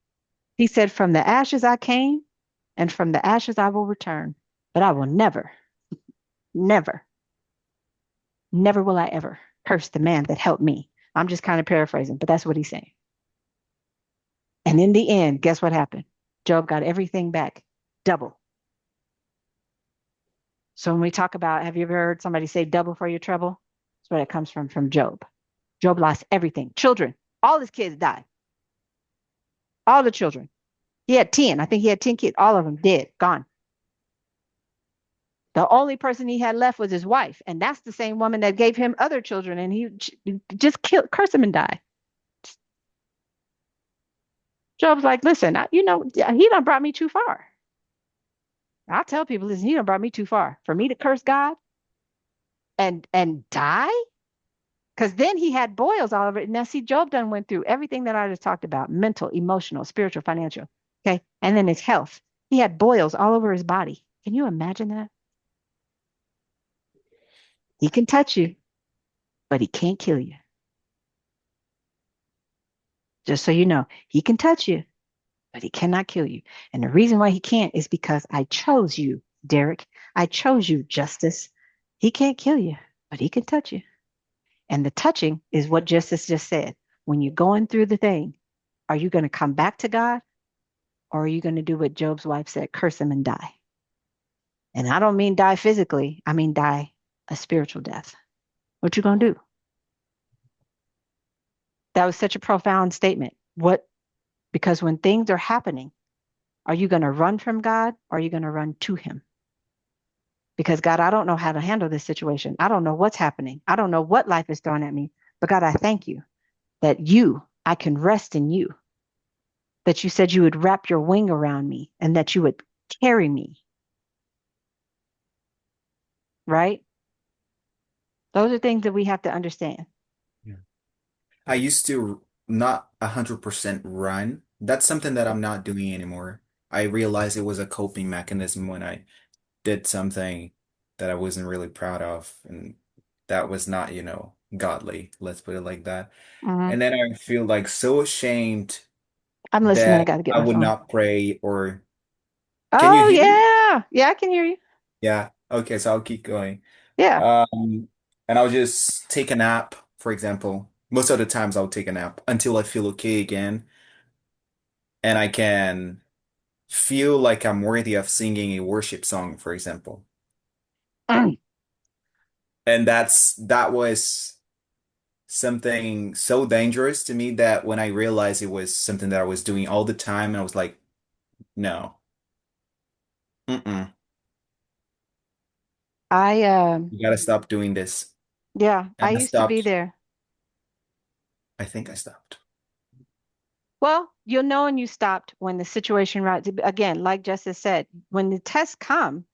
He said, from the ashes I came and from the ashes I will return. But I will never, never, never will I ever curse the man that helped me. I'm just kind of paraphrasing, but that's what he's saying. And in the end, guess what happened? Job got everything back, double. So when we talk about, have you ever heard somebody say double for your trouble? That's where it comes from Job. Job lost everything. Children, all his kids died. All the children. He had 10. I think he had 10 kids. All of them dead, gone. The only person he had left was his wife. And that's the same woman that gave him other children. And he just curse him and die. Job's like, listen, he done brought me too far. I'll tell people, listen, he done brought me too far. For me to curse God and die? Because then he had boils all over it. Now, see, Job done went through everything that I just talked about, mental, emotional, spiritual, financial. Okay. And then his health. He had boils all over his body. Can you imagine that? He can touch you, but he can't kill you. Just so you know, he can touch you, but he cannot kill you. And the reason why he can't is because I chose you, Derek. I chose you, Justice. He can't kill you, but he can touch you. And the touching is what Justice just said. When you're going through the thing, are you going to come back to God? Or are you going to do what Job's wife said, curse him and die? And I don't mean die physically. I mean die a spiritual death. What you going to do? That was such a profound statement. What Because when things are happening, are you going to run from God or are you going to run to him? Because God, I don't know how to handle this situation. I don't know what's happening. I don't know what life is throwing at me. But God, I thank you that I can rest in you, that you said you would wrap your wing around me and that you would carry me, right? Those are things that we have to understand. Yeah. I used to not 100% run. That's something that I'm not doing anymore. I realized it was a coping mechanism when I did something that I wasn't really proud of, and that was not, godly, let's put it like that. Hmm. And then I feel like so ashamed I'm listening. I that got to get I my would phone. not pray or can you Oh, hear me? yeah. Yeah, I can hear you. Yeah. Okay, so I'll keep going. Yeah. Um, and I'll just take a nap, for example. Most of the times I'll take a nap until I feel okay again and I can feel like I'm worthy of singing a worship song, for example. Mm. And that was something so dangerous to me that when I realized it was something that I was doing all the time, I was like, no, mm-mm, I, you gotta stop doing this. yeah, And I I used to be stopped. there. I think I stopped. Well, you'll know when you stopped when the situation rises. Again, like Justice said, when the tests come,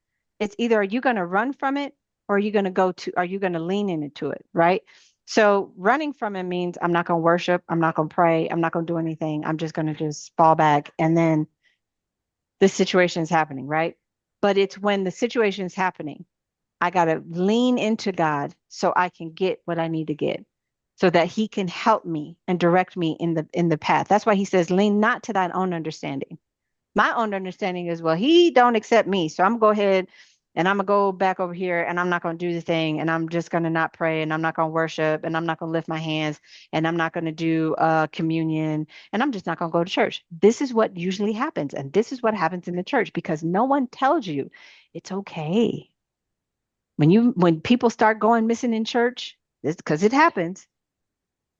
it's either are you going to run from it or are you going to lean into it, right? So running from it means I'm not going to worship, I'm not going to pray, I'm not going to do anything. I'm just going to just fall back. And then the situation is happening, right? But it's when the situation is happening, I got to lean into God so I can get what I need to get so that he can help me and direct me in the path. That's why he says lean not to thine own understanding. My own understanding is, well, he don't accept me, so I'm gonna go ahead and I'm gonna go back over here and I'm not gonna do the thing and I'm just gonna not pray and I'm not gonna worship and I'm not gonna lift my hands and I'm not gonna do communion and I'm just not gonna go to church. This is what usually happens, and this is what happens in the church because no one tells you it's okay. When people start going missing in church, it's because it happens.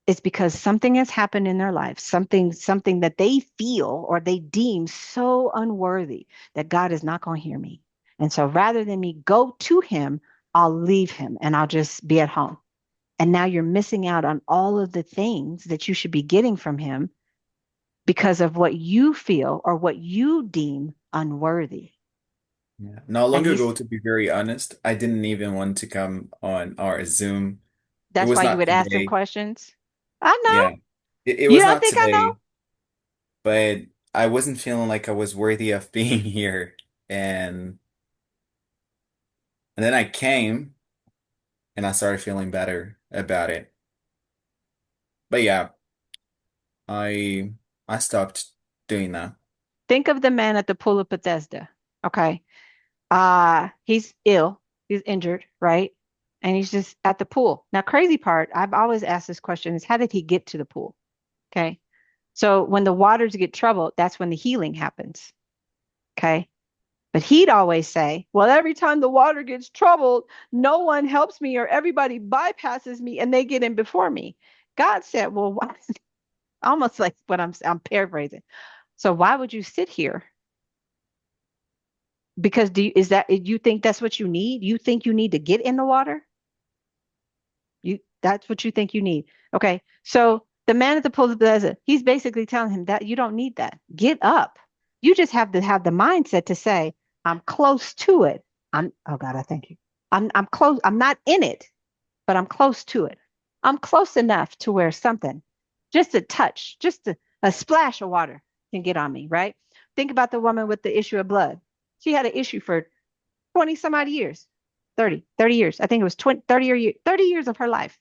It's because something has happened in their life, something that they feel or they deem so unworthy that God is not going to hear me. And so rather than me go to him, I'll leave him and I'll just be at home. And now you're missing out on all of the things that you should be getting from him because of what you feel or what you deem unworthy. Yeah. Not And long he's ago, to be very honest, I didn't even want to come on our Zoom. It That's was why you not would ask him today. questions. I know. Yeah. It You was don't not think I know? today, but I wasn't feeling like I was worthy of being here. And and then I came and I started feeling better about it. But yeah, I I stopped doing that. Think of the man at the pool of Bethesda. Okay. He's ill, he's injured, right? And he's just at the pool. Now, crazy part, I've always asked this question is how did he get to the pool? Okay. So when the waters get troubled, that's when the healing happens. Okay. But he'd always say, well, every time the water gets troubled, no one helps me or everybody bypasses me and they get in before me. God said, well, why? Almost like what I'm paraphrasing. So why would you sit here? Because is that you think that's what you need? You think you need to get in the water? That's what you think you need. Okay. So the man at the pool of Bethesda, he's basically telling him that you don't need that. Get up. You just have to have the mindset to say, I'm close to it. Oh God, I thank you. I'm close. I'm not in it, but I'm close to it. I'm close enough to where something, just a touch, a splash of water can get on me, right? Think about the woman with the issue of blood. She had an issue for 20 some odd years, 30 years. I think it was 20, 30 years of her life,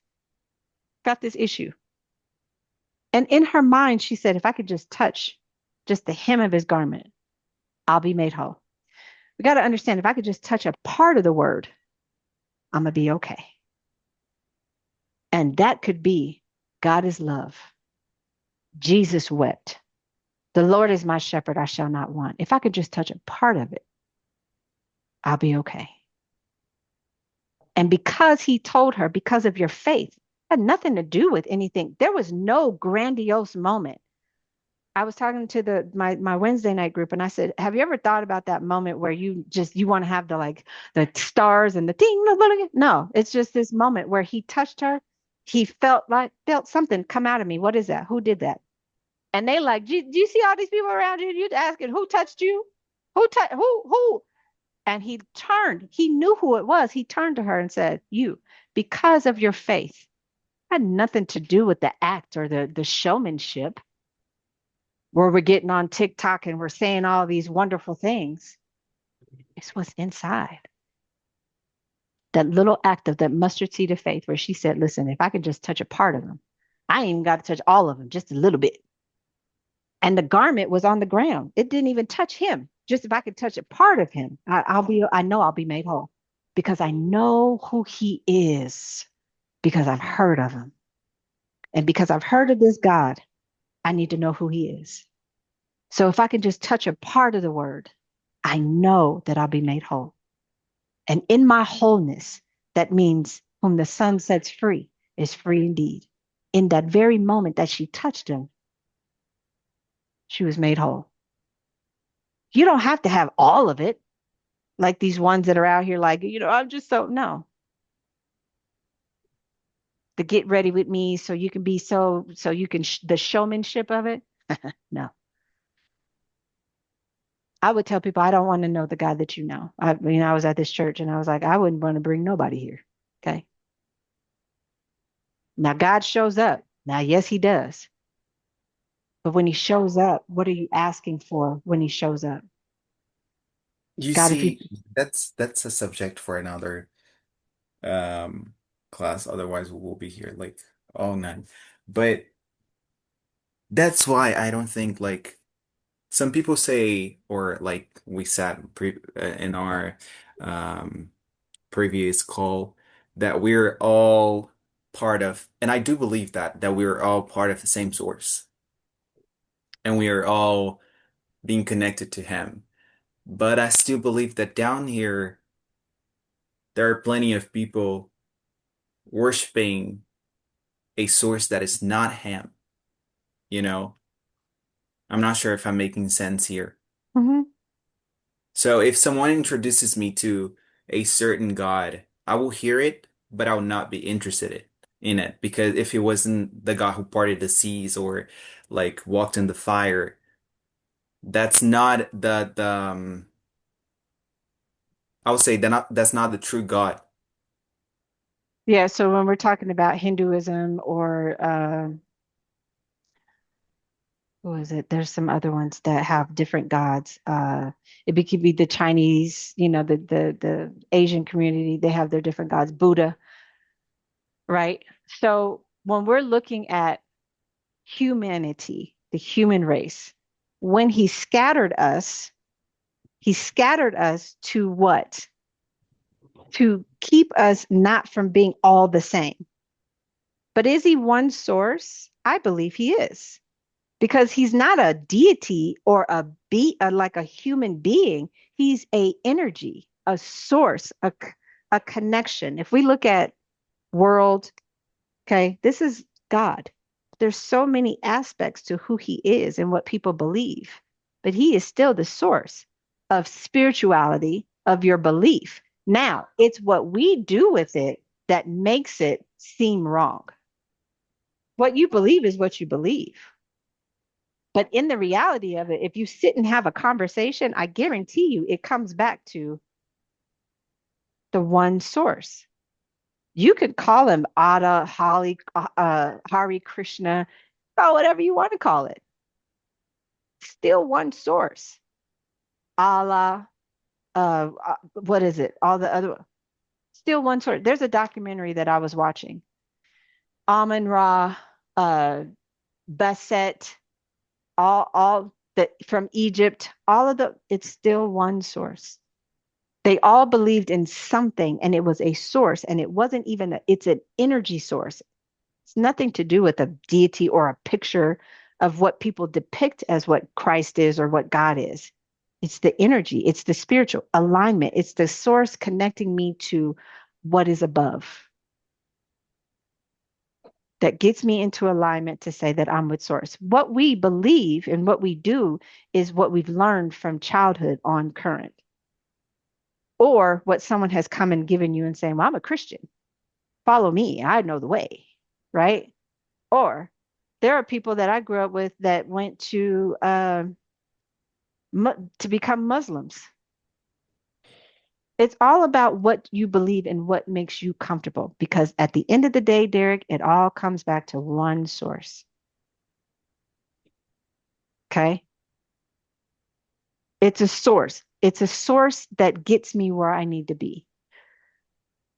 got this issue. And in her mind, she said, if I could just touch just the hem of his garment, I'll be made whole. We got to understand if I could just touch a part of the word, I'm going to be okay. And that could be God is love. Jesus wept. The Lord is my shepherd, I shall not want. If I could just touch a part of it, I'll be okay. And because he told her, because of your faith, had nothing to do with anything. There was no grandiose moment. I was talking to my Wednesday night group, and I said, "Have you ever thought about that moment where you want to have the like the stars and the ding? No, it's just this moment where he touched her. He felt something come out of me. What is that? Who did that? And they like, do you see all these people around you? You asking who touched you? Who? And he turned. He knew who it was. He turned to her and said, "You, because of your faith, had nothing to do with the act or the showmanship." Where we're getting on TikTok and we're saying all these wonderful things. It's what's inside. That little act of that mustard seed of faith where she said, listen, if I could just touch a part of them, I ain't even got to touch all of them, just a little bit. And the garment was on the ground. It didn't even touch him. Just if I could touch a part of him, I know I'll be made whole because I know who he is because I've heard of him. And because I've heard of this God, I need to know who he is. So if I can just touch a part of the word, I know that I'll be made whole. And in my wholeness, that means whom the Son sets free is free indeed. In that very moment that she touched him, she was made whole. You don't have to have all of it, like these ones that are out here, like, I'm just so, no. To get ready with me so you can be so you can, the showmanship of it. No. I would tell people, I don't want to know the God that you know. I was at this church and I was like, I wouldn't want to bring nobody here. Okay. Now God shows up. Now, yes, he does. But when he shows up, what are you asking for when he shows up? You God, if you, see, that's a subject for another um class. Otherwise, we'll be here like all night. But that's why I don't think like some people say, or like we said in our um previous call, that we're all part of, and I do believe that we're all part of the same source, and we are all being connected to him. But I still believe that down here there are plenty of people worshiping a source that is not him, you know? I'm not sure if I'm making sense here. mhm. So if someone introduces me to a certain God, I will hear it, but I will not be interested in it because if it wasn't the God who parted the seas or like walked in the fire, that's not the I would say that's not the true God. Yeah. So when we're talking about Hinduism or what is it? There's some other ones that have different gods. Could be the Chinese, the Asian community. They have their different gods. Buddha, right? So when we're looking at humanity, the human race, when he scattered us to what? To keep us not from being all the same. But is he one source? I believe he is because he's not a deity or like a human being. He's a energy, a source, a connection. If we look at world, okay, this is God. There's so many aspects to who he is and what people believe, but he is still the source of spirituality, of your belief. Now, it's what we do with it that makes it seem wrong. What you believe is what you believe. But in the reality of it, if you sit and have a conversation, I guarantee you it comes back to the one source. You could call him Ada, Hari Krishna, call whatever you want to call it. Still one source. Allah, what is it? All the other, still one source. There's a documentary that I was watching. Amun Ra, uh, Baset, all that from Egypt, all of it's still one source. They all believed in something and it was a source and it wasn't even, it's an energy source. It's nothing to do with a deity or a picture of what people depict as what Christ is or what God is. It's the energy, it's the spiritual alignment, it's the source connecting me to what is above. that gets me into alignment to say that I'm with source. What we believe and what we do is what we've learned from childhood on current, or what someone has come and given you and saying, well, I'm a Christian. Follow me. I know the way. Right. Or there are people that I grew up with that went to become Muslims. It's all about what you believe and what makes you comfortable. Because at the end of the day, Derek, it all comes back to one source. Okay. It's a source. It's a source that gets me where I need to be.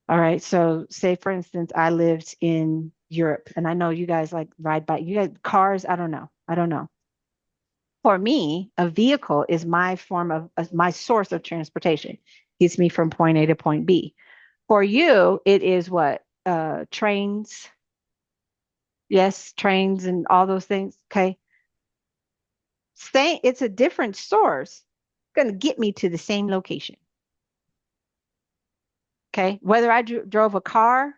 All right. So say for instance, I lived in Europe and I know you guys like ride bike. You guys cars, I don't know. I don't know. For me, a vehicle is my form of my source of transportation. Gets me from point A to point B. For you, it is what? Trains. Yes, trains and all those things. Okay. Say it's a different source. It's going to get me to the same location. Okay. Whether I drove a car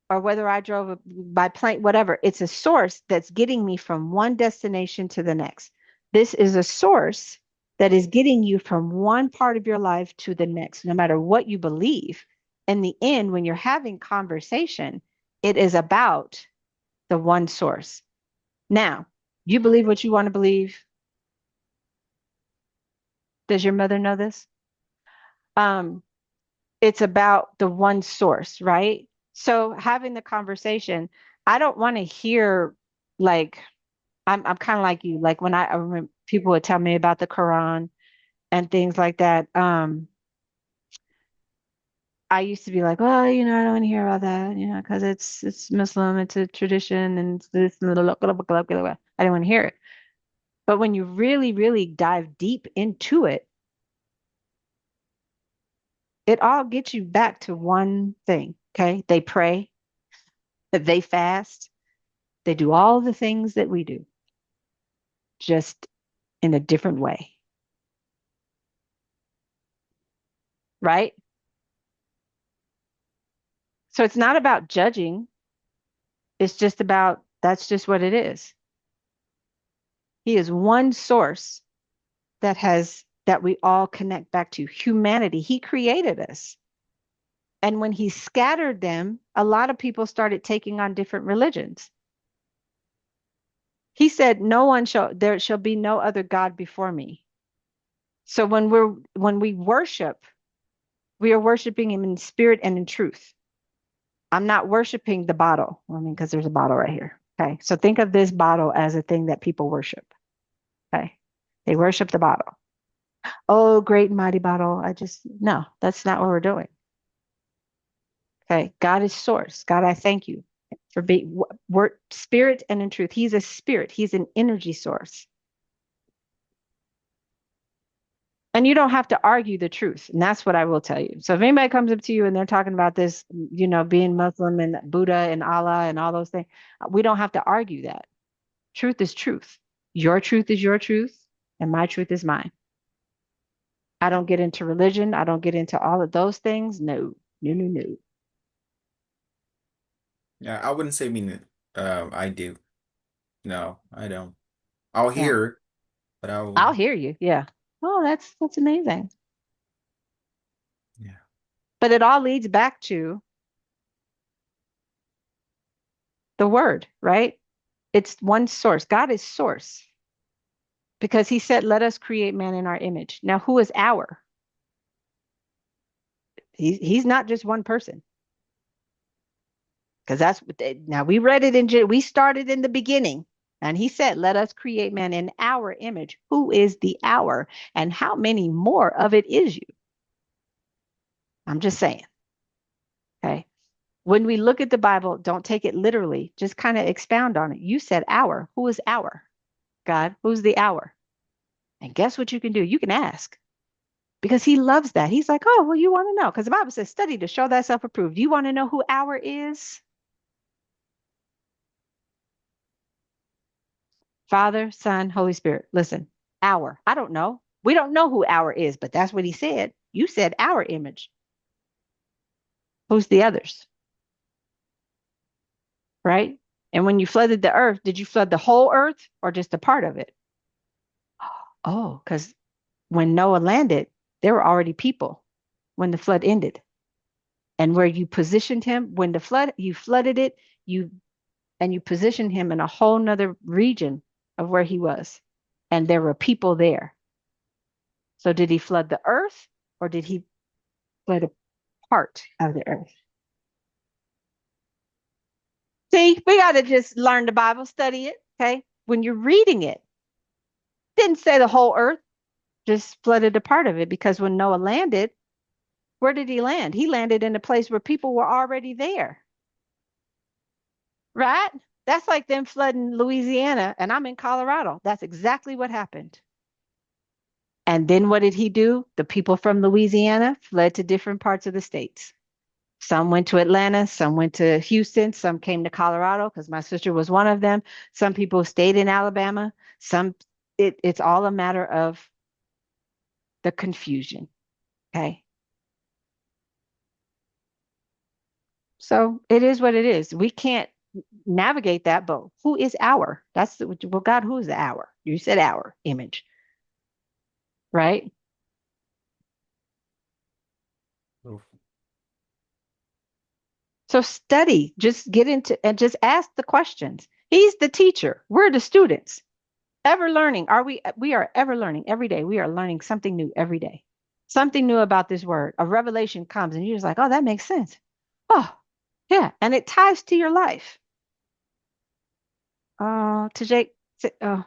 or whether I drove by plane, whatever, it's a source that's getting me from one destination to the next. This is a source that is getting you from one part of your life to the next, no matter what you believe. In the end, when you're having conversation, it is about the one source. Now, you believe what you want to believe. Does your mother know this? Um, it's about the one source, right? So having the conversation, I don't want to hear like I'm kind of like you. Like when I remember people would tell me about the Quran and things like that. I used to be like, well, I don't want to hear about that, because it's Muslim, it's a tradition, and it's this. Blah, blah, blah, blah, blah, blah. I didn't want to hear it. But when you really, really dive deep into it, it all gets you back to one thing. Okay, they pray, they fast, they do all the things that we do, just in a different way, right? So it's not about judging. It's just about that's just what it is. He is one source that we all connect back to humanity. He created us. And when he scattered them, a lot of people started taking on different religions. He said, there shall be no other God before me. So when we worship, we are worshiping him in spirit and in truth. I'm not worshiping the bottle. I mean, because there's a bottle right here. Okay. So think of this bottle as a thing that people worship. Okay. They worship the bottle. Oh, great and mighty bottle. No, that's not what we're doing. Okay. God is source. God, I thank you for being spirit and in truth. He's a spirit. He's an energy source. And you don't have to argue the truth. And that's what I will tell you. So if anybody comes up to you and they're talking about this, being Muslim and Buddha and Allah and all those things, we don't have to argue that. Truth is truth. Your truth is your truth, and my truth is mine. I don't get into religion. I don't get into all of those things. No, no, no, no. Yeah, I wouldn't say I do. No, I don't. I'll Yeah. hear, but I'll hear you. Yeah. Oh, that's amazing. yeah. But it all leads back to the word, right? It's one source. God is source because he said, let us create man in our image. Now, who is our? He's not just one person. Because now we read it we started in the beginning. And he said, let us create man in our image. Who is the our? And how many more of it is you? I'm just saying. Okay. When we look at the Bible, don't take it literally. Just kind of expound on it. You said our. Who is our? God. Who's the our? And guess what you can do? You can ask because he loves that. He's like, oh, well, you want to know? Because the Bible says, study to show thyself approved. You want to know who our is? Father, Son, Holy Spirit. Listen, our. I don't know. We don't know who our is, but that's what he said. You said our image. Who's the others? Right? And when you flooded the earth, did you flood the whole earth or just a part of it? Oh, because when Noah landed, there were already people when the flood ended. And where you positioned him, when the flood, you flooded it, you and you positioned him in a whole nother region of where he was. And there were people there. So did he flood the earth or did he flood a part of the earth? See, we got to just learn the Bible, study it. Okay. When you're reading it, didn't say the whole earth, just flooded a part of it because when Noah landed, where did he land? He landed in a place where people were already there, right? That's like them flooding Louisiana, and I'm in Colorado. That's exactly what happened. And then what did he do? The people from Louisiana fled to different parts of the states. Some went to Atlanta, some went to Houston, some came to Colorado because my sister was one of them. Some people stayed in Alabama. Some it's all a matter of the confusion. Okay. So it is what it is. We can't navigate that, but who is our? That's the, well, God, who is the our? You said our image, right? Oof. So study, just get into and just ask the questions. He's the teacher. We're the students. Ever learning. Are we are ever learning every day. We are learning something new every day. Something new about this word. A revelation comes and you're just like, oh, that makes sense. Oh, yeah. And it ties to your life. To Jake, oh,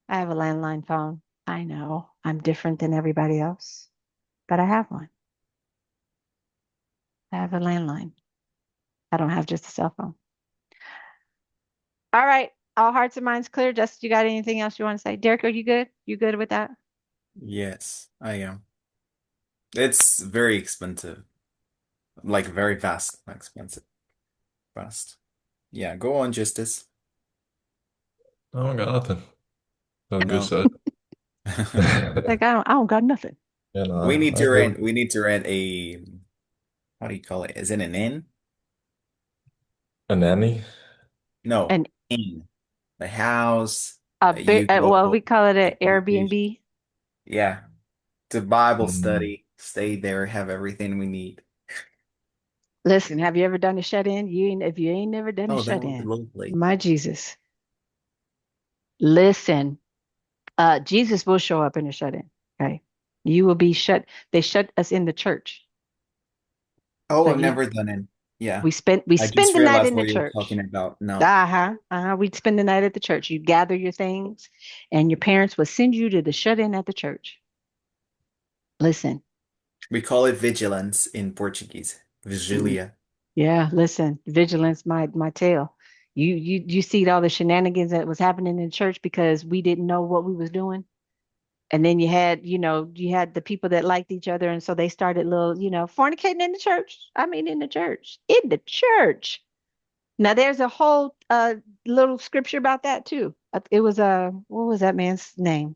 I have a landline phone. I know I'm different than everybody else, but I have one. I have a landline. I don't have just a cell phone. All right. All hearts and minds clear. Justin, you got anything else you want to say? Derek, are you good? You good with that? Yes, I am. It's very expensive. Like very vast, not expensive. Vast. Yeah, go on, Justice. I don't got nothing. That was good No. set. Like I don't got nothing. Yeah, no, We need I to agree. rent we need to rent a, how do you call it? Is it an inn? A nanny? No, And inn. The house a that big, you well, go we call it an take vacation. Airbnb. Yeah. To Bible Mm, study, stay there, have everything we need. Listen, have you ever done a shut-in? If you ain't never done a Oh, that would be shut-in, lovely. my Jesus. Listen, Jesus will show up in a shut-in. Okay. You will be shut. They shut us in the church. Oh, So I've you never done it. Yeah. we I spend just the night realized in the what you're church. talking about. No. Uh-huh. Uh-huh. We'd spend the night at the church. You gather your things, and your parents would send you to the shut-in at the church. Listen. We call it vigilance in Portuguese. Vigilia. Yeah, listen, vigilance, my tail. You see all the shenanigans that was happening in church because we didn't know what we was doing. And then you had the people that liked each other, and so they started fornicating in the church. I mean, in the church. In the church. Now there's a whole little scripture about that too. It was what was that man's name?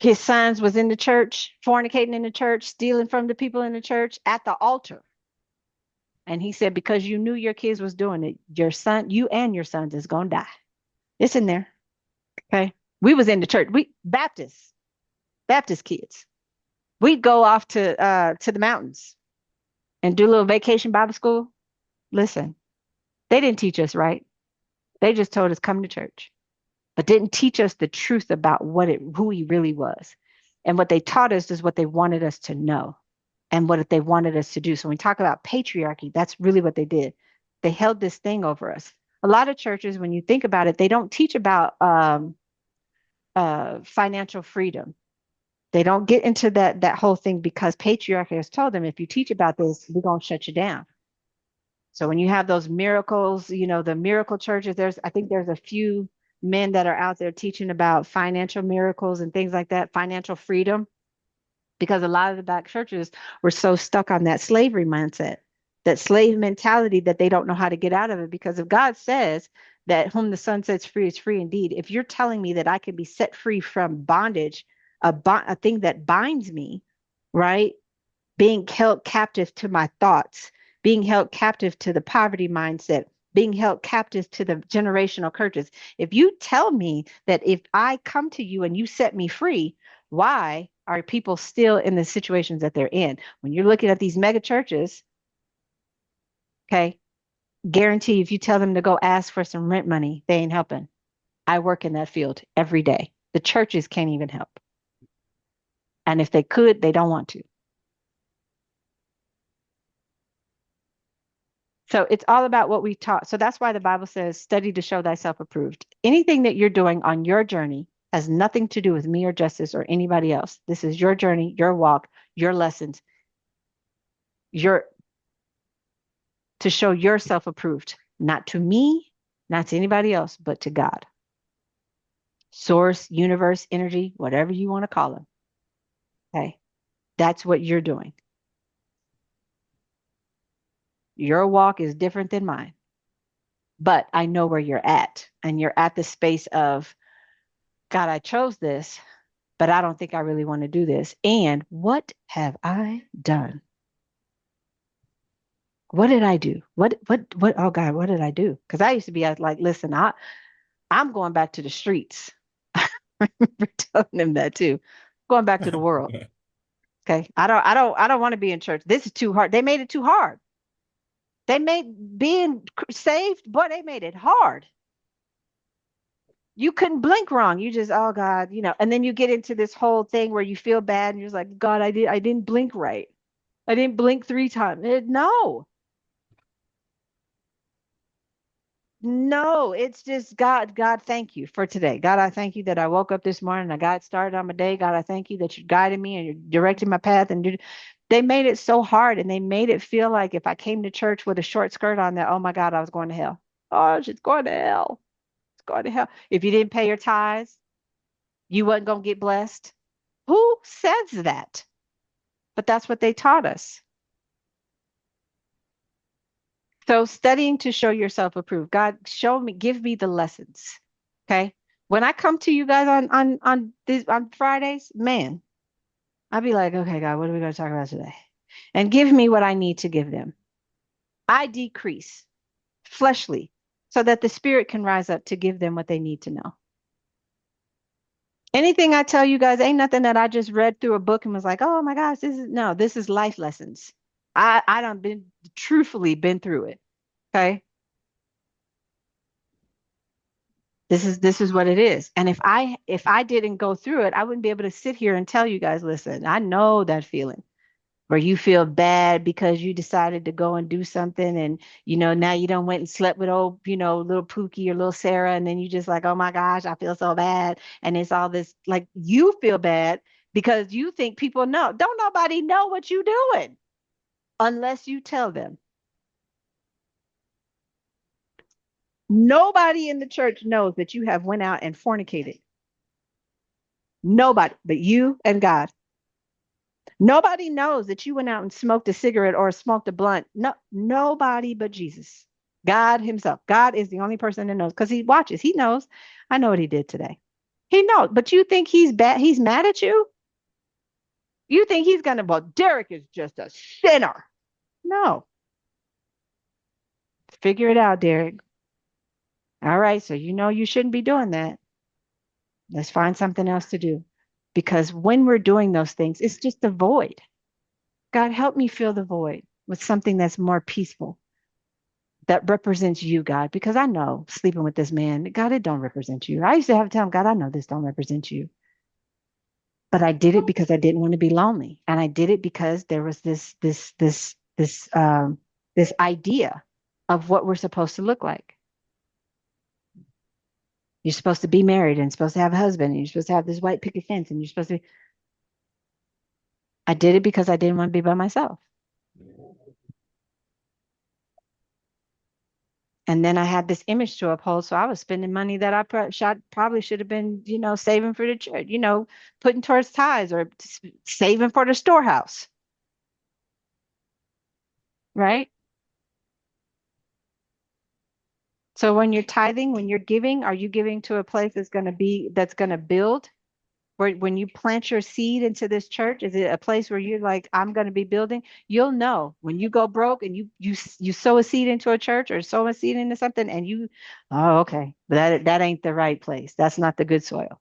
His sons was in the church, fornicating in the church, stealing from the people in the church at the altar. And he said, because you knew your kids was doing it, your son, you and your sons is gonna die. It's in there. Okay. We was in the church. We Baptist kids. We'd go off to the mountains and do a little vacation Bible school. Listen, they didn't teach us right. They just told us come to church, but didn't teach us the truth about who he really was. And what they taught us is what they wanted us to know and what they wanted us to do. So when we talk about patriarchy, that's really what they did. They held this thing over us. A lot of churches, when you think about it, they don't teach about financial freedom. They don't get into that whole thing because patriarchy has told them if you teach about this, we're gonna shut you down. So when you have those miracles, the miracle churches, I think there's a few men that are out there teaching about financial miracles and things like that, financial freedom, because a lot of the black churches were so stuck on that slavery mindset, that slave mentality that they don't know how to get out of it. Because if God says that whom the Son sets free is free indeed, if you're telling me that I can be set free from bondage, a thing that binds me, right? being held captive to my thoughts, being held captive to the poverty mindset, being held captive to the generational curses. If you tell me that if I come to you and you set me free, why are people still in the situations that they're in? When you're looking at these mega churches, okay, guarantee if you tell them to go ask for some rent money, they ain't helping. I work in that field every day. The churches can't even help. And if they could, they don't want to. So it's all about what we taught. So that's why the Bible says, study to show thyself approved. Anything that you're doing on your journey has nothing to do with me or Justice or anybody else. This is your journey, your walk, your lessons, your to show yourself approved, not to me, not to anybody else, but to God. Source, universe, energy, whatever you want to call them. Okay. That's what you're doing. Your walk is different than mine, but I know where you're at. And you're at the space of, God, I chose this, but I don't think I really want to do this. And what have I done? What did I do? Oh God, what did I do? Because I used to be like, listen, I'm going back to the streets. I remember telling them that too. Going back to the world. Okay. I don't want to be in church. This is too hard. They made it too hard. They made being saved, but they made it hard. You couldn't blink wrong. You just, oh God, and then you get into this whole thing where you feel bad and you're just like, God, I didn't blink right. I didn't blink 3 times. No, no, it's just God. God, thank you for today. God, I thank you that I woke up this morning. I got started on my day. God, I thank you that you guided me and you're directing my path. And they made it so hard, and they made it feel like if I came to church with a short skirt on, that, oh my God, I was going to hell. Oh, she's going to hell. It's going to hell. If you didn't pay your tithes, you wasn't going to get blessed. Who says that? But that's what they taught us. So studying to show yourself approved. God, show me, give me the lessons. Okay. When I come to you guys on Fridays, man, I'll be like, okay, God, what are we going to talk about today? And give me what I need to give them. I decrease fleshly so that the spirit can rise up to give them what they need to know. Anything I tell you guys ain't nothing that I just read through a book and was like, oh my gosh, this is life lessons. I don't been truthfully been through it. Okay. This is what it is. And if I didn't go through it, I wouldn't be able to sit here and tell you guys, listen, I know that feeling where you feel bad because you decided to go and do something and now you don't went and slept with old, little Pookie or little Sarah, and then you just like, oh my gosh, I feel so bad. And it's all this like you feel bad because you think people know. Don't nobody know what you doing unless you tell them. Nobody in the church knows that you have went out and fornicated. Nobody but you and God. Nobody knows that you went out and smoked a cigarette or smoked a blunt. No, nobody but Jesus. God himself. God is the only person that knows because he watches. He knows. I know what he did today. He knows. But you think he's bad? He's mad at you? You think he's going to, well, Derek is just a sinner. No. Figure it out, Derek. All right. So you shouldn't be doing that. Let's find something else to do. Because when we're doing those things, it's just a void. God, help me fill the void with something that's more peaceful, that represents you, God, because I know sleeping with this man, God, it don't represent you. I used to have to tell him, God, I know this don't represent you. But I did it because I didn't want to be lonely. And I did it because there was this idea of what we're supposed to look like. You're supposed to be married and supposed to have a husband, and you're supposed to have this white picket fence, and you're supposed to be. I did it because I didn't want to be by myself. And then I had this image to uphold. So I was spending money that I probably should have been, saving for the church, putting towards tithes or saving for the storehouse. Right. So when you're tithing, when you're giving, are you giving to a place that's going to build? Where when you plant your seed into this church, is it a place where you're like, I'm going to be building? You'll know when you go broke and you sow a seed into a church or sow a seed into something, and oh, okay, but that ain't the right place. That's not the good soil.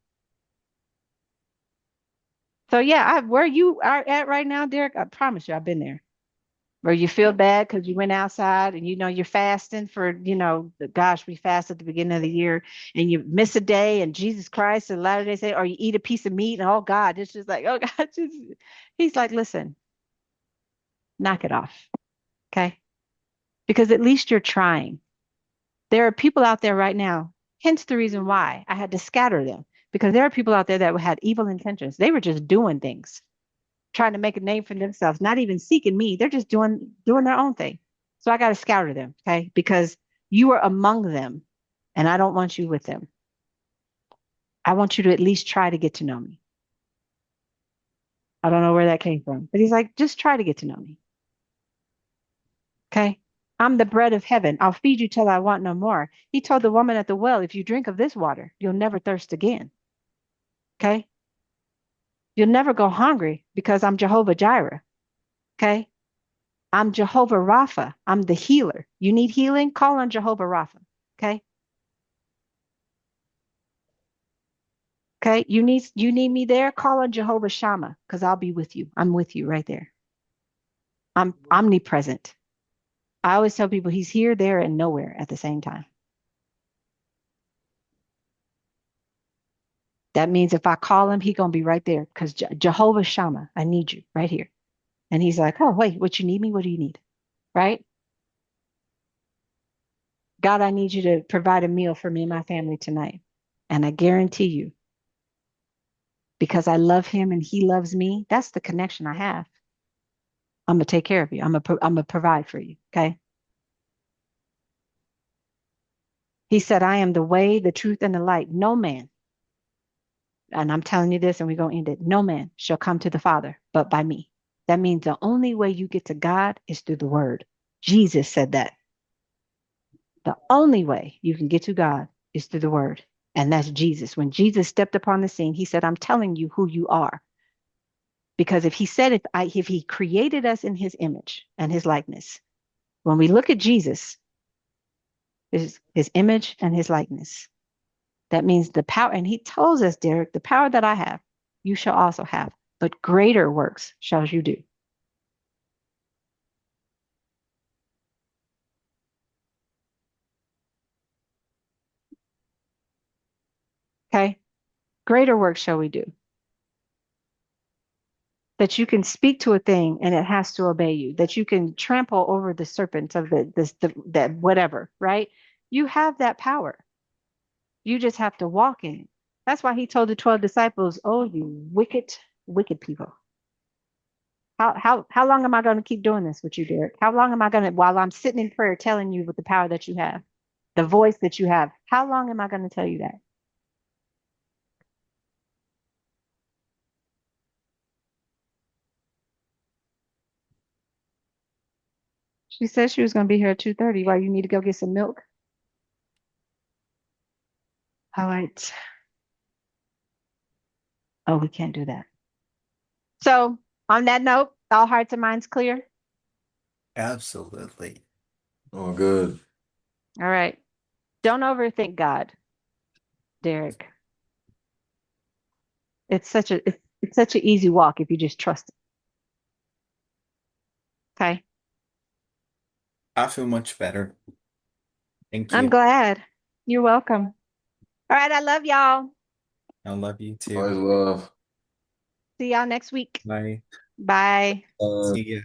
So yeah, where you are at right now, Derek, I promise you, I've been there. Where you feel bad because you went outside and you're fasting for, gosh, we fast at the beginning of the year and you miss a day and Jesus Christ and Latter-day Saint, or you eat a piece of meat and oh God, it's just like, oh God, he's like, listen, knock it off. Okay. Because at least you're trying. There are people out there right now, hence the reason why I had to scatter them, because there are people out there that had evil intentions. They were just doing things, trying to make a name for themselves, not even seeking me. They're just doing their own thing. So I got to scatter them, okay? Because you are among them and I don't want you with them. I want you to at least try to get to know me. I don't know where that came from, but he's like, just try to get to know me. Okay? I'm the bread of heaven. I'll feed you till I want no more. He told the woman at the well, if you drink of this water, you'll never thirst again. Okay? You'll never go hungry because I'm Jehovah Jireh. Okay? I'm Jehovah Rapha. I'm the healer. You need healing? Call on Jehovah Rapha. Okay? Okay? You need me there? Call on Jehovah Shammah because I'll be with you. I'm with you right there. I'm omnipresent. I always tell people he's here, there, and nowhere at the same time. That means if I call him, he's gonna be right there because Jehovah Shammah, I need you right here. And he's like, oh, wait, what you need me? What do you need? Right? God, I need you to provide a meal for me and my family tonight. And I guarantee you, because I love him and he loves me, that's the connection I have. I'm gonna take care of you. I'm gonna provide for you. Okay. He said, I am the way, the truth, and the light. No man, and I'm telling you this, and we're gonna end it. No man shall come to the Father but by me. That means the only way you get to God is through the word. Jesus said that. The only way you can get to God is through the word. And that's Jesus. When Jesus stepped upon the scene, he said, I'm telling you who you are. Because if he said, if he created us in his image and his likeness, when we look at Jesus, his image and his likeness, that means the power. And he tells us, Derek, the power that I have, you shall also have, but greater works shall you do. Okay. Greater works shall we do. That you can speak to a thing and it has to obey you, that you can trample over the serpents of that whatever, right? You have that power. You just have to walk in it. That's why he told the 12 disciples, oh, you wicked, wicked people. How long am I going to keep doing this with you, Derek? How long am I going to, while I'm sitting in prayer telling you with the power that you have, the voice that you have, how long am I going to tell you that? She said she was going to be here at 2:30. Why, you need to go get some milk? All right. Oh, we can't do that. So, on that note, all hearts and minds clear. Absolutely. Oh, good. All right. Don't overthink God, Derek. It's such an easy walk if you just trust it. Okay. I feel much better. Thank I'm you. glad. You're welcome. All right. I love y'all. I love you too. Always love. See y'all next week. Bye. Bye. Uh, See ya.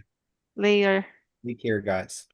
Later. Take care, guys.